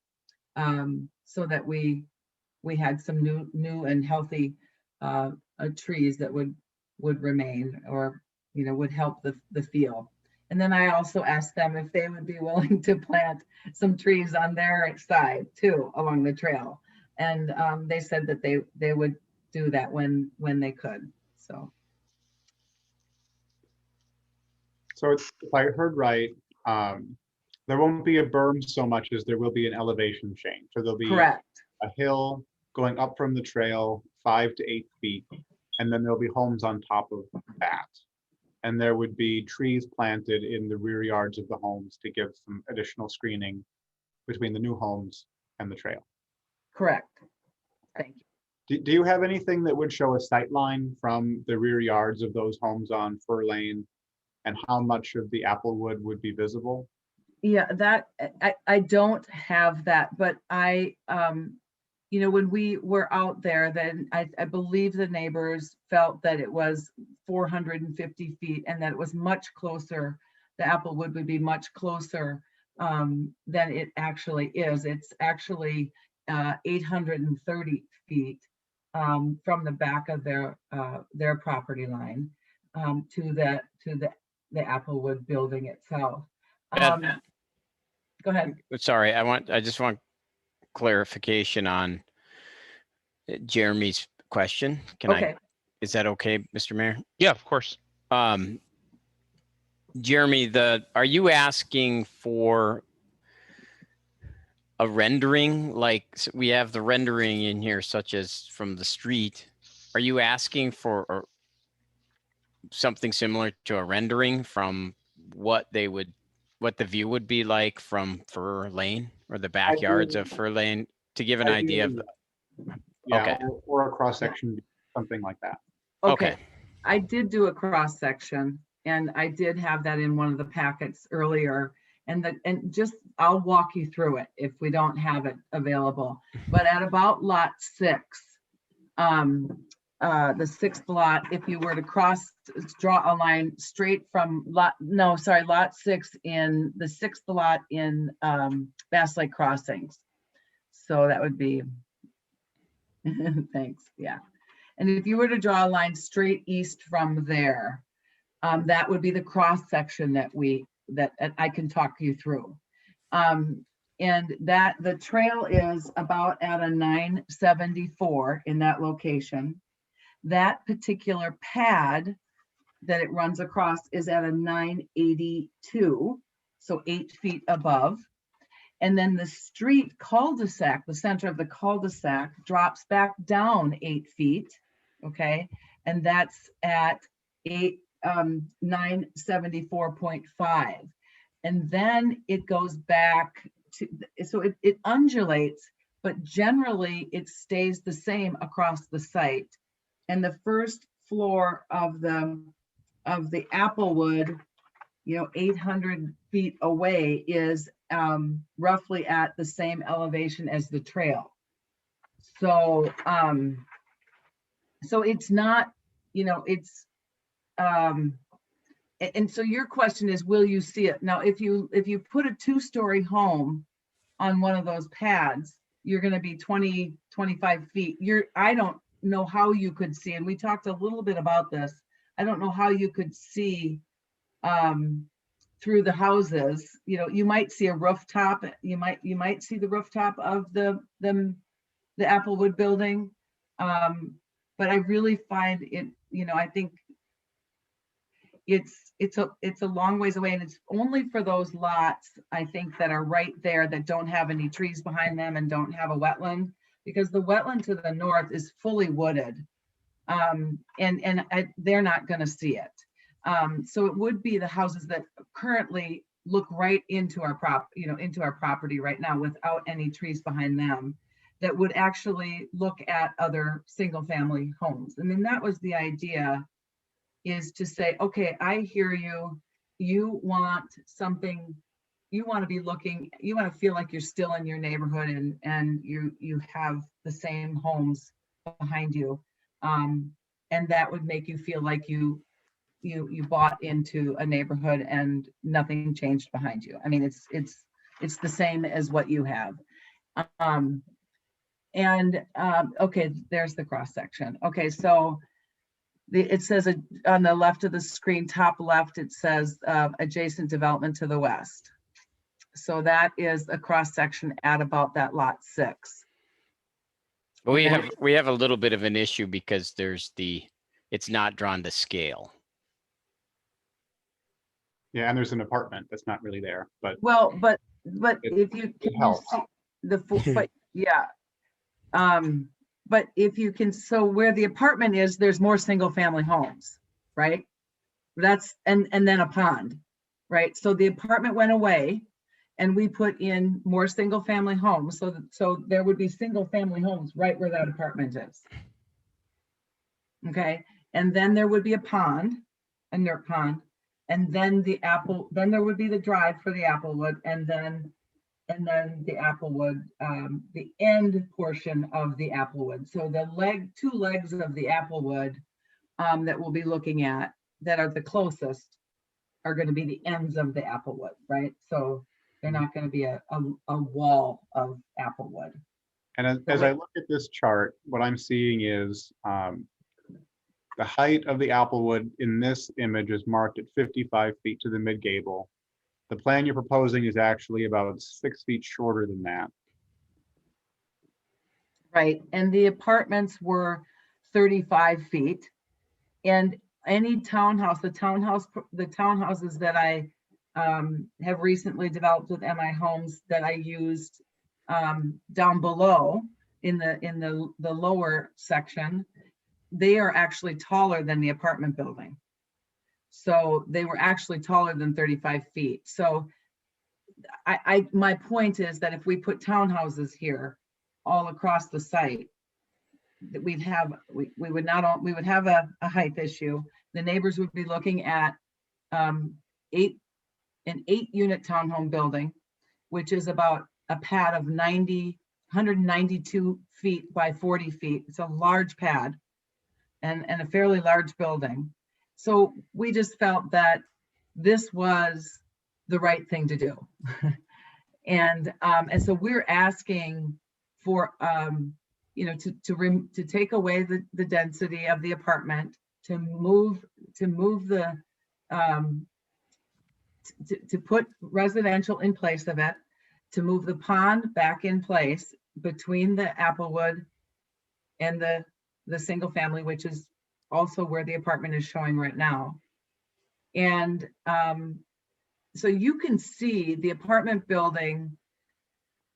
so that we had some new and healthy trees that would remain, or would help the feel. And then I also asked them if they would be willing to plant some trees on their side too along the trail, and they said that they would do that when they could. So if I heard right, there won't be a berm so much as there will be an elevation change. So there'll be correct. A hill going up from the trail 5 to 8 feet, and then there'll be homes on top of that. And there would be trees planted in the rear yards of the homes to give some additional screening between the new homes and the trail. Correct. Thank you. Do you have anything that would show a sight line from the rear yards of those homes on Fur Lane, and how much of the applewood would be visible? Yeah, that I don't have that, but when we were out there, then I believe the neighbors felt that it was 450 feet and that it was much closer. The applewood would be much closer than it actually is. It's actually 830 feet from the back of their property line to the Applewood building itself. Go ahead. Sorry, I just want clarification on Jeremy's question. Okay. Is that okay, Mr. Mayor? Yeah, of course. Jeremy, are you asking for a rendering? Like we have the rendering in here, such as from the street. Are you asking for something similar to a rendering from what the view would be like from Fur Lane or the backyards of Fur Lane to give an idea of? Yeah, Okay. or a cross section, something like that. Okay. I did do a cross section, and I did have that in one of the packets earlier. And I'll walk you through it if we don't have it available. But at about lot 6, the 6th lot, if you were to draw a line straight from lot 6 in the 6th lot in Bass Lake Crossings. So that would be, thanks, yeah. And if you were to draw a line straight east from there, that would be the cross section that I can talk you through. And that the trail is about at a 974 in that location. That particular pad that it runs across is at a 982, so 8 feet above. And then the street cul-de-sac, the center of the cul-de-sac, drops back down 8 feet, okay? And that's at 974.5. And then it goes back to, so it undulates, but generally it stays the same across the site. And the first floor of the Applewood, 800 feet away is roughly at the same elevation as the trail. So, so it's not, and so your question is, will you see it? Now, if you put a 2-story home on one of those pads, you're going to be 20, 25 feet. I don't know how you could see, and we talked a little bit about this. I don't know how you could see through the houses. You might see a rooftop. You might see the rooftop of the Applewood building. But I really find it, I think it's a long ways away, and it's only for those lots, I think, that are right there that don't have any trees behind them and don't have a wetland, because the wetland to the north is fully wooded. They're not going to see it. So it would be the houses that currently look right into our property right now without any trees behind them, that would actually look at other single family homes. And then that was the idea, is to say, okay, I hear you. You want something, you want to be looking, you want to feel like you're still in your neighborhood, and you have the same homes behind you. And that would make you feel like you bought into a neighborhood and nothing changed behind you. I mean, it's the same as what you have. Okay, there's the cross section. Okay, so it says on the left of the screen, top left, it says adjacent development to the west. So that is a cross section at about that lot 6. We have a little bit of an issue because it's not drawn to scale. Yeah, and there's an apartment that's not really there, but but if you can helps. but yeah. But if you can, so where the apartment is, there's more single family homes, right? That's, and then a pond, right? So the apartment went away and we put in more single family homes. So there would be single family homes right where that apartment is. Okay. And then there would be a pond, a NERC pond, and then then there would be the drive for the Applewood, and then the Applewood, the end portion of the Applewood. So the 2 legs of the Applewood that we'll be looking at that are the closest are going to be the ends of the Applewood, right? So they're not going to be a wall of Applewood. And as I look at this chart, what I'm seeing is the height of the Applewood in this image is marked at 55 feet to the mid-gable. The plan you're proposing is actually about 6 feet shorter than that. Right, and the apartments were 35 feet. And any townhouse, the townhouses that I have recently developed with MI Homes that I used down below in the lower section, they are actually taller than the apartment building. So they were actually taller than 35 feet. So my point is that if we put townhouses here all across the site, that we would have a height issue. The neighbors would be looking at an 8-unit townhome building, which is about a pad of 192 feet by 40 feet. It's a large pad and a fairly large building. So we just felt that this was the right thing to do. And so we're asking for, to take away the density of the apartment, to move the, to put residential in place of it, to move the pond back in place between the Applewood and the single family, which is also where the apartment is showing right now. And so you can see the apartment building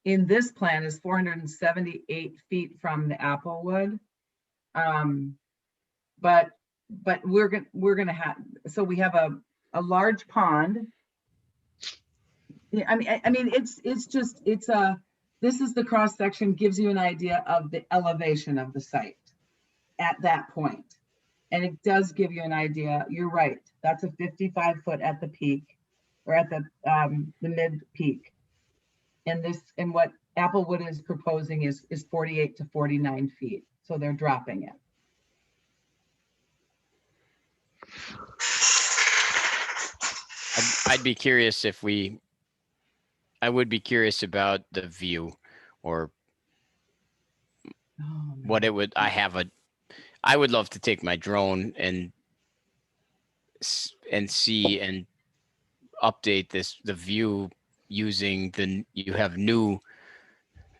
in this plan is 478 feet from the Applewood. But we're gonna have, so we have a large pond. Yeah, I mean, this is the cross section, gives you an idea of the elevation of the site at that point. And it does give you an idea, you're right, that's a 55 foot at the peak, or at the mid peak. And what Applewood is proposing is 48 to 49 feet. So they're dropping it. I'd be curious I would be curious about the view, or what it would, I would love to take my drone and see and update the view using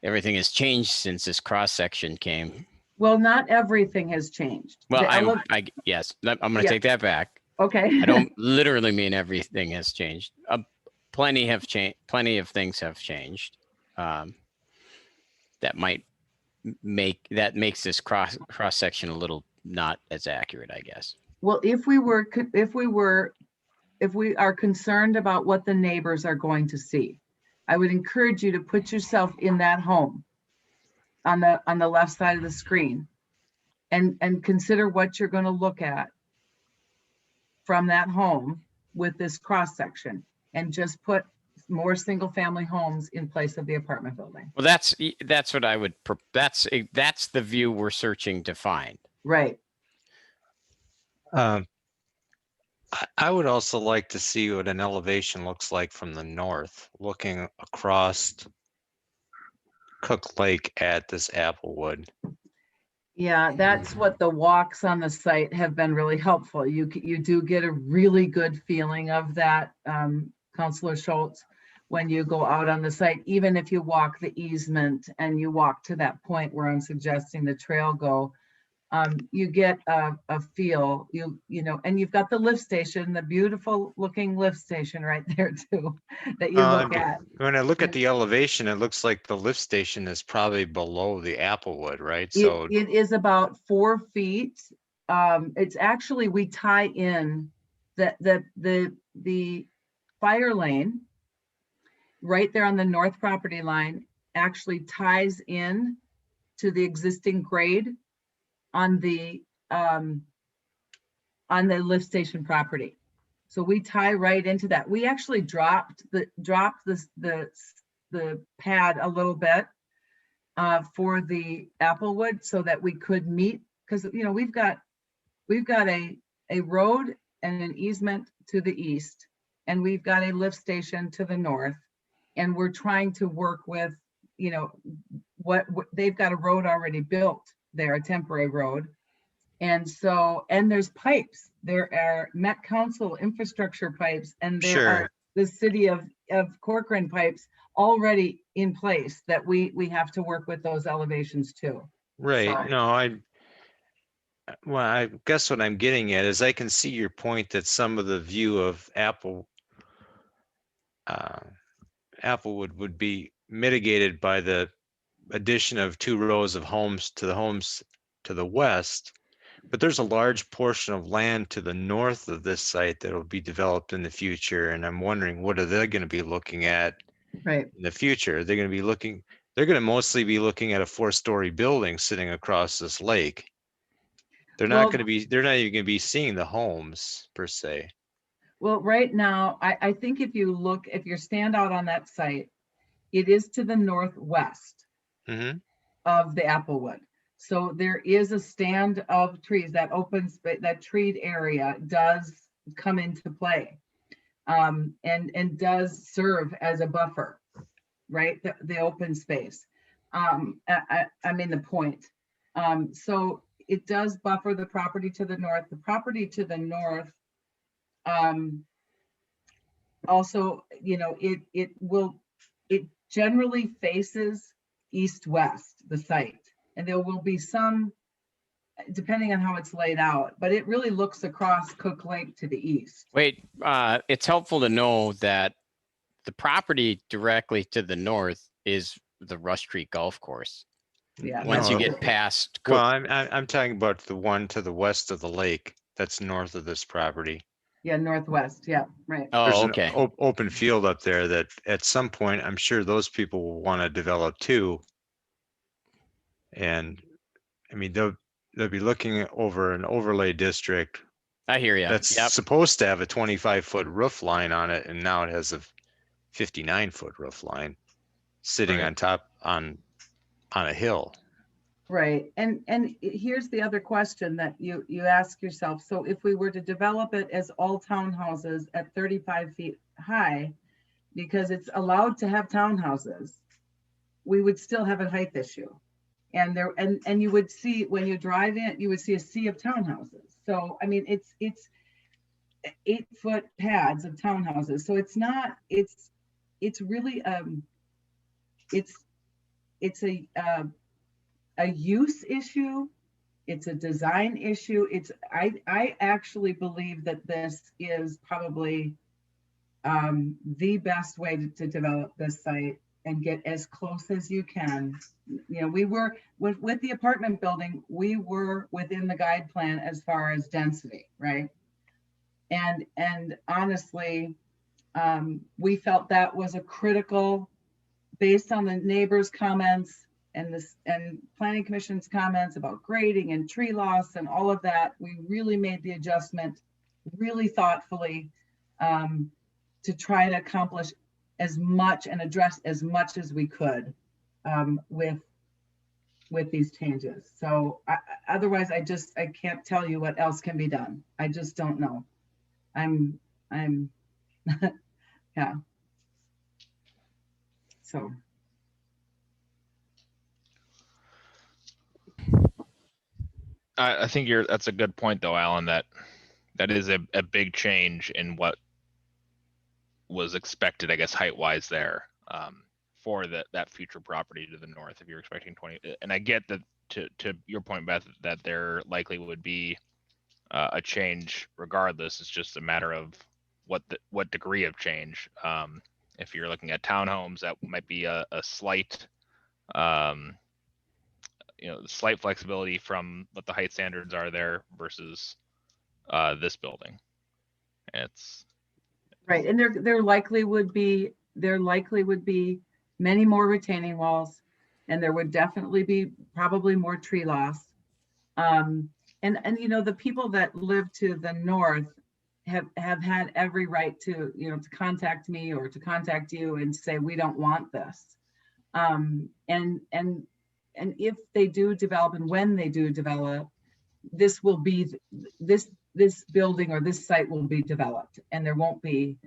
everything has changed since this cross section came. Well, not everything has changed. Well, yes, I'm going to take that back. Okay. I don't literally mean everything has changed. Plenty have changed. Plenty of things have changed. That makes this cross section a little not as accurate, I guess. Well, if we are concerned about what the neighbors are going to see, I would encourage you to put yourself in that home on the left side of the screen and consider what you're going to look at from that home with this cross section, and just put more single family homes in place of the apartment building. Well, that's what I would, that's the view we're searching to find. Right. I would also like to see what an elevation looks like from the north, looking across Cook Lake at this Applewood. Yeah, that's what the walks on the site have been really helpful. You do get a really good feeling of that, Councilor Schultz, when you go out on the site, even if you walk the easement and you walk to that point where I'm suggesting the trail go, you get a feel, and you've got the lift station, the beautiful looking lift station right there too, that you look at. When I look at the elevation, it looks like the lift station is probably below the Applewood, right? So it is about 4 feet. It's actually, we tie in the fire lane right there on the north property line actually ties in to the existing grade on the lift station property. So we tie right into that. We actually dropped the pad a little bit for the Applewood so that we could meet, because we've got a road and an easement to the east, and we've got a lift station to the north, and we're trying to work with they've got a road already built there, a temporary road. And so, and there's pipes, there are Met Council infrastructure pipes, and there Sure. are the city of Corcoran pipes already in place that we have to work with those elevations too. Right. So- No, well, I guess what I'm getting at is I can see your point that some of the view of Applewood would be mitigated by the addition of 2 rows of homes to the west. But there's a large portion of land to the north of this site that will be developed in the future. And I'm wondering, what are they going to be looking at Right. in the future? They're going to mostly be looking at a 4-story building sitting across this lake. They're not even going to be seeing the homes per se. Well, right now, I think if you stand out on that site, it is to the northwest of the Applewood. So there is a stand of trees, that open space, that treed area does come into play, and does serve as a buffer, right? The open space. I mean, the point. So it does buffer the property to the north. The property to the north, also, you know, it generally faces east-west, the site. And there will be some, depending on how it's laid out, but it really looks across Cook Lake to the east. Wait, it's helpful to know that the property directly to the north is the Rush Creek Golf Course. Yeah. Once you No. get past Well, I'm talking about the one to the west of the lake that's north of this property. Yeah, northwest. Yeah, right. There's Oh, an okay. open field up there that at some point, I'm sure those people will want to develop too. And I mean, they'll be looking over an overlay district I hear you. that's Yep. supposed to have a 25-foot roof line on it, and now it has a 59-foot roof line sitting Right. on top on a hill. Right. And here's the other question that you ask yourself. So if we were to develop it as all townhouses at 35 feet high, because it's allowed to have townhouses, we would still have a height issue. And you would see, when you drive in, you would see a sea of townhouses. So, I mean, it's 8-foot pads of townhouses. So it's not, it's really, it's a use issue. It's a design issue. I actually believe that this is probably the best way to develop this site and get as close as you can. You know, we were with the apartment building, we were within the guide plan as far as density, right? And honestly, we felt that was a critical, based on the neighbors' comments and planning commission's comments about grading and tree loss and all of that, we really made the adjustment really thoughtfully to try to accomplish as much and address as much as we could with these changes. So otherwise, I can't tell you what else can be done. I just don't know. I'm yeah. So. I think that's a good point though, Alan, that is a big change in what was expected, I guess, height wise there, for that future property to the north. If you're expecting 20, and I get that to your point, Beth, that there likely would be a change regardless. It's just a matter of what degree of change. If you're looking at townhomes, that might be a slight, slight flexibility from what the height standards are there versus this building. It's right, and there likely would be many more retaining walls, and there would definitely be probably more tree loss. And you know, the people that live to the north have had every right to, you know, to contact me or to contact you and say we don't want this. And if they do develop, and when they do develop, this will be this building or this site will be developed, and there won't be,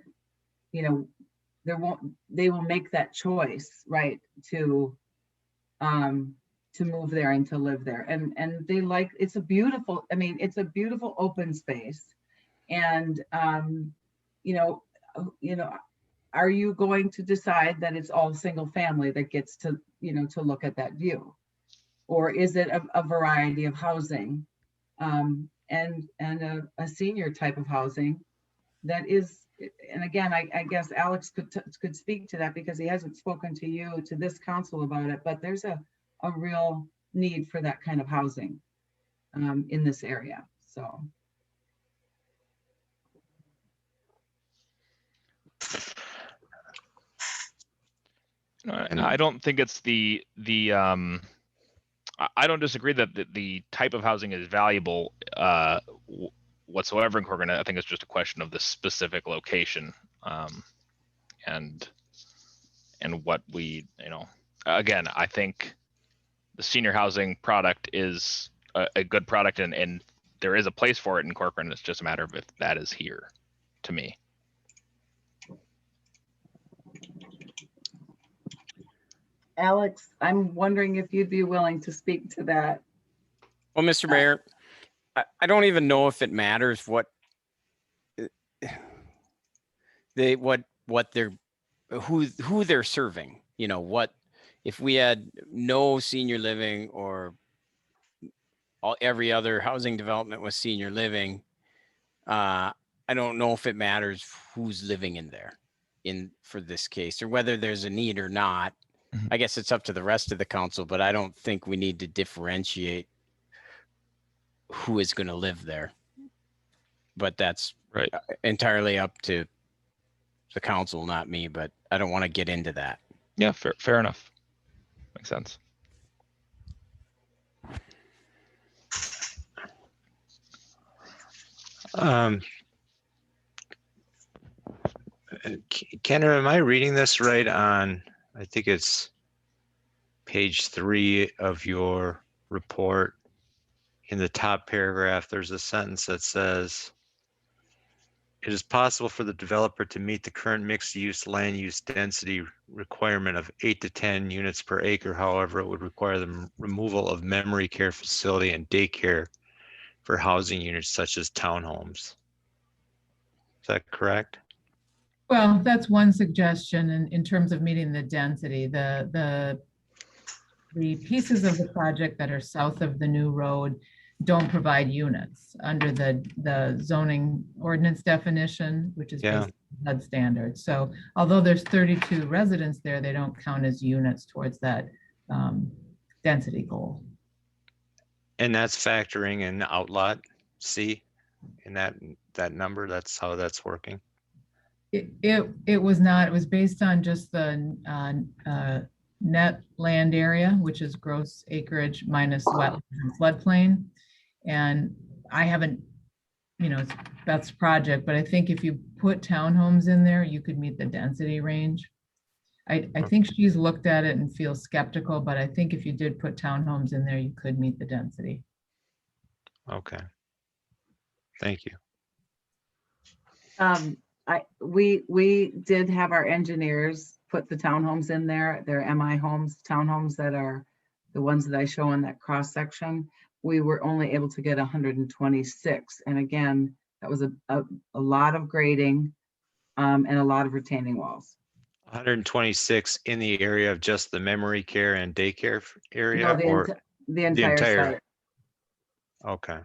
you know, they will make that choice, right, to to move there and to live there. And they like, it's a beautiful, I mean, it's a beautiful open space. And, you know, are you going to decide that it's all single family that gets to, you know, to look at that view? Or is it a variety of housing and a senior type of housing that is, and again, I guess Alex could speak to that because he hasn't spoken to you, to this council about it, but there's a real need for that kind of housing in this area, so. I don't think it's I don't disagree that the type of housing is valuable whatsoever in Corcoran. I think it's just a question of the specific location and what we, you know, again, I think the senior housing product is a good product and there is a place for it in Corcoran. It's just a matter of if that is here, to me. Alex, I'm wondering if you'd be willing to speak to that. Well, Mr. Mayor, I don't even know if it matters what who they're serving. You know, what if we had no senior living or every other housing development was senior living? I don't know if it matters who's living in there for this case, or whether there's a need or not. I guess it's up to the rest of the council, but I don't think we need to differentiate who is going to live there. But that's right, entirely up to the council, not me, but I don't want to get into that. Yeah, fair enough. Makes sense. Kendra, am I reading this right on, I think it's page 3 of your report. In the top paragraph, there's a sentence that says, it is possible for the developer to meet the current mixed use land use density requirement of 8 to 10 units per acre. However, it would require the removal of memory care facility and daycare for housing units such as townhomes. Is that correct? Well, that's one suggestion in terms of meeting the density. The pieces of the project that are south of the new road don't provide units under the zoning ordinance definition, which is based on HUD standards. So although there's 32 residents there, they don't count as units towards that density goal. And that's factoring in outlot C in that number. That's how that's working. It was not. It was based on just the net land area, which is gross acreage minus wetlands and floodplain. And I haven't, you know, that's project, but I think if you put townhomes in there, you could meet the density range. I think she's looked at it and feels skeptical, but I think if you did put townhomes in there, you could meet the density. Okay. Thank you. We did have our engineers put the townhomes in there. They're MI homes, townhomes that are the ones that I show in that cross section. We were only able to get 126. And again, that was a lot of grading and a lot of retaining walls. 126 in the area of just the memory care and daycare area, No, or the entire site. Okay.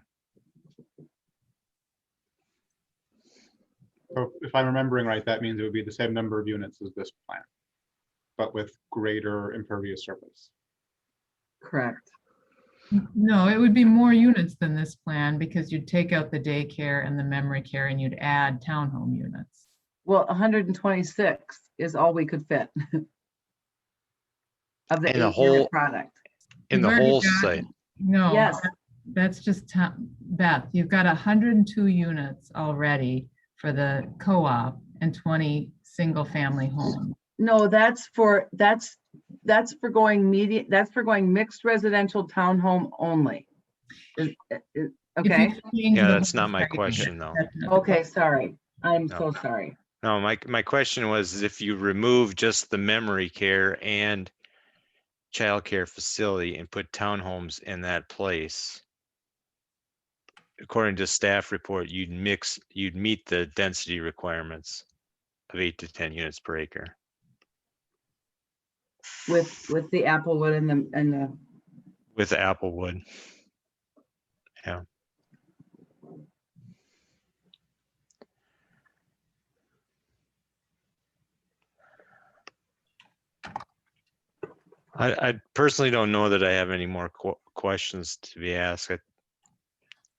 So if I'm remembering right, that means it would be the same number of units as this plan, but with greater impervious surface. Correct. No, it would be more units than this plan because you'd take out the daycare and the memory care and you'd add townhome units. Well, 126 is all we could fit of the In the 8 whole unit product. In the whole site. No, Yes. That's just Beth. You've got 102 units already for the co-op and 20 single family homes. No, that's for going median, that's for going mixed residential townhome only. Okay. Yeah, that's not my question though. Okay, sorry. I'm so sorry. No, my question was if you remove just the memory care and childcare facility and put townhomes in that place, according to staff report, you'd meet the density requirements of 8 to 10 units per acre. With the Applewood and the With Applewood. Yeah. I personally don't know that I have any more questions to be asked.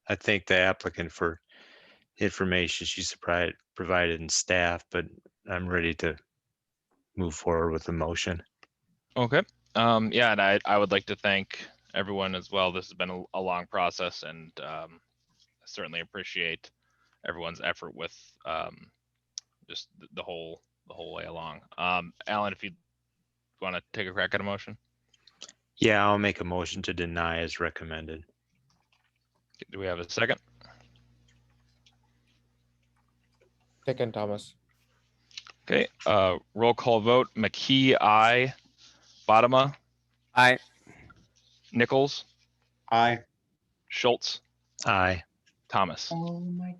I thank the applicant for information she's provided in staff, but I'm ready to move forward with the motion. Okay. Yeah, and I would like to thank everyone as well. This has been a long process, and I certainly appreciate everyone's effort with just the whole way along. Alan, if you want to take a crack at a motion. Yeah, I'll make a motion to deny as recommended. Do we have a second? Second, Thomas. Okay, roll call vote. McKee, aye. Bottoма? Aye. Nichols? Aye. Schultz? Aye. Thomas? oh my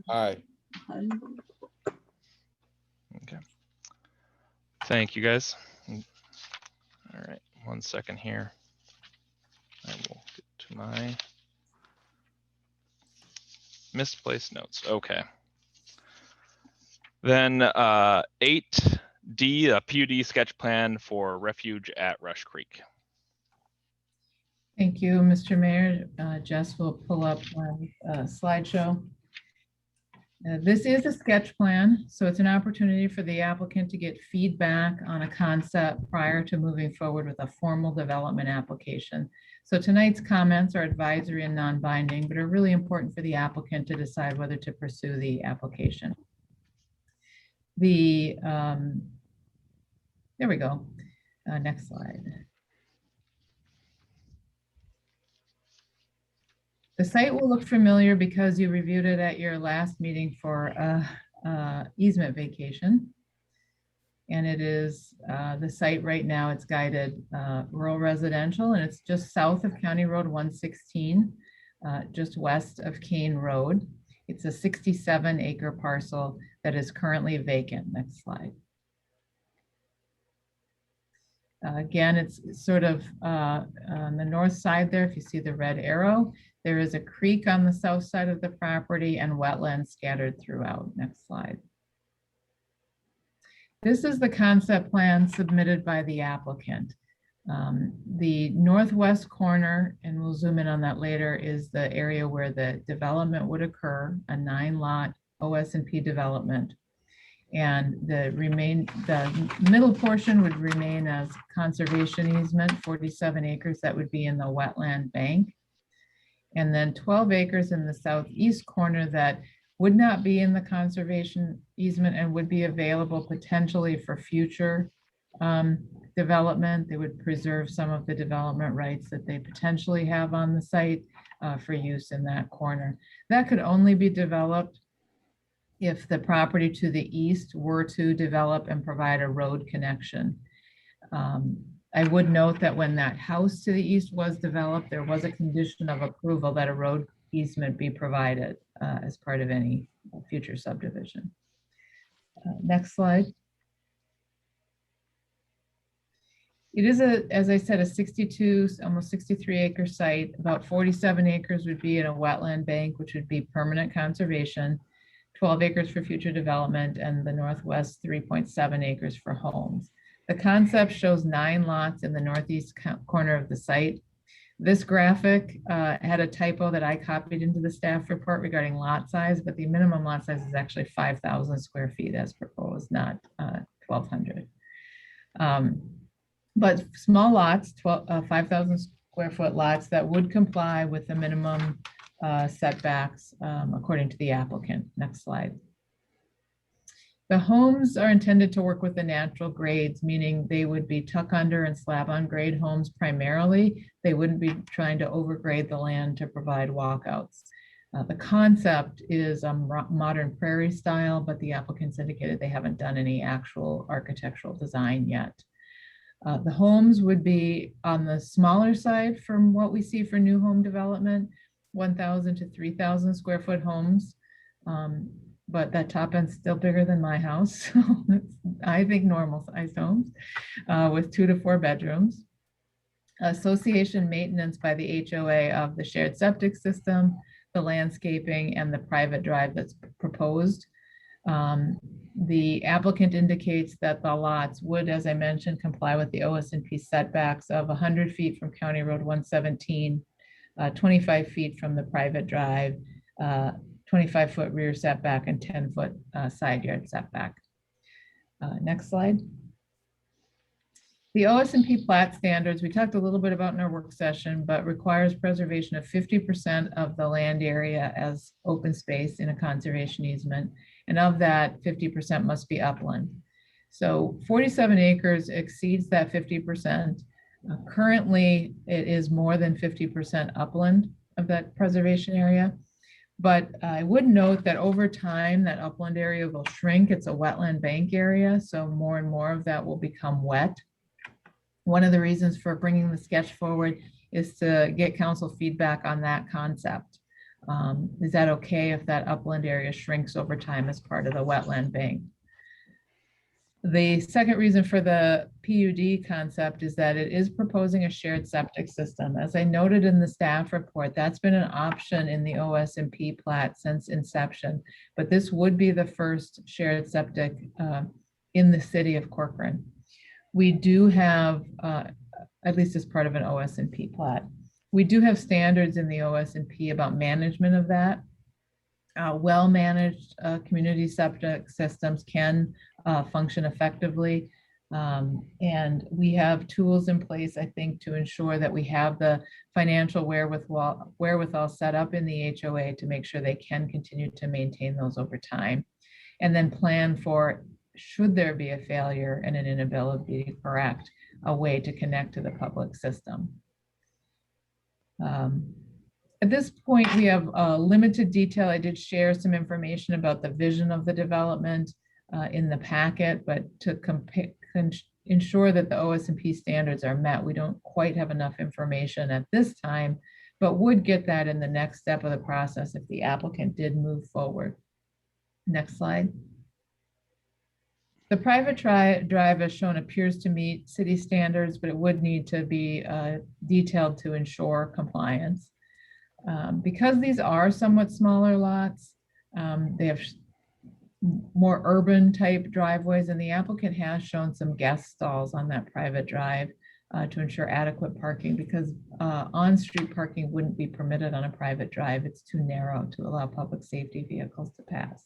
God. Aye. Okay. Thank you, guys. All right, 1 second here. I will get to my misplaced notes. Okay. Then 8D, a PUD sketch plan for refuge at Rush Creek. Thank you, Mr. Mayor. Jess will pull up my slideshow. This is a sketch plan, so it's an opportunity for the applicant to get feedback on a concept prior to moving forward with a formal development application. So tonight's comments are advisory and non-binding, but are really important for the applicant to decide whether to pursue the application. There we go. Next slide. The site will look familiar because you reviewed it at your last meeting for easement vacation. And it is the site right now, it's guided rural residential, and it's just south of County Road 116, just west of Kane Road. It's a 67-acre parcel that is currently vacant. Next slide. Again, it's sort of on the north side there, if you see the red arrow, there is a creek on the south side of the property and wetlands scattered throughout. Next slide. This is the concept plan submitted by the applicant. The northwest corner, and we'll zoom in on that later, is the area where the development would occur, a 9-lot OS&P development. And the middle portion would remain as conservation easement, 47 acres that would be in the wetland bank. And then 12 acres in the southeast corner that would not be in the conservation easement and would be available potentially for future development. They would preserve some of the development rights that they potentially have on the site for use in that corner. That could only be developed if the property to the east were to develop and provide a road connection. I would note that when that house to the east was developed, there was a condition of approval that a road easement be provided as part of any future subdivision. Next slide. It is as I said, a 62, almost 63-acre site. About 47 acres would be in a wetland bank, which would be permanent conservation, 12 acres for future development, and the northwest 3.7 acres for homes. The concept shows 9 lots in the northeast corner of the site. This graphic had a typo that I copied into the staff report regarding lot size, but the minimum lot size is actually 5,000 square feet as proposed, not 1,200. But small lots, 5,000 square foot lots that would comply with the minimum setbacks according to the applicant. Next slide. The homes are intended to work with the natural grades, meaning they would be tuck under and slab on grade homes primarily. They wouldn't be trying to overgrade the land to provide walkouts. The concept is a modern prairie style, but the applicants indicated they haven't done any actual architectural design yet. The homes would be on the smaller side from what we see for new home development, 1,000 to 3,000 square foot homes. But that top end's still bigger than my house. So it's, I think, normal sized homes with 2 to 4 bedrooms. Association maintenance by the HOA of the shared septic system, the landscaping, and the private drive that's proposed. The applicant indicates that the lots would, as I mentioned, comply with the OS&P setbacks of 100 feet from County Road 117, 25 feet from the private drive, 25-foot rear setback, and 10-foot side yard setback. Next slide. The OS&P plat standards, we talked a little bit about in our work session, but requires preservation of 50% of the land area as open space in a conservation easement. And of that, 50% must be upland. So 47 acres exceeds that 50%. Currently, it is more than 50% upland of that preservation area. But I would note that over time, that upland area will shrink. It's a wetland bank area, so more and more of that will become wet. One of the reasons for bringing the sketch forward is to get council feedback on that concept. Is that okay if that upland area shrinks over time as part of the wetland bank? The second reason for the PUD concept is that it is proposing a shared septic system. As I noted in the staff report, that's been an option in the OS&P plat since inception, but this would be the first shared septic in the city of Corcoran. We do have, at least as part of an OS&P plat, we do have standards in the OS&P about management of that. Well-managed community septic systems can function effectively. And we have tools in place, I think, to ensure that we have the financial wherewithal set up in the HOA to make sure they can continue to maintain those over time. And then plan for, should there be a failure and an inability to correct, a way to connect to the public system. At this point, we have limited detail. I did share some information about the vision of the development in the packet, but to ensure that the OS&P standards are met, we don't quite have enough information at this time, but would get that in the next step of the process if the applicant did move forward. Next slide. The private drive, as shown, appears to meet city standards, but it would need to be detailed to ensure compliance. Because these are somewhat smaller lots, they have more urban type driveways, and the applicant has shown some guest stalls on that private drive to ensure adequate parking, because on-street parking wouldn't be permitted on a private drive. It's too narrow to allow public safety vehicles to pass.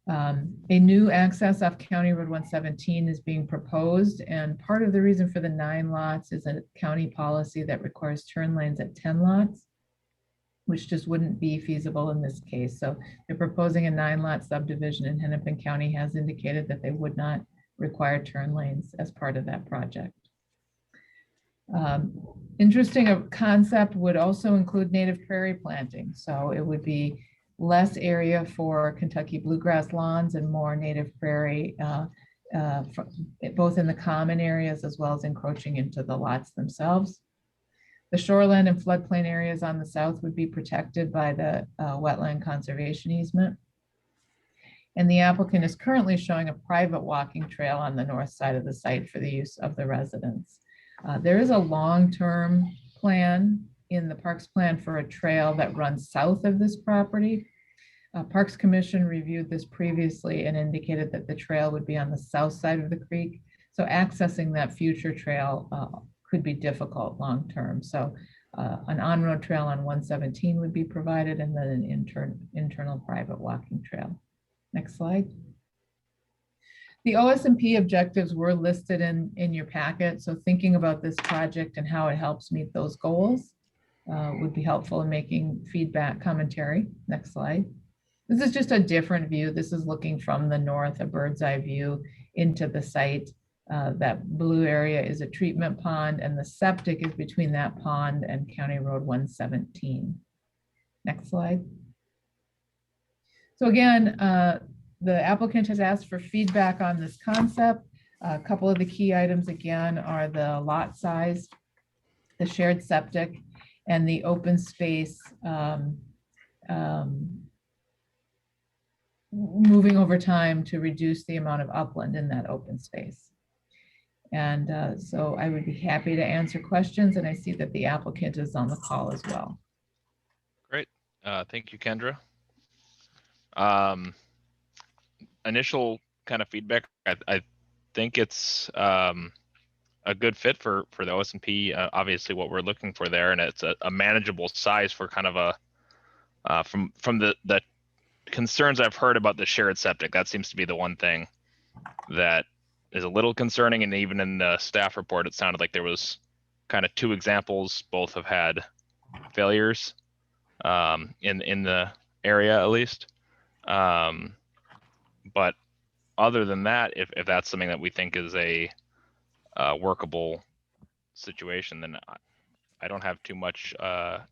A new access off County Road 117 is being proposed, and part of the reason for the 9 lots is a county policy that requires turn lanes at 10 lots, which just wouldn't be feasible in this case. So they're proposing a 9-lot subdivision, and Hennepin County has indicated that they would not require turn lanes as part of that project. Interesting concept would also include native prairie planting. So it would be less area for Kentucky bluegrass lawns and more native prairie, both in the common areas as well as encroaching into the lots themselves. The shoreline and floodplain areas on the south would be protected by the wetland conservation easement. And the applicant is currently showing a private walking trail on the north side of the site for the use of the residents. There is a long-term plan in the Parks Plan for a trail that runs south of this property. Parks Commission reviewed this previously and indicated that the trail would be on the south side of the creek. So accessing that future trail could be difficult long-term. So an on-road trail on 117 would be provided, and then an internal private walking trail. Next slide. The OS&P objectives were listed in your packet. So thinking about this project and how it helps meet those goals would be helpful in making feedback commentary. Next slide. This is just a different view. This is looking from the north, a bird's eye view into the site. That blue area is a treatment pond, and the septic is between that pond and County Road 117. Next slide. So again, the applicant has asked for feedback on this concept. A couple of the key items again are the lot size, the shared septic, and the open space moving over time to reduce the amount of upland in that open space. And so I would be happy to answer questions, and I see that the applicant is on the call as well. Great. Thank you, Kendra. Initial kind of feedback, I think it's a good fit for the OS&P, obviously what we're looking for there, and it's a manageable size for kind of a from the concerns I've heard about the shared septic. That seems to be the one thing that is a little concerning, and even in the staff report, it sounded like there was kind of two examples. Both have had failures in the area, at least. But other than that, if that's something that we think is a workable situation, then I don't have too much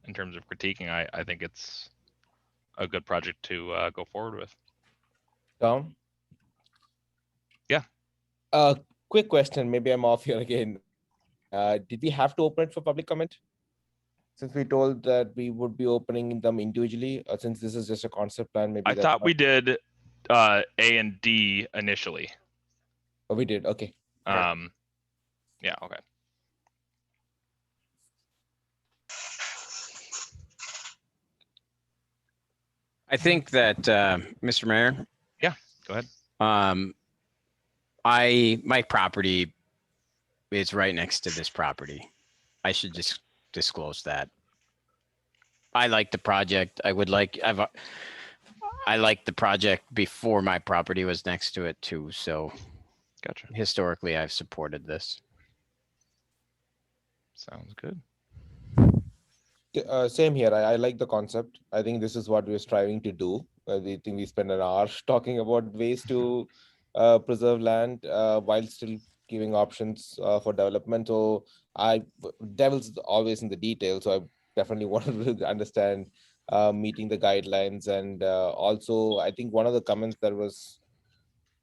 in terms of critiquing. I think it's a good project to go forward with. Tom? Yeah. Quick question, maybe I'm off here again. Did we have to open it for public comment? Since we told that we would be opening them individually, since this is just a concept plan, maybe. I thought we did A and D initially. Oh, we did, okay. Yeah, okay. I think that, Mr. Mayor. Yeah, go ahead. My property is right next to this property. I should just disclose that. I like the project. I liked the project before my property was next to it too. So gotcha. Historically, I've supported this. Sounds good. Same here. I like the concept. I think this is what we're striving to do. I think we spend an hour talking about ways to preserve land while still giving options for development. So devil's always in the details. So I definitely wanted to understand meeting the guidelines. And also, I think one of the comments that was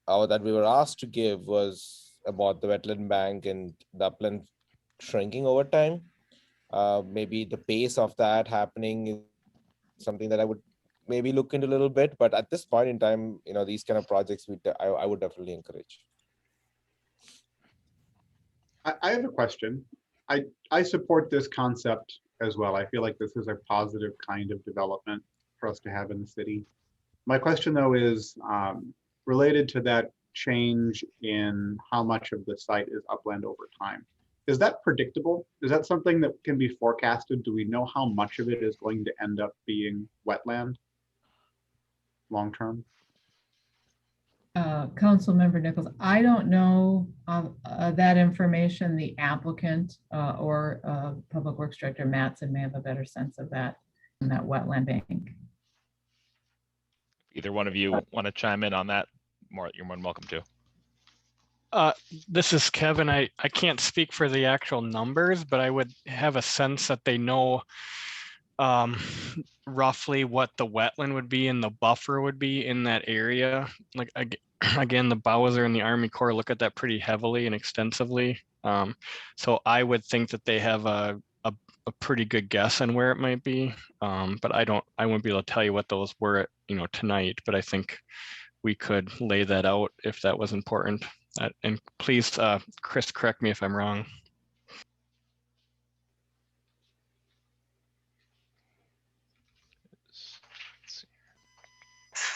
that we were asked to give was about the wetland bank and the upland shrinking over time. Maybe the pace of that happening is something that I would maybe look into a little bit, but at this point in time, these kind of projects, I would definitely encourage. I have a question. I support this concept as well. I feel like this is a positive kind of development for us to have in the city. My question though is related to that change in how much of the site is upland over time. Is that predictable? Is that something that can be forecasted? Do we know how much of it is going to end up being wetland long-term? Councilmember Nichols, I don't know that information. The applicant or Public Works Director Mattson may have a better sense of that in that wetland bank. Either one of you want to chime in on that? You're more than welcome to. This is Kevin. I can't speak for the actual numbers, but I would have a sense that they know roughly what the wetland would be and the buffer would be in that area. Like again, the Bowser and the Army Corps look at that pretty heavily and extensively. So I would think that they have a pretty good guess on where it might be. But I wouldn't be able to tell you what those were, tonight. But I think we could lay that out if that was important. And please, Chris, correct me if I'm wrong.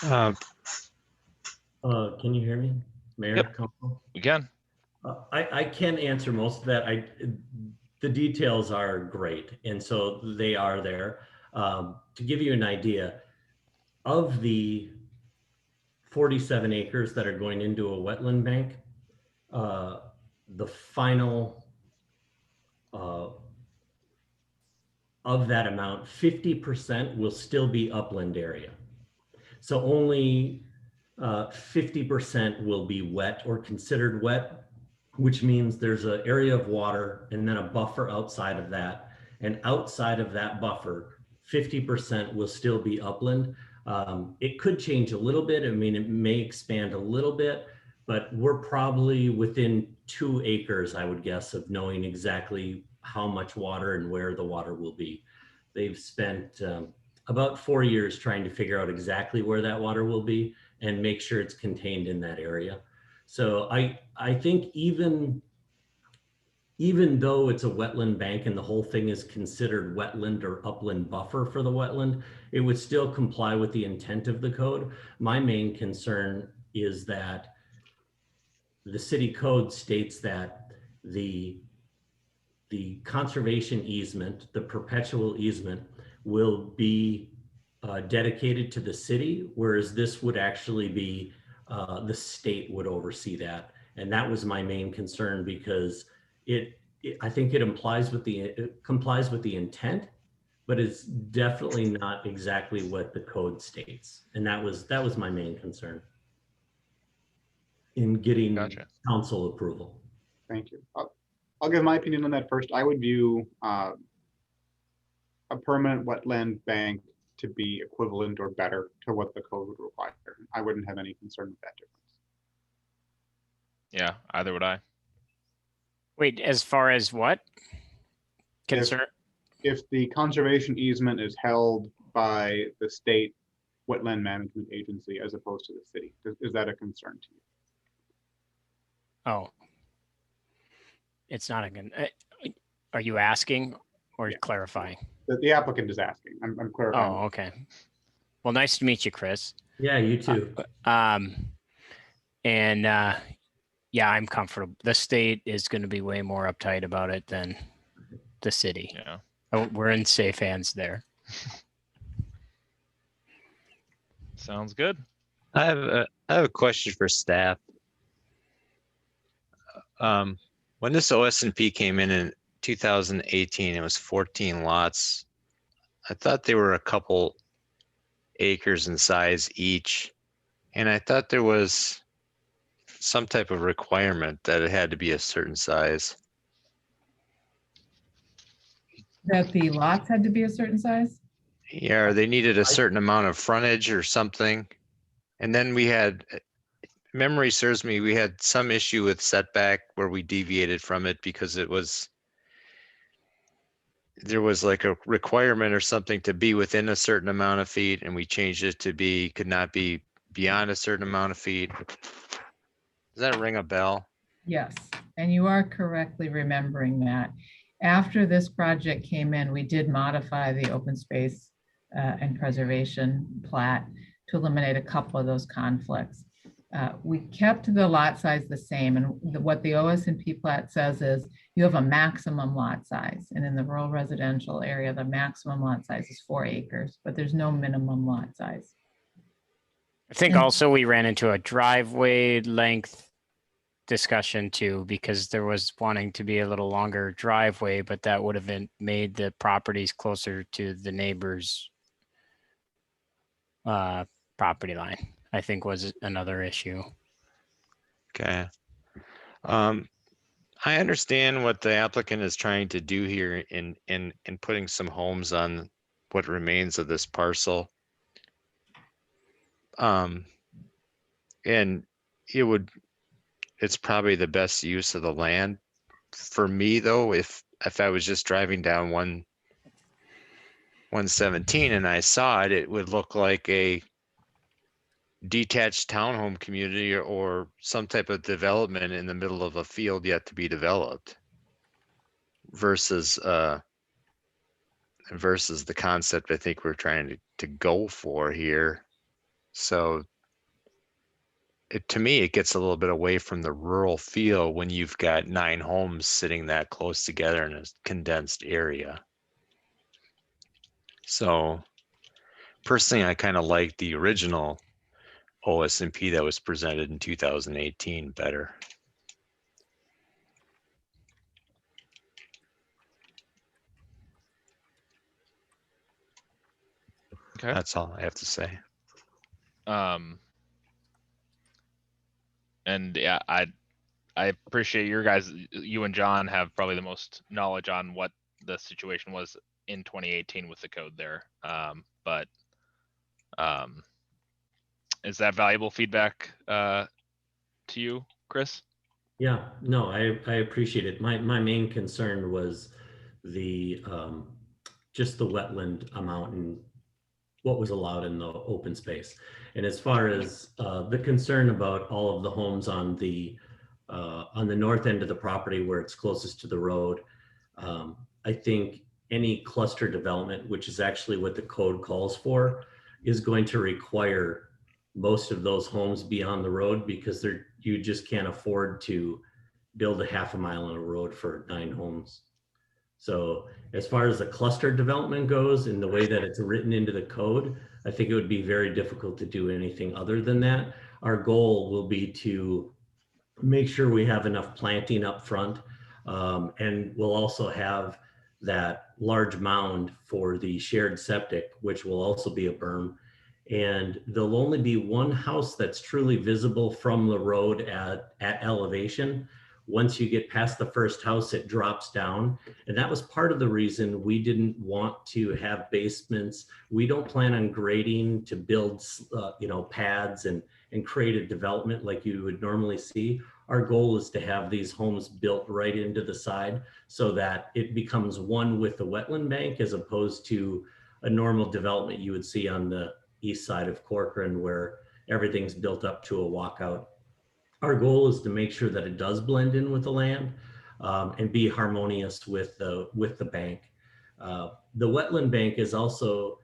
Can you hear me, Mayor? Yep, Council? we can. I can answer most of that. The details are great, and so they are there. To give you an idea, of the 47 acres that are going into a wetland bank, the final of that amount, 50% will still be upland area. So only 50% will be wet or considered wet, which means there's an area of water and then a buffer outside of that. And outside of that buffer, 50% will still be upland. It could change a little bit. I mean, it may expand a little bit, but we're probably within 2 acres, I would guess, of knowing exactly how much water and where the water will be. They've spent about 4 years trying to figure out exactly where that water will be and make sure it's contained in that area. So I think even though it's a wetland bank and the whole thing is considered wetland or upland buffer for the wetland, it would still comply with the intent of the code. My main concern is that the city code states that the conservation easement, the perpetual easement, will be dedicated to the city, whereas this would actually be, the state would oversee that. And that was my main concern, because I think it complies with the intent, but it's definitely not exactly what the code states. And that was my main concern in getting council approval. Thank you. I'll give my opinion on that first. I would view a permanent wetland bank to be equivalent or better to what the code would require. I wouldn't have any concern with that difference. Yeah, either would I. Wait, as far as what? Concern? If the conservation easement is held by the state wetland management agency as opposed to the city, is that a concern to you? Oh, it's not are you asking or clarifying? The applicant is asking. I'm clarifying. Oh, okay. Well, nice to meet you, Chris. Yeah, you too. Yeah, I'm comfortable. The state is going to be way more uptight about it than the city. Yeah. Oh, we're in safe hands there. Sounds good. I have a question for staff. When this OS&P came in 2018, it was 14 lots. I thought they were a couple acres in size each, and I thought there was some type of requirement that it had to be a certain size. That the lots had to be a certain size? Yeah, or they needed a certain amount of frontage or something. And then we had, memory serves me, we had some issue with setback where we deviated from it because there was like a requirement or something to be within a certain amount of feet, and we changed it to could not be beyond a certain amount of feet. Does that ring a bell? Yes, and you are correctly remembering that. After this project came in, we did modify the open space and preservation plat to eliminate a couple of those conflicts. We kept the lot size the same, and what the OS&P plat says is you have a maximum lot size, and in the rural residential area, the maximum lot size is 4 acres, but there's no minimum lot size. I think also we ran into a driveway length discussion too, because there was wanting to be a little longer driveway, but that would have made the properties closer to the neighbor's property line, I think was another issue. Okay. I understand what the applicant is trying to do here in putting some homes on what remains of this parcel. And it's probably the best use of the land. For me though, if I was just driving down 117 and I saw it, it would look like a detached townhome community or some type of development in the middle of a field yet to be developed versus the concept I think we're trying to go for here. So to me, it gets a little bit away from the rural feel when you've got 9 homes sitting that close together in a condensed area. So personally, I kind of like the original OS&P that was presented in 2018 better. Okay. That's all I have to say. And yeah, I appreciate you and John have probably the most knowledge on what the situation was in 2018 with the code there. Is that valuable feedback, to you, Chris? Yeah, no, I appreciate it. My main concern was the just the wetland amount and what was allowed in the open space. And as far as the concern about all of the homes on the north end of the property where it's closest to the road, I think any cluster development, which is actually what the code calls for, is going to require most of those homes be on the road because you just can't afford to build a half a mile on a road for 9 homes. So as far as the cluster development goes and the way that it's written into the code, I think it would be very difficult to do anything other than that. Our goal will be to make sure we have enough planting up front, and we'll also have that large mound for the shared septic, which will also be a berm. And there'll only be one house that's truly visible from the road at elevation. Once you get past the first house, it drops down. And that was part of the reason we didn't want to have basements. We don't plan on grading to build, pads and create a development like you would normally see. Our goal is to have these homes built right into the side so that it becomes one with the wetland bank as opposed to a normal development you would see on the east side of Corcoran where everything's built up to a walkout. Our goal is to make sure that it does blend in with the land and be harmonious with the bank. The wetland bank is also,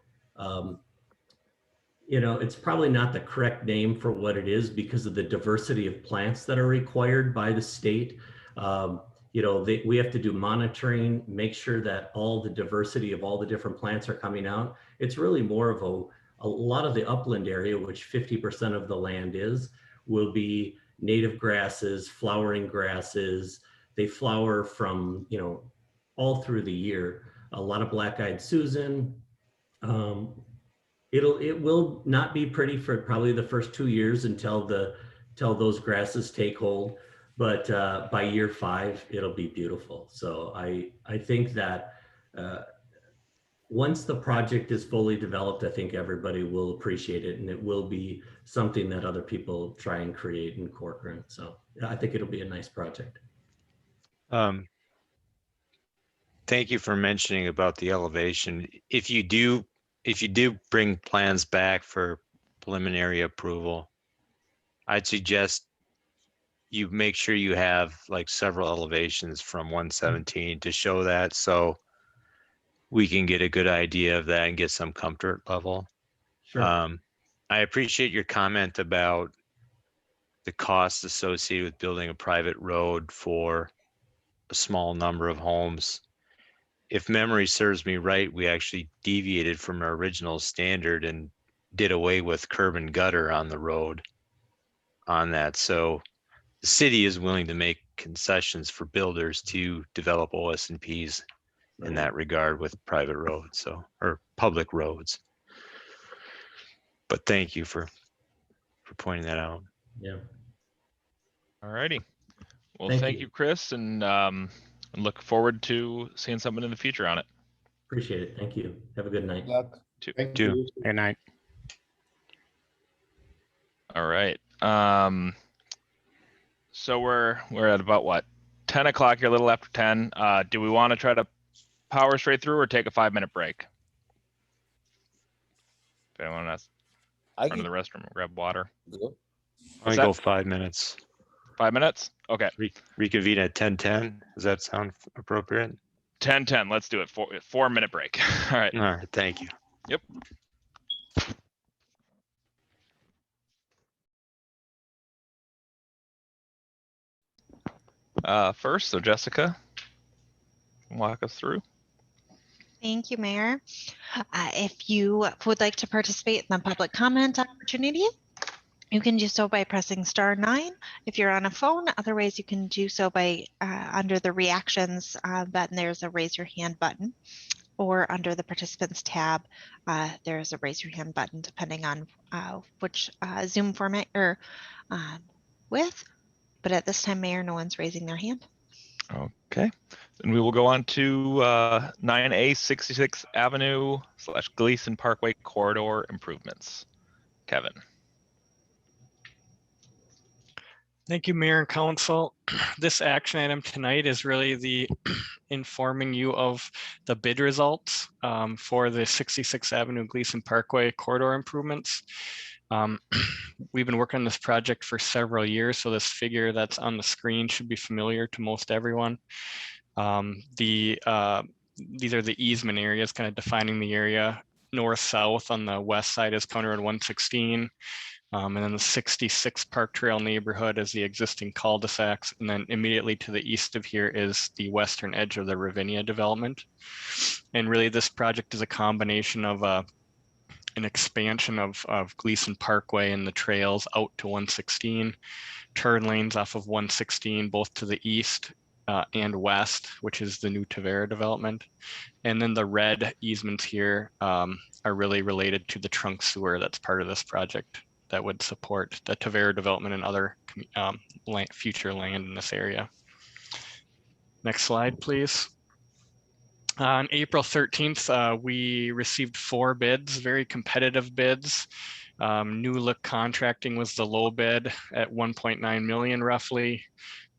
it's probably not the correct name for what it is because of the diversity of plants that are required by the state. We have to do monitoring, make sure that all the diversity of all the different plants are coming out. It's really more of a lot of the upland area, which 50% of the land will be native grasses, flowering grasses. They flower from, all through the year. A lot of black-eyed Susan. It will not be pretty for probably the first 2 years until those grasses take hold. But by year 5, it'll be beautiful. So I think that once the project is fully developed, I think everybody will appreciate it and it will be something that other people try and create in Corcoran. So I think it'll be a nice project. Thank you for mentioning about the elevation. If you do bring plans back for preliminary approval, I'd suggest you make sure you have like several elevations from 117 to show that so we can get a good idea of that and get some comfort level. Sure. I appreciate your comment about the costs associated with building a private road for a small number of homes. If memory serves me right, we actually deviated from our original standard and did away with curb and gutter on the road on that. So the city is willing to make concessions for builders to develop OS&Ps in that regard with private roads, or public roads. But thank you for pointing that out. Yeah. All righty. Well, Thank thank you. you, Chris, and look forward to seeing something in the future on it. Appreciate it. Thank you. Have a good night. Thank you. Good night. All right. So we're at about what, 10 o'clock here, a little after 10. Do we want to try to power straight through or take a 5-minute break? If anyone has I run to the restroom, grab water. I go 5 minutes. 5 minutes? Okay. Reconvene at 10:10. Does that sound appropriate? 10:10. Let's do it. 4-minute break. All right. All right. Thank you. Yep. First, so Jessica, walk us through. Thank you, Mayor. If you would like to participate in the public comment opportunity, you can do so by pressing *9 if you're on a phone. Otherwise, you can do so by under the reactions button, there's a raise your hand button, or under the participants tab, there's a raise your hand button depending on which Zoom format you're with. But at this time, Mayor, no one's raising their hand. Okay. And we will go on to 9A 66th Avenue / Gleason Parkway corridor improvements. Kevin. Thank you, Mayor and Council. This action item tonight is really the informing you of the bid results for the 66th Avenue Gleason Parkway corridor improvements. We've been working on this project for several years, so this figure that's on the screen should be familiar to most everyone. These are the easement areas kind of defining the area. North-south on the west side is County Road 116. And then the 66 Park Trail neighborhood is the existing cul-de-sacs. And then immediately to the east of here is the western edge of the Ravinia development. And really this project is a combination of an expansion of Gleason Parkway and the trails out to 116, turn lanes off of 116, both to the east and west, which is the new Tavera development. And then the red easements here are really related to the trunk sewer that's part of this project that would support the Tavera development and other future land in this area. Next slide, please. On April 13th, we received 4 bids, very competitive bids. New Look Contracting was the low bid at 1.9 million roughly.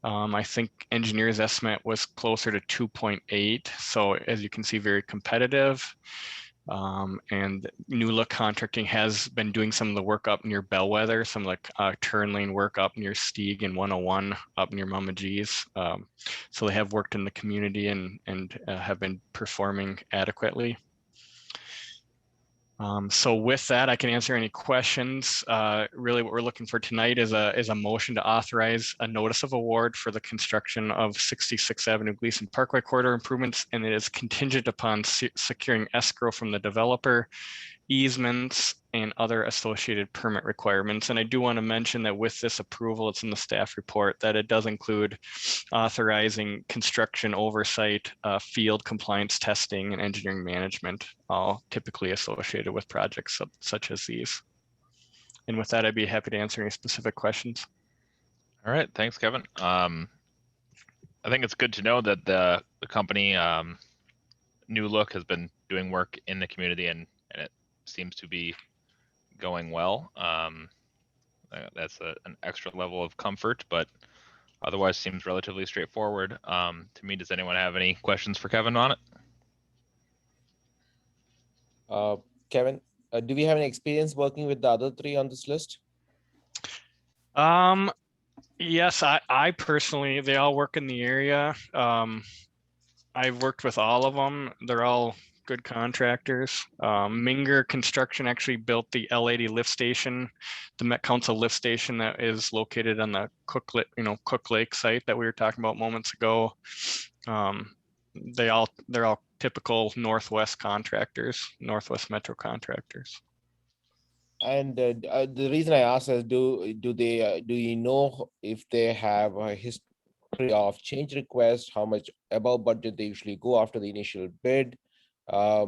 I think engineer's estimate was closer to 2.8. So as you can see, very competitive. And New Look Contracting has been doing some of the work up near Bellwether, some like turn lane work up near Stieg and 101 up near Mama G's. So they have worked in the community and have been performing adequately. So with that, I can answer any questions. Really what we're looking for tonight is a motion to authorize a notice of award for the construction of 66th Avenue Gleason Parkway corridor improvements, and it is contingent upon securing escrow from the developer, easements, and other associated permit requirements. And I do want to mention that with this approval, it's in the staff report that it does include authorizing construction oversight, field compliance testing, and engineering management, all typically associated with projects such as these. And with that, I'd be happy to answer any specific questions. All right, thanks, Kevin. I think it's good to know that the company New Look has been doing work in the community and it seems to be going well. That's an extra level of comfort, but otherwise seems relatively straightforward. To me, does anyone have any questions for Kevin on it? Kevin, do we have any experience working with the other 3 on this list? Yes, I personally, they all work in the area. I've worked with all of them. They're all good contractors. Minger Construction actually built the L80 lift station, the Met Council lift station that is located on the Cook Lake site that we were talking about moments ago. They're all typical Northwest contractors, Northwest Metro contractors. And the reason I asked is, do you know if they have a history of change requests, how much above budget they usually go after the initial bid?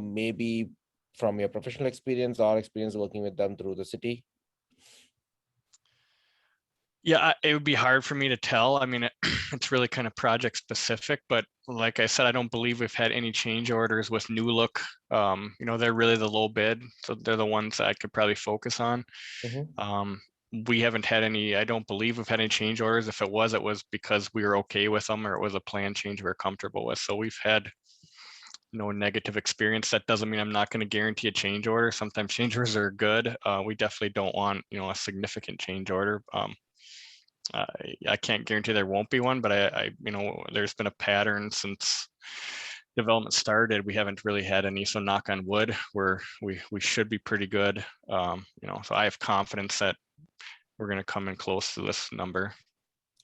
Maybe from your professional experience or experience working with them through the city? Yeah, it would be hard for me to tell. I mean, it's really kind of project specific, but like I said, I don't believe we've had any change orders with New Look. They're really the low bid, so they're the ones that I could probably focus on. We haven't had any, I don't believe we've had any change orders. If it was because we were okay with them or it was a plan change we were comfortable with. So we've had no negative experience. That doesn't mean I'm not going to guarantee a change order. Sometimes change orders are good. We definitely don't want, a significant change order. I can't guarantee there won't be one, but there's been a pattern since development started. We haven't really had any, so knock on wood, we should be pretty good. So I have confidence that we're going to come in close to this number.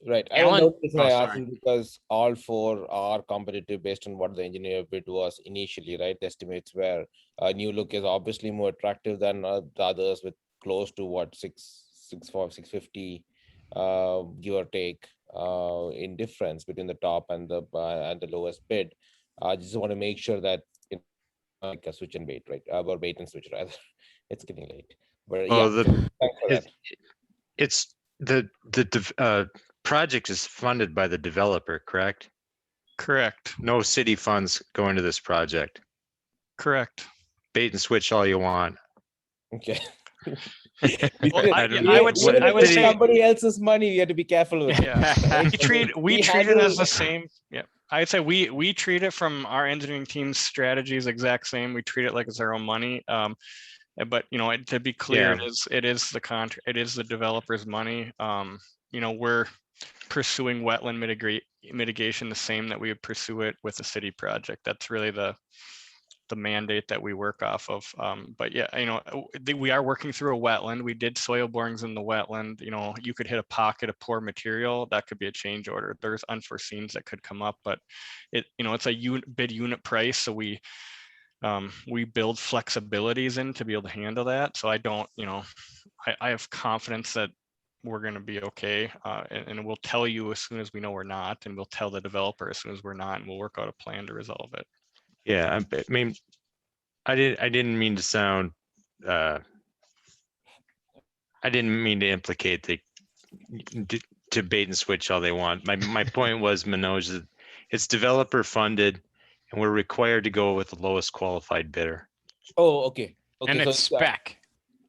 Right. I asked because all 4 are competitive based on what the engineer bid was initially, right? The estimates were New Look is obviously more attractive than the others with close to what 650 give or take in difference between the top and the lowest bid. I just want to make sure that like a switch and bait, right? Or bait and switch rather. It's getting late, but it's the project is funded by the developer, correct? Correct. No city funds go into this project. Correct. Bait and switch all you want. Okay. Well, I don't I know. would What say- I would city- say- somebody else's money, you have to be careful with. Yeah, right? we We treat it as handle- the same. Yeah, I'd say we treat it from our engineering team's strategies exact same. We treat it like it's our own money. But you know, to be clear, Yeah. it is the contract, it is the developer's money. You know, we're pursuing wetland mitigation the same that we would pursue it with a city project. That's really the mandate that we work off of. But yeah, you know, we are working through a wetland. We did soil borings in the wetland. You know, you could hit a pocket of poor material. That could be a change order. There's unforeseens that could come up, but it, you know, it's a bid unit price. So we build flexibilities in to be able to handle that. So I don't, you know, I have confidence that we're going to be okay. And we'll tell you as soon as we know we're not, and we'll tell the developer as soon as we're not, and we'll work out a plan to resolve it. Yeah, I mean, I didn't mean to sound, I didn't mean to implicate to bait and switch all they want. My point was, Manoj, it's developer funded, and we're required to go with the lowest qualified bidder. Oh, okay. Okay. And so it's spec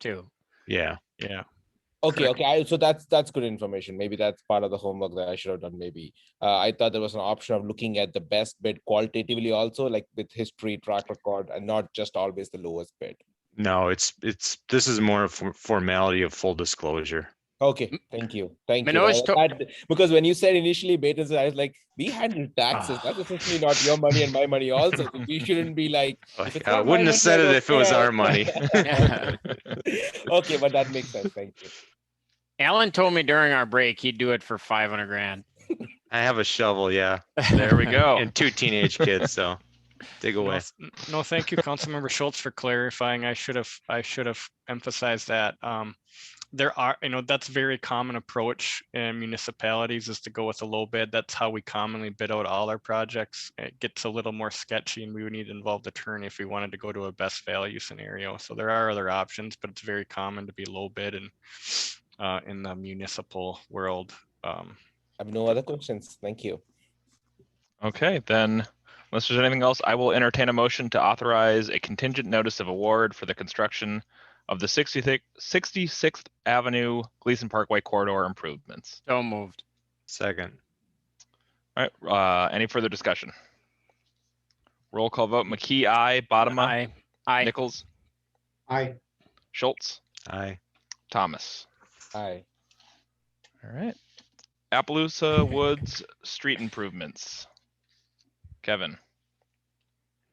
too. Yeah. Yeah. Okay, Correct. okay. So that's good information. Maybe that's part of the homework that I should have done. Maybe I thought there was an option of looking at the best bid qualitatively, also like with history, track record, and not just always the lowest bid. No, this is more of formality of full disclosure. Okay, thank you, thank you. Manoj Because when you said initially Baton, I was like, we handle taxes. That's essentially not your money and my money also. So we shouldn't be like. If it's I not my wouldn't have money, said I it don't if it was care. our money. Okay, but that makes sense. Thank you. Alan told me during our break he'd do it for 500 grand. I have a shovel, yeah, There we go. and 2 teenage kids, so dig away. No, thank you, Councilmember Schultz, for clarifying. I should have emphasized that. There are, you know, that's very common approach in municipalities is to go with a low bid. That's how we commonly bid out all our projects. It gets a little more sketchy, and we would need to involve the attorney if we wanted to go to a best value scenario. So there are other options, but it's very common to be low bid and in the municipal world. I have no other questions. Thank you. Okay, then, unless there's anything else, I will entertain a motion to authorize a contingent notice of award for the construction of the 66th Avenue Gleason Parkway corridor improvements. So moved. Second. All right, any further discussion? Roll call vote. McKee, aye. Bottom, Aye. Nichols, Aye. Schultz, Aye. Thomas. Aye. All right. Appaloosa Woods street improvements. Kevin.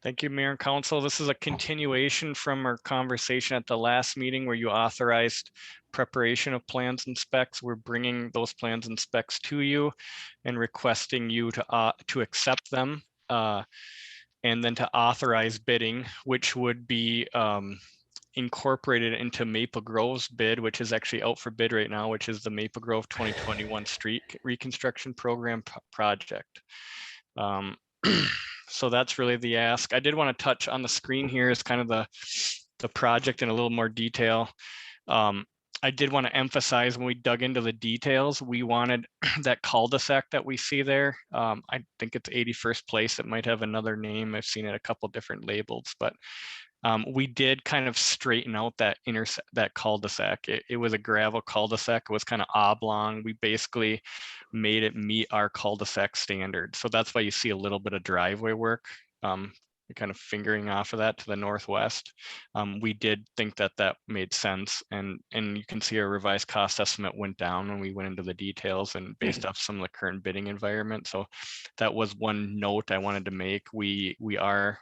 Thank you, Mayor and Council. This is a continuation from our conversation at the last meeting where you authorized preparation of plans and specs. We're bringing those plans and specs to you and requesting you to accept them and then to authorize bidding, which would be incorporated into Maple Grove's bid, which is actually out for bid right now, which is the Maple Grove 2021 Street Reconstruction Program project. So that's really the ask. I did want to touch on the screen here is kind of the project in a little more detail. I did want to emphasize when we dug into the details, we wanted that cul-de-sac that we see there. I think it's 81st Place. It might have another name. I've seen it a couple different labels, but we did kind of straighten out that cul-de-sac. It was a gravel cul-de-sac. It was kind of oblong. We basically made it meet our cul-de-sac standard. So that's why you see a little bit of driveway work, kind of fingering off of that to the northwest. We did think that that made sense. And you can see our revised cost estimate went down when we went into the details and based off some of the current bidding environment. So that was one note I wanted to make. We are,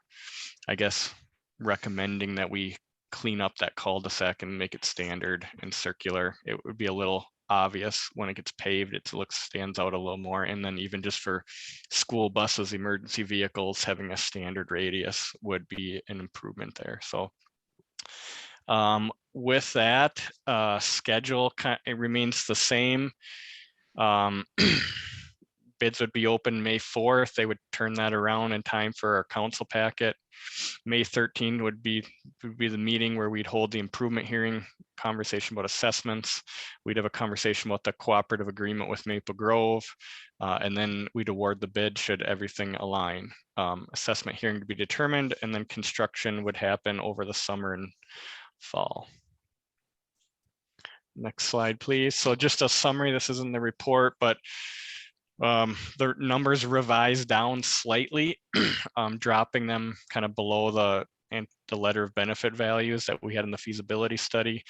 I guess, recommending that we clean up that cul-de-sac and make it standard and circular. It would be a little obvious when it gets paved. It stands out a little more. And then even just for school buses, emergency vehicles, having a standard radius would be an improvement there. So with that, schedule, it remains the same. Bids would be open May 4th. They would turn that around in time for our council packet. May 13th would be the meeting where we'd hold the improvement hearing, conversation about assessments. We'd have a conversation about the cooperative agreement with Maple Grove, and then we'd award the bid should everything align. Assessment hearing to be determined, and then construction would happen over the summer and fall. Next slide, please. So just a summary, this is in the report, but the numbers revised down slightly, dropping them kind of below the letter of benefit values that we had in the feasibility study.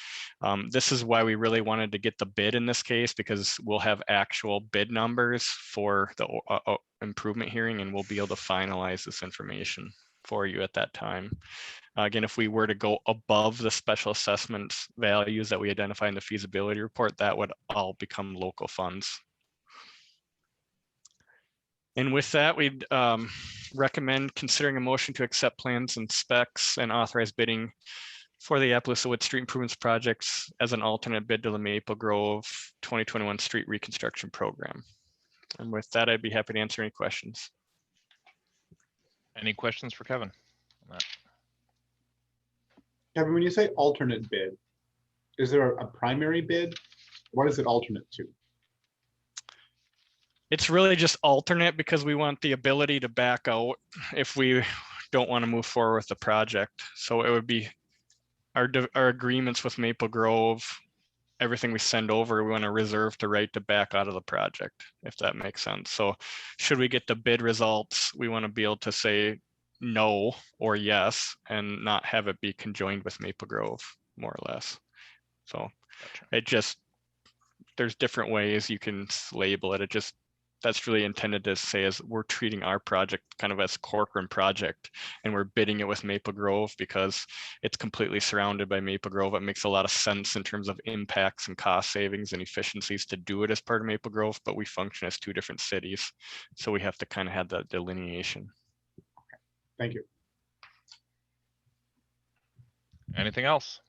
This is why we really wanted to get the bid in this case, because we'll have actual bid numbers for the improvement hearing, and we'll be able to finalize this information for you at that time. Again, if we were to go above the special assessments values that we identify in the feasibility report, that would all become local funds. And with that, we'd recommend considering a motion to accept plans and specs and authorize bidding for the Appaloosa Wood Street Improvements projects as an alternate bid to the Maple Grove 2021 Street Reconstruction Program. And with that, I'd be happy to answer any questions. Any questions for Kevin on that? Kevin, when you say alternate bid, is there a primary bid? What is it alternate to? It's really just alternate because we want the ability to back out if we don't want to move forward with the project. So it would be our agreements with Maple Grove, everything we send over, we want to reserve the right to back out of the project, if that makes sense. So should we get the bid results, we want to be able to say no or yes and not have it be conjoined with Maple Grove, more or less. So it just, there's different ways you can label it. It just, that's really intended to say is we're treating our project kind of as Corcoran project, and we're bidding it with Maple Grove because it's completely surrounded by Maple Grove. It makes a lot of sense in terms of impacts and cost savings and efficiencies to do it as part of Maple Grove, but we function as two different cities. So we have to kind of have that delineation. Okay. Thank you. Anything else?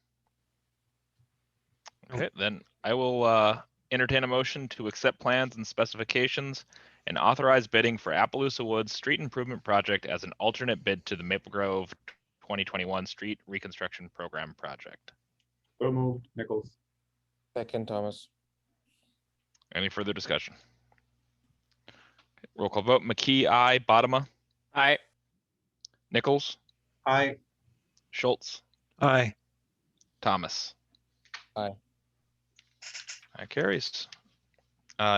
Okay, then I will entertain a motion to accept plans and specifications and authorize bidding for Appaloosa Woods Street Improvement Project as an alternate bid to the Maple Grove 2021 Street Reconstruction Program project. So moved, Nichols. Second, Thomas. Any further discussion? Okay, roll call vote. McKee, aye. Bottoма? Aye. Nichols? Aye. Schultz? Aye. Thomas? Aye. That carries.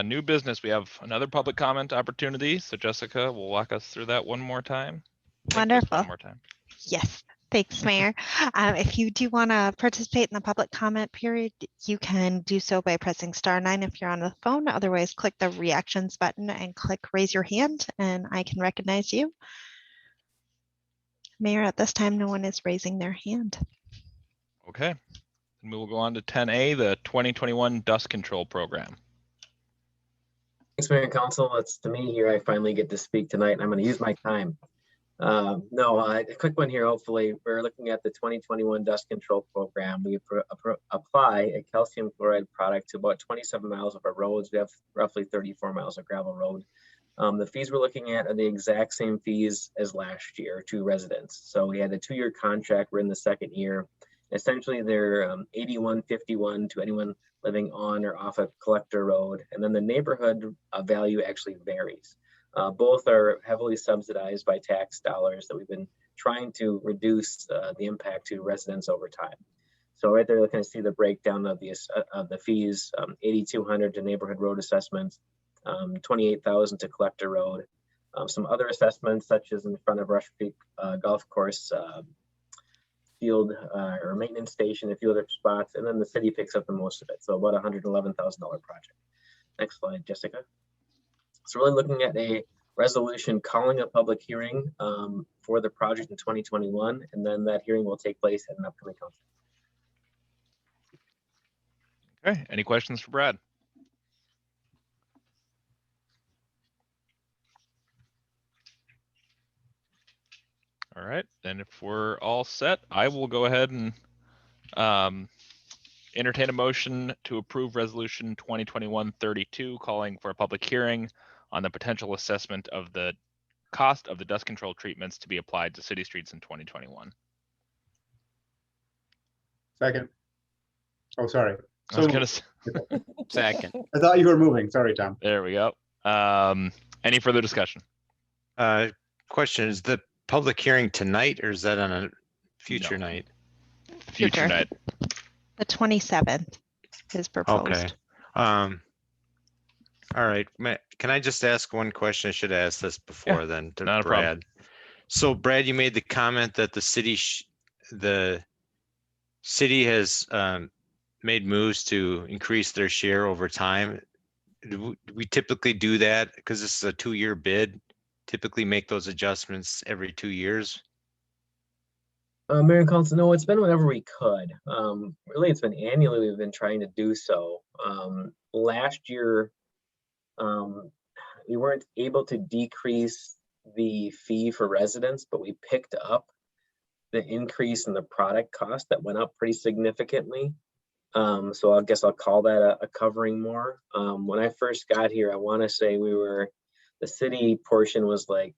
New business, we have another public comment opportunity. So Jessica will walk us through that one more time. Wonderful. One more time. Yes, thanks, Mayor. If you do want to participate in the public comment period, you can do so by pressing *9 if you're on the phone. Otherwise, click the reactions button and click raise your hand, and I can recognize you. Mayor, at this time, no one is raising their hand. Okay. And we will go on to 10A, the 2021 Dust Control Program. Thanks, Mayor and Council. It's to me here. I finally get to speak tonight, and I'm going to use my time. A quick one here. Hopefully, we're looking at the 2021 Dust Control Program. We apply a calcium chloride product to about 27 miles of our roads. We have roughly 34 miles of gravel road. The fees we're looking at are the exact same fees as last year to residents. So we had a 2-year contract. We're in the 2nd year. Essentially, they're $81.51 to anyone living on or off a collector road. And then the neighborhood value actually varies. Both are heavily subsidized by tax dollars that we've been trying to reduce the impact to residents over time. So right there, you can see the breakdown of the fees, $8,200 to neighborhood road assessments, $28,000 to collector road. Some other assessments, such as in front of Rush Creek Golf Course, field or maintenance station, a few other spots, and then the city picks up the most of it. So about $111,000 project. Next slide, Jessica. So really looking at a resolution calling a public hearing for the project in 2021, and then that hearing will take place at an upcoming council. Okay, any questions for Brad? All right, then if we're all set, I will go ahead and entertain a motion to approve resolution 2021-32, calling for a public hearing on the potential assessment of the cost of the dust control treatments to be applied to city streets in 2021. Second. Oh, sorry. I was gonna say Second. I thought you were moving. Sorry, Tom. There we go. Any further discussion? Question, is the public hearing tonight or is that on a future night? Future night. The 27th. is proposed. Okay. All right. Can I just ask one question? I should have asked this before then to not a problem. Brad. So Brad, you made the comment that the city has made moves to increase their share over time. Do we typically do that because this is a 2-year bid? Typically make those adjustments every 2 years? Mayor and Council, no, it's been whenever we could. Really, it's been annually we've been trying to do so. Last year, we weren't able to decrease the fee for residents, but we picked up the increase in the product cost that went up pretty significantly. So I guess I'll call that a covering more. When I first got here, I want to say the city portion was like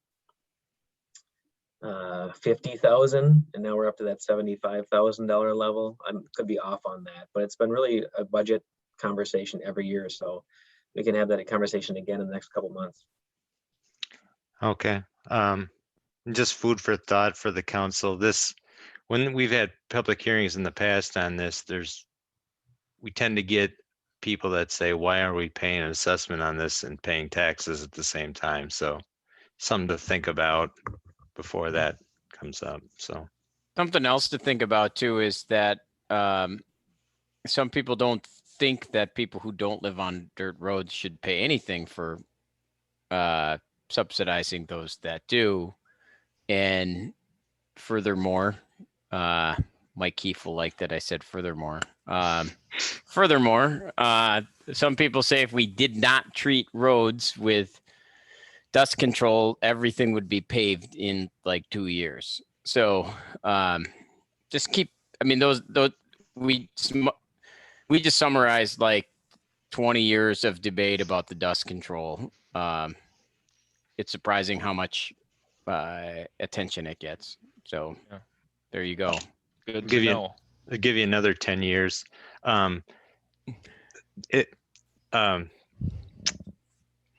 50,000, and now we're up to that $75,000 level. I could be off on that, but it's been really a budget conversation every year, so we can have that conversation again in the next couple months. Okay. Just food for thought for the council. When we've had public hearings in the past on this, we tend to get people that say, why are we paying an assessment on this and paying taxes at the same time? So something to think about before that comes up. So Something else to think about too is that some people don't think that people who don't live on dirt roads should pay anything for subsidizing those that do. And furthermore, Mike Keefe will like that I said furthermore. Some people say if we did not treat roads with dust control, everything would be paved in like 2 years. So just we just summarized like 20 years of debate about the dust control. It's surprising how much attention it gets. So there you go. Good to know. I'll give you another 10 years.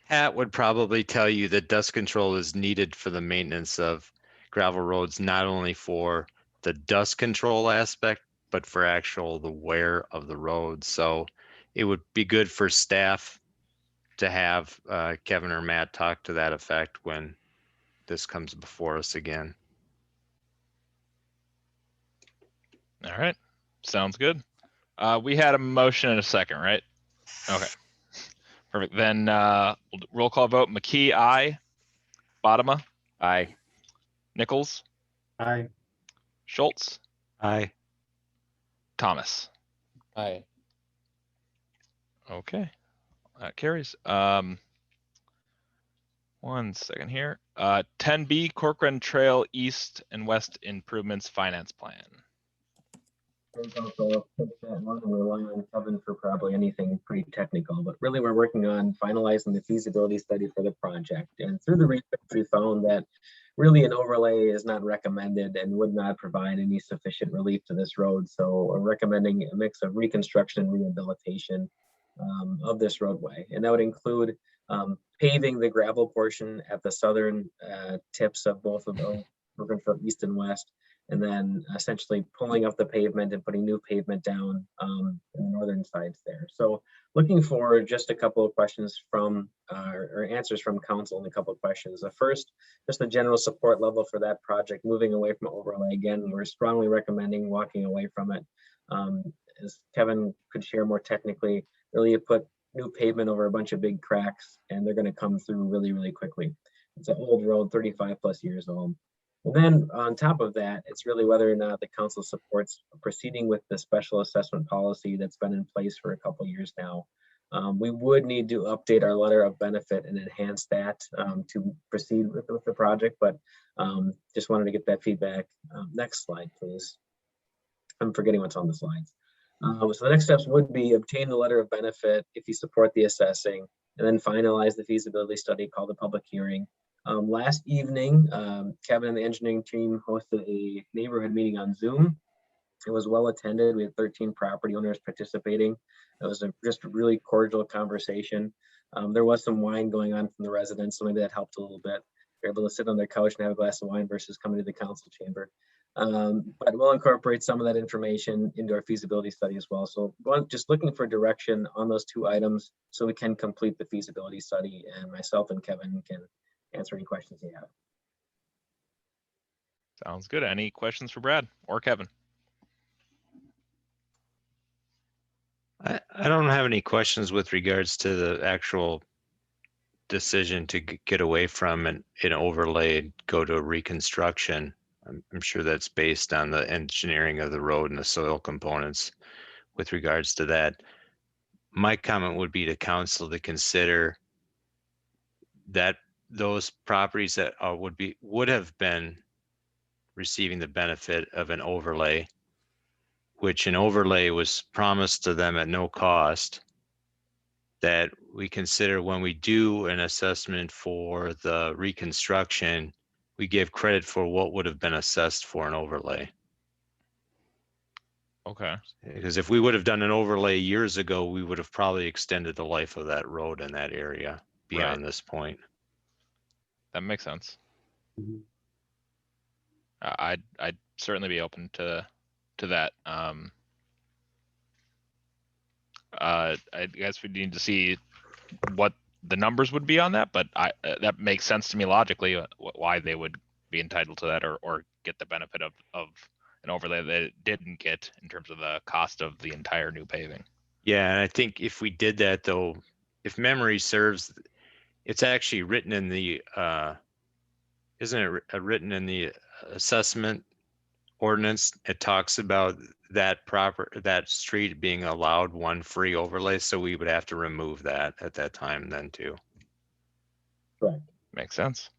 Pat would probably tell you that dust control is needed for the maintenance of gravel roads, not only for the dust control aspect, but for the wear of the road. So it would be good for staff to have Kevin or Matt talk to that effect when this comes before us again. All right. Sounds good. We had a motion and a second, right? Okay. Perfect. Then roll call vote. McKee, aye. Bodema. Aye. Nichols. Aye. Schultz. Aye. Thomas. Aye. Okay. That carries. 1 second here. 10B Corcoran Trail East and West Improvements Finance Plan. Also, take that one and rely on Kevin for probably anything pretty technical, but really we're working on finalizing the feasibility study for the project. And through the research, we found that really an overlay is not recommended and would not provide any sufficient relief to this road. So we're recommending a mix of reconstruction and rehabilitation of this roadway. And that would include paving the gravel portion at the southern tips of both of those, Corcoran Trail East and West, and then essentially pulling up the pavement and putting new pavement down in the northern sides there. So looking for just a couple of questions from or answers from council and a couple of questions. The first, just the general support level for that project, moving away from overlay. Again, we're strongly recommending walking away from it. As Kevin could share more technically, really you put new pavement over a bunch of big cracks and they're going to come through really, really quickly. It's an old road, 35 plus years old. And then on top of that, it's really whether or not the council supports proceeding with the special assessment policy that's been in place for a couple of years now. We would need to update our letter of benefit and enhance that to proceed with the project, but just wanted to get that feedback. Next slide, please. I'm forgetting what's on the slides. So the next steps would be obtain the letter of benefit if you support the assessing, and then finalize the feasibility study, call the public hearing. Last evening, Kevin and the engineering team hosted a neighborhood meeting on Zoom. It was well attended. We had 13 property owners participating. It was just a really cordial conversation. There was some wine going on from the residents, so maybe that helped a little bit. They're able to sit on their couch and have a glass of wine versus coming to the council chamber. But we'll incorporate some of that information into our feasibility study as well. So just looking for direction on those two items so we can complete the feasibility study, and myself and Kevin can answer any questions you have. Sounds good. Any questions for Brad or Kevin? I don't have any questions with regards to the actual decision to get away from an overlay, go to a reconstruction. I'm sure that's based on the engineering of the road and the soil components with regards to that. My comment would be to council to consider that those properties that would have been receiving the benefit of an overlay, which an overlay was promised to them at no cost, that we consider when we do an assessment for the reconstruction, we give credit for what would have been assessed for an overlay. Okay. Because if we would have done an overlay years ago, we would have probably extended the life of that road in that area beyond this point. That makes sense. I'd certainly be open to that. I guess we need to see what the numbers would be on that, but that makes sense to me logically why they would be entitled to that or get the benefit of an overlay that it didn't get in terms of the cost of the entire new paving. Yeah, and I think if we did that though, if memory serves, it's actually written in the isn't it written in the assessment ordinance? It talks about that street being allowed one free overlay, so we would have to remove that at that time then too. Right. Makes sense.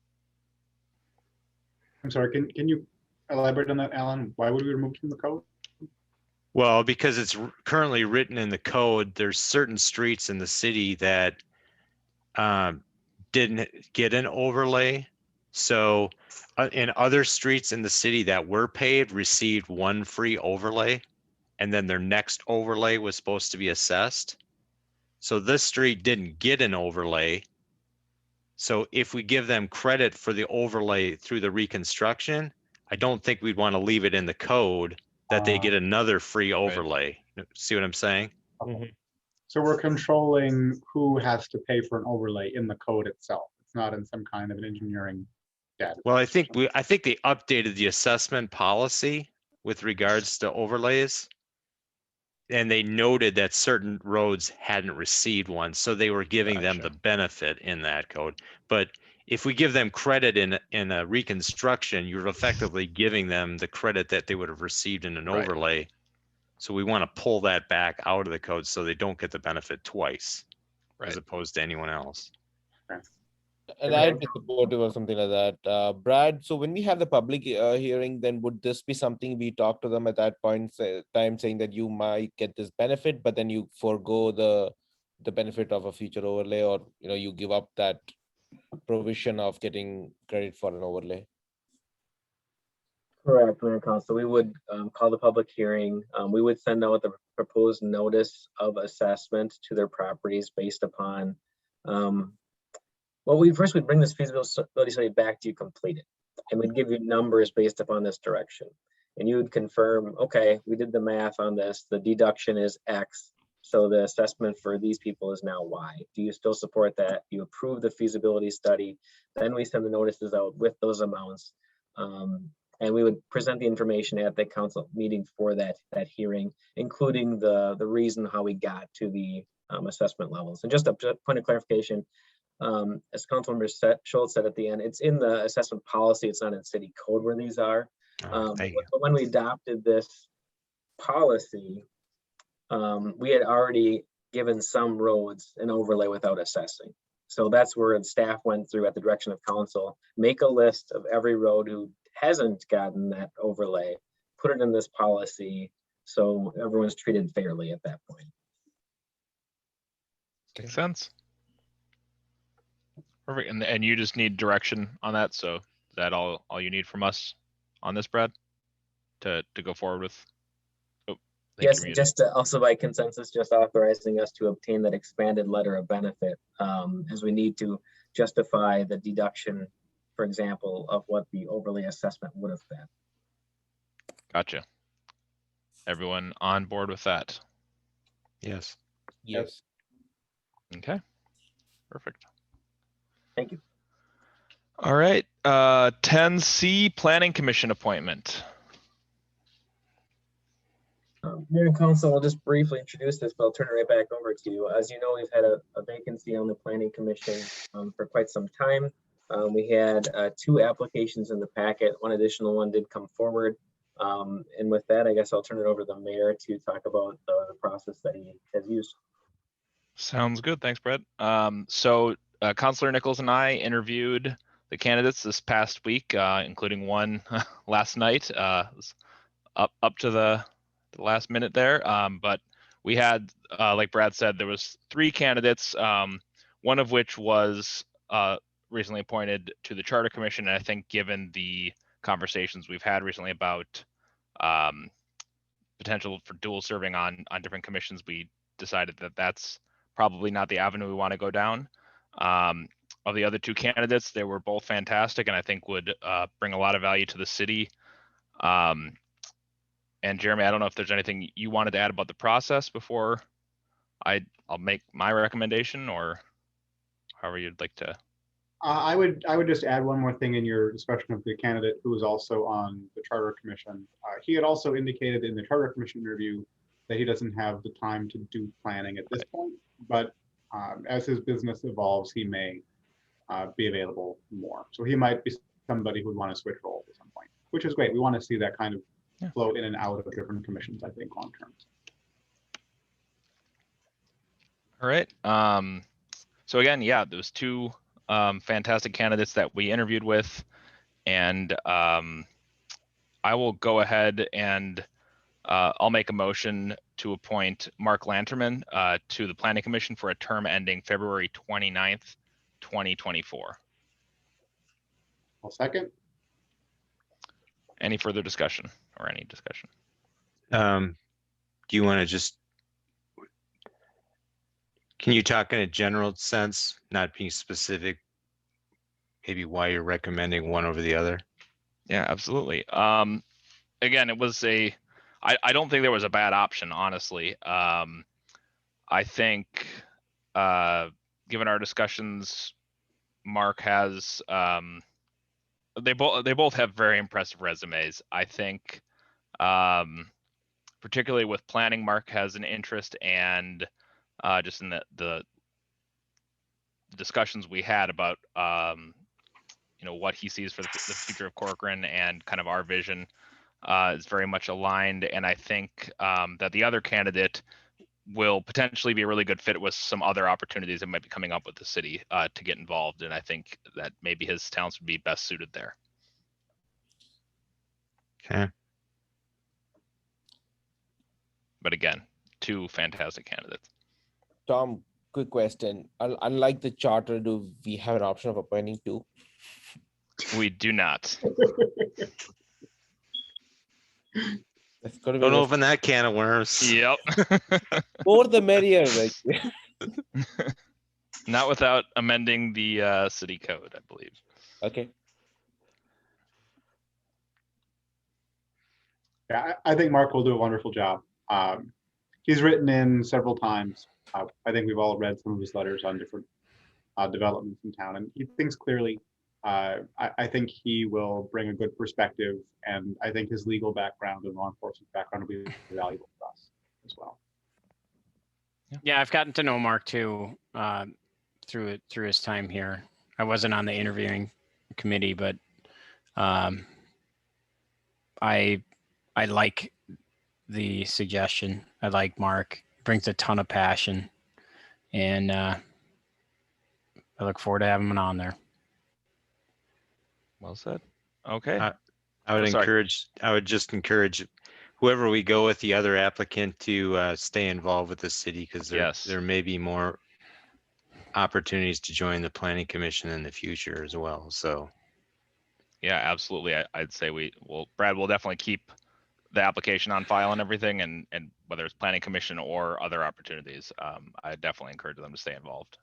I'm sorry, can you elaborate on that, Alan? Why would we remove it from the code? Well, because it's currently written in the code, there's certain streets in the city that didn't get an overlay. So in other streets in the city that were paved received one free overlay, and then their next overlay was supposed to be assessed. So this street didn't get an overlay. So if we give them credit for the overlay through the reconstruction, I don't think we'd want to leave it in the code that they get another free overlay. Right. See what I'm saying? Okay. So we're controlling who has to pay for an overlay in the code itself. It's not in some kind of an engineering data. Well, I think they updated the assessment policy with regards to overlays, and they noted that certain roads hadn't received one, so they were giving them the benefit in that code. But if we give them credit in a reconstruction, you're effectively giving them the credit that they would have received in an overlay. So we want to pull that back out of the code so they don't get the benefit twice, as opposed to anyone else. And I'd be supportive of something like that. Brad, so when we have the public hearing, then would this be something we talk to them at that point time, saying that you might get this benefit, but then you forego the benefit of a future overlay, or you give up that provision of getting credit for an overlay? Correct, Mayor Council. We would call the public hearing. We would send out the proposed notice of assessment to their properties based upon well, we'd bring this feasibility study back to you completed, and we'd give you numbers based upon this direction. And you would confirm, okay, we did the math on this, the deduction is X, so the assessment for these people is now Y. Do you still support that? You approve the feasibility study, then we send the notices out with those amounts. And we would present the information at the council meeting for that hearing, including the reason how we got to the assessment levels. And just a point of clarification, as Councilmember Schultz said at the end, it's in the assessment policy, it's not in city code where these are. But when we adopted this policy, we had already given some roads an overlay without assessing. So that's where the staff went through at the direction of council, make a list of every road who hasn't gotten that overlay, put it in this policy, so everyone's treated fairly at that point. Makes sense. Perfect. And you just need direction on that. So is that all you need from us on this, Brad, to go forward with? Oh, yes, just also by consensus, just authorizing us to obtain that expanded letter of benefit, as we need to justify the deduction, for example, of what the overlay assessment would have been. Gotcha. Everyone on board with that? Yes. Yes. Okay, perfect. Thank you. All right, 10C, Planning Commission appointment. Mayor and Council, I'll just briefly introduce this, but I'll turn it right back over to you. As you know, we've had a vacancy on the Planning Commission for quite some time. We had 2 applications in the packet. One additional one did come forward. And with that, I guess I'll turn it over to the mayor to talk about the process that he has used. Sounds good. Thanks, Brett. So Councilor Nichols and I interviewed the candidates this past week, including one last night, up to the last minute there. But we had, like Brad said, there was 3 candidates, one of which was recently appointed to the Charter Commission. And I think given the conversations we've had recently about potential for dual serving on different commissions, we decided that that's probably not the avenue we want to go down. Of the other 2 candidates, they were both fantastic and I think would bring a lot of value to the city. And Jeremy, I don't know if there's anything you wanted to add about the process before I'll make my recommendation, or however you'd like to. I would just add one more thing in your discussion of the candidate who was also on the Charter Commission. He had also indicated in the Charter Commission interview that he doesn't have the time to do planning at this point, but as his business evolves, he may be available more. So he might be somebody who would want to switch roles at some point, which is great. We want to see that kind of flow in and out of different commissions, I think, long term. All right. So again, yeah, there was 2 fantastic candidates that we interviewed with, and I will go ahead and I'll make a motion to appoint Mark Lanterman to the Planning Commission for a term ending February 29th, 2024. I'll second. Any further discussion or any discussion? Do you want to just, can you talk in a general sense, not being specific, maybe why you're recommending one over the other? Yeah, absolutely. Again, it was I don't think there was a bad option, honestly. I think given our discussions, Mark has they both have very impressive resumes. I think particularly with planning, Mark has an interest, and just in the discussions we had about what he sees for the future of Corcoran and kind of our vision is very much aligned. And I think that the other candidate will potentially be a really good fit with some other opportunities that might be coming up with the city to get involved. And I think that maybe his talents would be best suited there. Okay. But again, 2 fantastic candidates. Tom, quick question. Unlike the charter, do we have an option of appointing 2? We do not. That's gonna be Don't open that can of worms. Yep. more the merrier. Like. Not without amending the city code, I believe. Okay. Yeah, I think Mark will do a wonderful job. He's written in several times. I think we've all read some of his letters on different developments in town, and he thinks clearly. I think he will bring a good perspective, and I think his legal background and law enforcement background will be valuable for us as well. Yeah, I've gotten to know Mark too through his time here. I wasn't on the interviewing committee, but I like the suggestion. I like Mark. He brings a ton of passion, and I look forward to having him on there. Well said. Okay. I would just encourage whoever we go with, the other applicant, to stay involved with the city, because there may be more opportunities to join the planning commission in the future as well. So yeah, absolutely. I'd say Brad will definitely keep the application on file and everything, and whether it's planning commission or other opportunities, I definitely encourage them to stay involved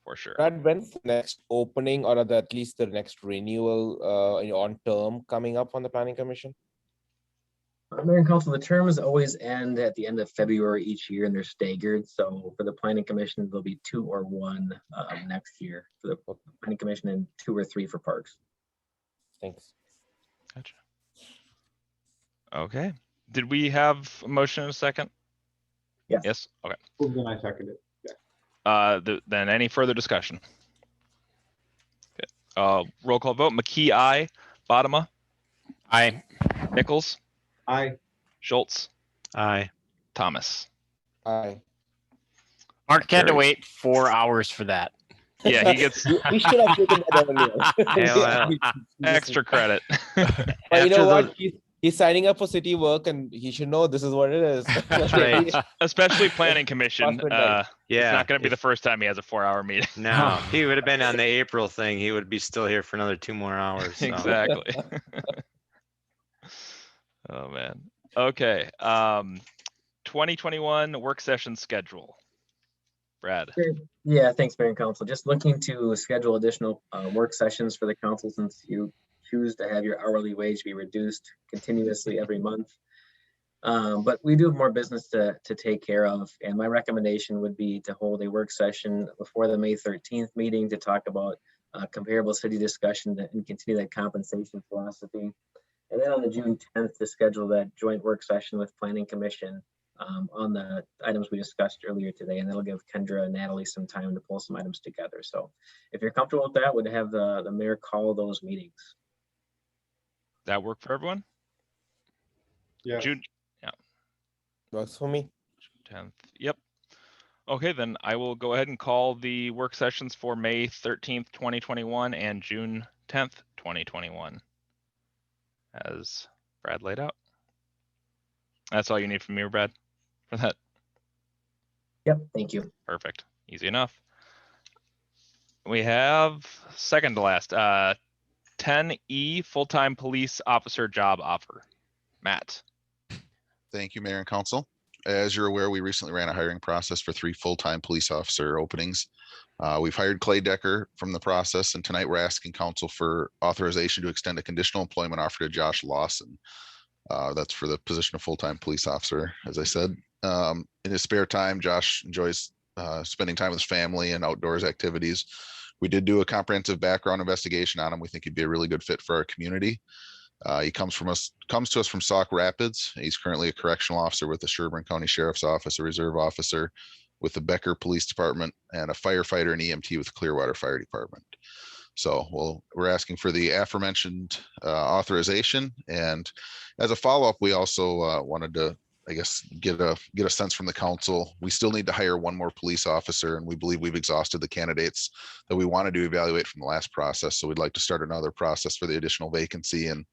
for sure. Brad, when's the next opening, or at least the next renewal on term coming up on the planning commission? Mayor and Council, the terms always end at the end of February each year, and they're staggered. So for the Planning Commission, there'll be 2 or 1 next year for the Planning Commission, and 2 or 3 for Parks. Thanks. Gotcha. Okay. Did we have a motion in a second? Yes. Yes. Okay. Then I seconded it. Then any further discussion? Okay. Roll call vote. McKee, aye. Bottoма, Aye. Nichols, Aye. Schultz, Aye. Thomas. Aye. Mark had to Carries. wait 4 hours for that. Yeah, he gets We should have taken that earlier. Yeah, well, extra credit. But you After know what? the- He's signing up for city work, and he should know this is what it is. That's right. Especially Planning Commission. Past midnight. It's Yeah. not going to be the first time he has a 4-hour meeting. No, he would have been on the April thing. He would be still here for another 2 more hours. So. Exactly. Oh man. Okay. 2021 work session schedule. Brad. Yeah, thanks, Mayor and Council. Just looking to schedule additional work sessions for the council, since you choose to have your hourly wage be reduced continuously every month. But we do have more business to take care of. And my recommendation would be to hold a work session before the May 13th meeting to talk about comparable city discussion and continue that compensation philosophy. And then on the June 10th to schedule that joint work session with Planning Commission on the items we discussed earlier today. And that'll give Kendra and Natalie some time to pull some items together. So if you're comfortable with that, would have the mayor call those meetings. That work for everyone? Yeah. June. Yeah. Works for me. 10th. Yep. Okay, then I will go ahead and call the work sessions for May 13th, 2021 and June 10th, 2021. As Brad laid out. That's all you need from me, Brad, for that. Yep, thank you. Perfect. Easy enough. We have second to last, 10E full-time police officer job offer. Matt. Thank you, Mayor and Council. As you're aware, we recently ran a hiring process for 3 full-time police officer openings. We've hired Clay Decker from the process, and tonight we're asking council for authorization to extend a conditional employment offer to Josh Lawson. That's for the position of full-time police officer. As I said, in his spare time, Josh enjoys spending time with his family and outdoors activities. We did do a comprehensive background investigation on him. We think he'd be a really good fit for our community. He comes to us from Sauk Rapids. He's currently a correctional officer with the Sherburne County Sheriff's Office, a reserve officer with the Becker Police Department, and a firefighter and EMT with the Clearwater Fire Department. So we're asking for the aforementioned authorization. And as a follow-up, we also wanted to, I guess, get a sense from the council. We still need to hire 1 more police officer, and we believe we've exhausted the candidates that we wanted to evaluate from the last process. So we'd like to start another process for the additional vacancy and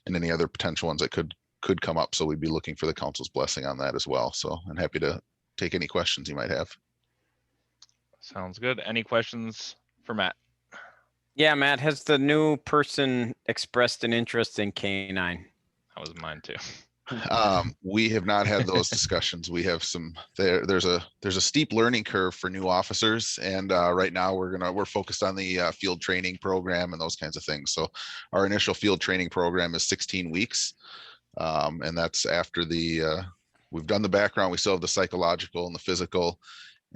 any other potential ones that could come up. So we'd be looking for the council's blessing on that as well. So I'm happy to take any questions you might have. Sounds good. Any questions for Matt? Yeah, Matt, has the new person expressed an interest in K9? That was mine too. We have not had those discussions. We have some there's a steep learning curve for new officers, and right now we're focused on the field training program and those kinds of things. So our initial field training program is 16 weeks, and that's after we've done the background. We still have the psychological and the physical,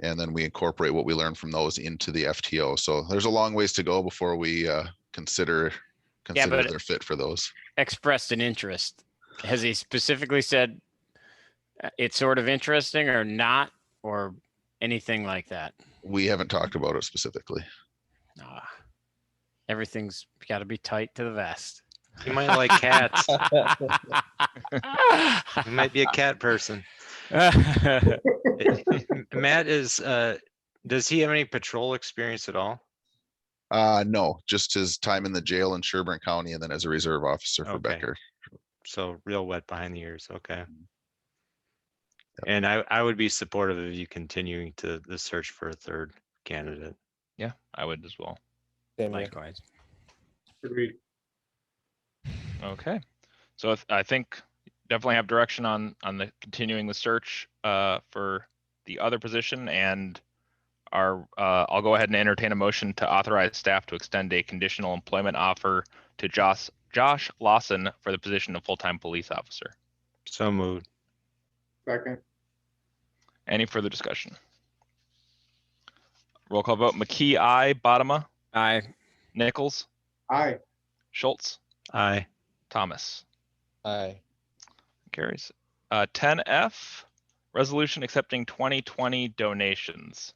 and then we incorporate what we learn from those into the FTO. So there's a long ways to go before we consider their fit for those. Expressed an interest. Has he specifically said it's sort of interesting or not, or anything like that? We haven't talked about it specifically. Everything's got to be tight to the vest. You might like cats. You might be a cat person. Matt does he have any patrol experience at all? No, just his time in the jail in Sherburne County and then as a reserve officer for Becker. So real wet behind the ears. Okay. And I would be supportive of you continuing to the search for a third candidate. Yeah, I would as well. Likewise. Agreed. Okay. So I think definitely have direction on the continuing the search for the other position, and I'll go ahead and entertain a motion to authorize staff to extend a conditional employment offer to Josh Lawson for the position of full-time police officer. So moved. Second. Any further discussion? Roll call vote. McKee, aye. Bottoма, Aye. Nichols, Aye. Schultz, Aye. Thomas. Aye. Carries. 10F, resolution accepting 2020 donations.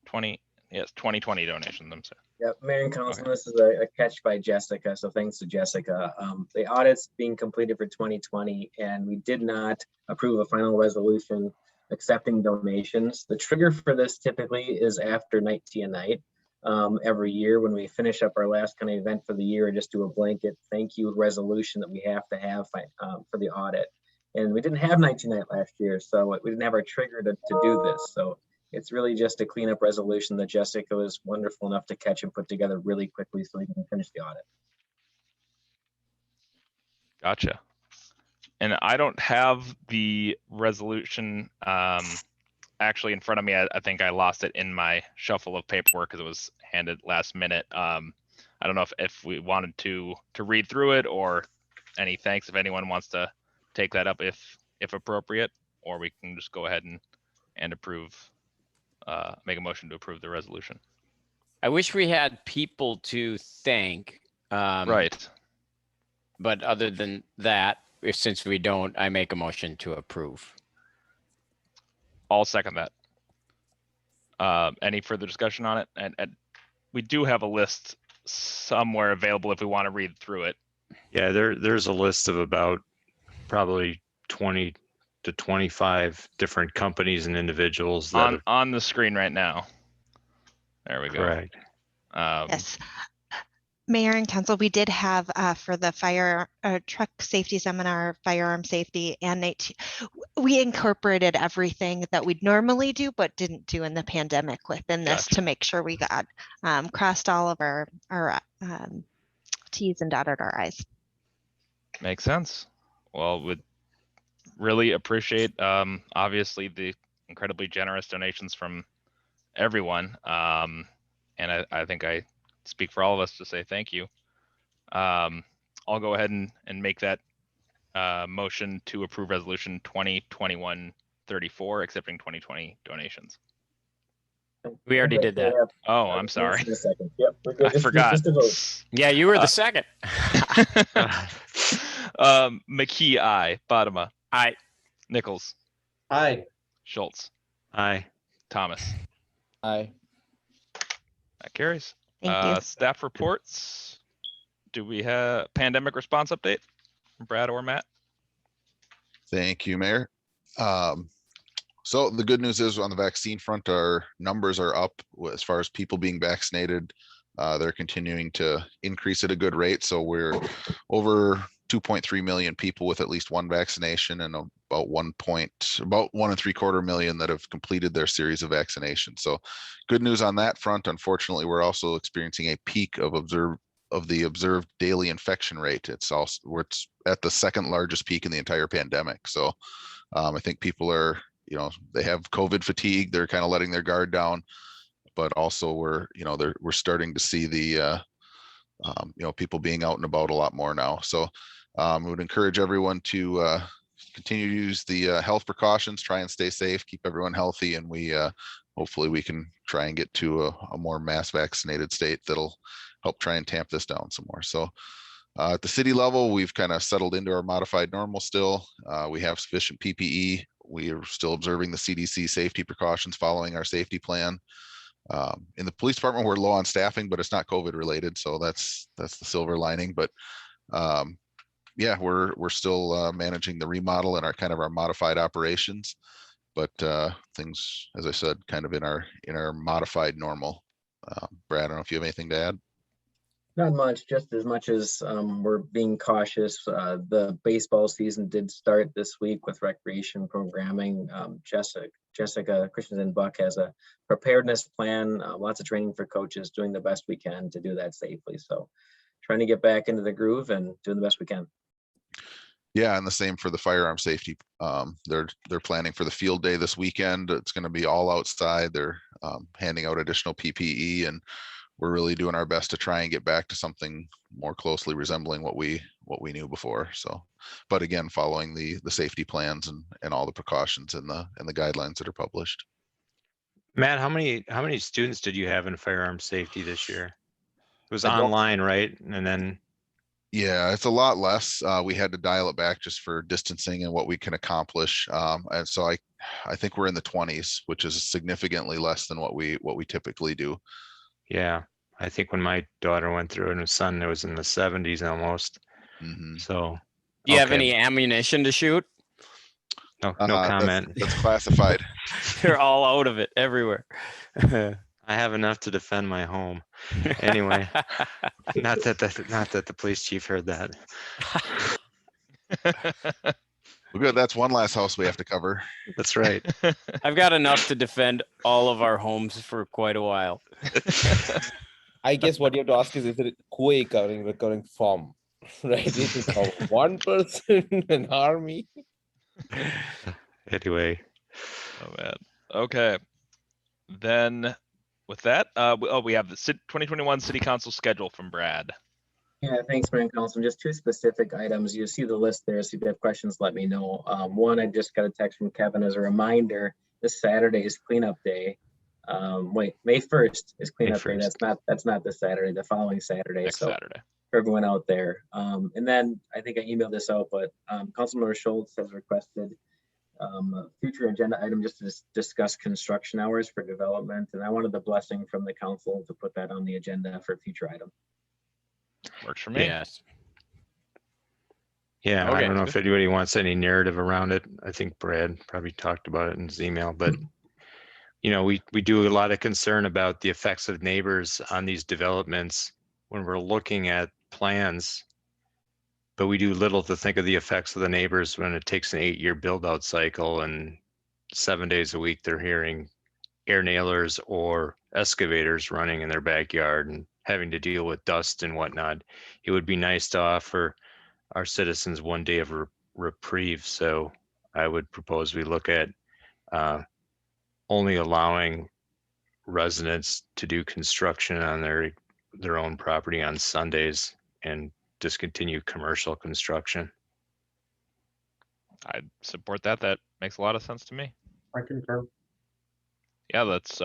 2020 donations, I'm sorry. Yep, Mayor and Council, this is a catch by Jessica, so thanks to Jessica. The audit's being completed for 2020, and we did not approve a final resolution accepting donations. The trigger for this typically is after night tea and night. Every year when we finish up our last kind of event for the year, just do a blanket thank you resolution that we have to have for the audit. And we didn't have night tea night last year, so we didn't have our trigger to do this. So it's really just a cleanup resolution that Jessica was wonderful enough to catch and put together really quickly so we can finish the audit. Gotcha. And I don't have the resolution actually in front of me. I think I lost it in my shuffle of paperwork because it was handed last minute. I don't know if we wanted to read through it, or any thanks if anyone wants to take that up if appropriate, or we can just go ahead and approve, make a motion to approve the resolution. I wish we had people to thank. Right. But other than that, since we don't, I make a motion to approve. I'll second that. Any further discussion on it? And we do have a list somewhere available if we want to read through it. Yeah, there's a list of about probably 20 to 25 different companies and individuals that on the screen right now. There we go. Correct. Yes. Mayor and Council, we did have for the fire truck safety seminar, firearm safety, and we incorporated everything that we'd normally do but didn't do in the pandemic within this to make sure we got crossed all of our T's and dotted our I's. Makes sense. Well, would really appreciate obviously the incredibly generous donations from everyone, and I think I speak for all of us to say thank you. I'll go ahead and make that motion to approve resolution 2021-34, accepting 2020 donations. We already did that. Oh, I'm sorry. Yep, we're good. I forgot. Yeah, you were the second. McKee, aye. Bottoma. Aye. Nichols. Aye. Schultz. Aye. Thomas. Aye. That carries. Thank you. Staff reports. Do we have pandemic response update from Brad or Matt? Thank you, Mayor. So the good news is on the vaccine front, our numbers are up as far as people being vaccinated. They're continuing to increase at a good rate. So we're over 2.3 million people with at least one vaccination, and about 1.75 million that have completed their series of vaccinations. So good news on that front. Unfortunately, we're also experiencing a peak of the observed daily infection rate. It's at the second largest peak in the entire pandemic. So I think people are, they have COVID fatigue. They're kind of letting their guard down, but also we're starting to see the people being out and about a lot more now. So we would encourage everyone to continue to use the health precautions, try and stay safe, keep everyone healthy, and we hopefully we can try and get to a more mass vaccinated state that'll help try and tamp this down some more. So at the city level, we've kind of settled into our modified normal still. We have sufficient PPE. We are still observing the CDC safety precautions following our safety plan. In the police department, we're low on staffing, but it's not COVID related. So that's the silver lining. But yeah, we're still managing the remodel and our modified operations. But things, as I said, kind of in our modified normal. Brad, I don't know if you have anything to add. Not much, just as much as we're being cautious. The baseball season did start this week with recreation programming. Jessica Christensen Buck has a preparedness plan, lots of training for coaches, doing the best we can to do that safely. So trying to get back into the groove and doing the best we can. Yeah, and the same for the firearm safety. They're planning for the field day this weekend. It's going to be all outside. They're handing out additional PPE, and we're really doing our best to try and get back to something more closely resembling what we what we knew before. So, but again, following the safety plans and all the precautions and the guidelines that are published. Matt, how many students did you have in firearm safety this year? It was I don't- online, right? And then Yeah, it's a lot less. We had to dial it back just for distancing and what we can accomplish. And so I think we're in the 20s, which is significantly less than what we typically do. yeah, I think when my daughter went through it and her son, it was in the 70s almost. Mhm. So Do you have okay. any ammunition to shoot? No That's- comment. That's classified. They're all out of it everywhere. I have enough to defend my home. Anyway, not that the police chief heard that. Well, good. That's one last house we have to cover. That's right. I've got enough to defend all of our homes for quite a while. I guess what you have to ask is it recurring from, right? Is it a one person, an army? Anyway, Oh man. Okay. Then with that, we have the 2021 City Council schedule from Brad. Yeah, thanks, Mayor and Council. Just two specific items. You see the list there. So if you have questions, let me know. One, I just got a text from Kevin as a reminder. This Saturday is cleanup day. Wait, May 1st is cleanup day. That's not this Saturday. The following Saturday. Next so Saturday. for everyone out there. And then I think I emailed this out, but Councilmember Schultz has requested a future agenda item just to discuss construction hours for development. And I wanted the blessing from the council to put that on the agenda for a future item. Works for me. Yes. yeah, I Okay. don't know if anybody wants any narrative around it. I think Brad probably talked about it in his email, but you know, we do a lot of concern about the effects of neighbors on these developments when we're looking at plans, but we do little to think of the effects of the neighbors when it takes an 8-year build out cycle and 7 days a week they're hearing air nailers or excavators running in their backyard and having to deal with dust and whatnot. It would be nice to offer our citizens 1 day of reprieve. So I would propose we look at only allowing residents to do construction on their own property on Sundays and discontinue commercial construction. I support that. That makes a lot of sense to me. I concur. Yeah, let's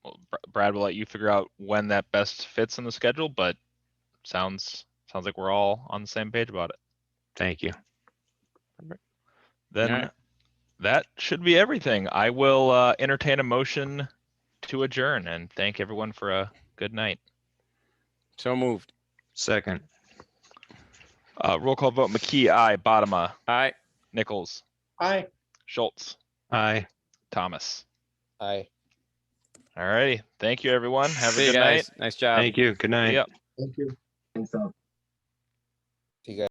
well, Brad will let you figure out when that best fits in the schedule, but sounds like we're all on the same page about it. Thank you. Then All right. that should be everything. I will entertain a motion to adjourn and thank everyone for a good night. So moved. Second. Roll call vote. McKee, aye. Bottoма, Aye. Nichols, Aye. Schultz, Aye. Thomas. Aye. All righty. Thank you, everyone. Have See a you good guys. night. Nice job. Thank you. Good night. Yep. Thank you. And so. See you guys.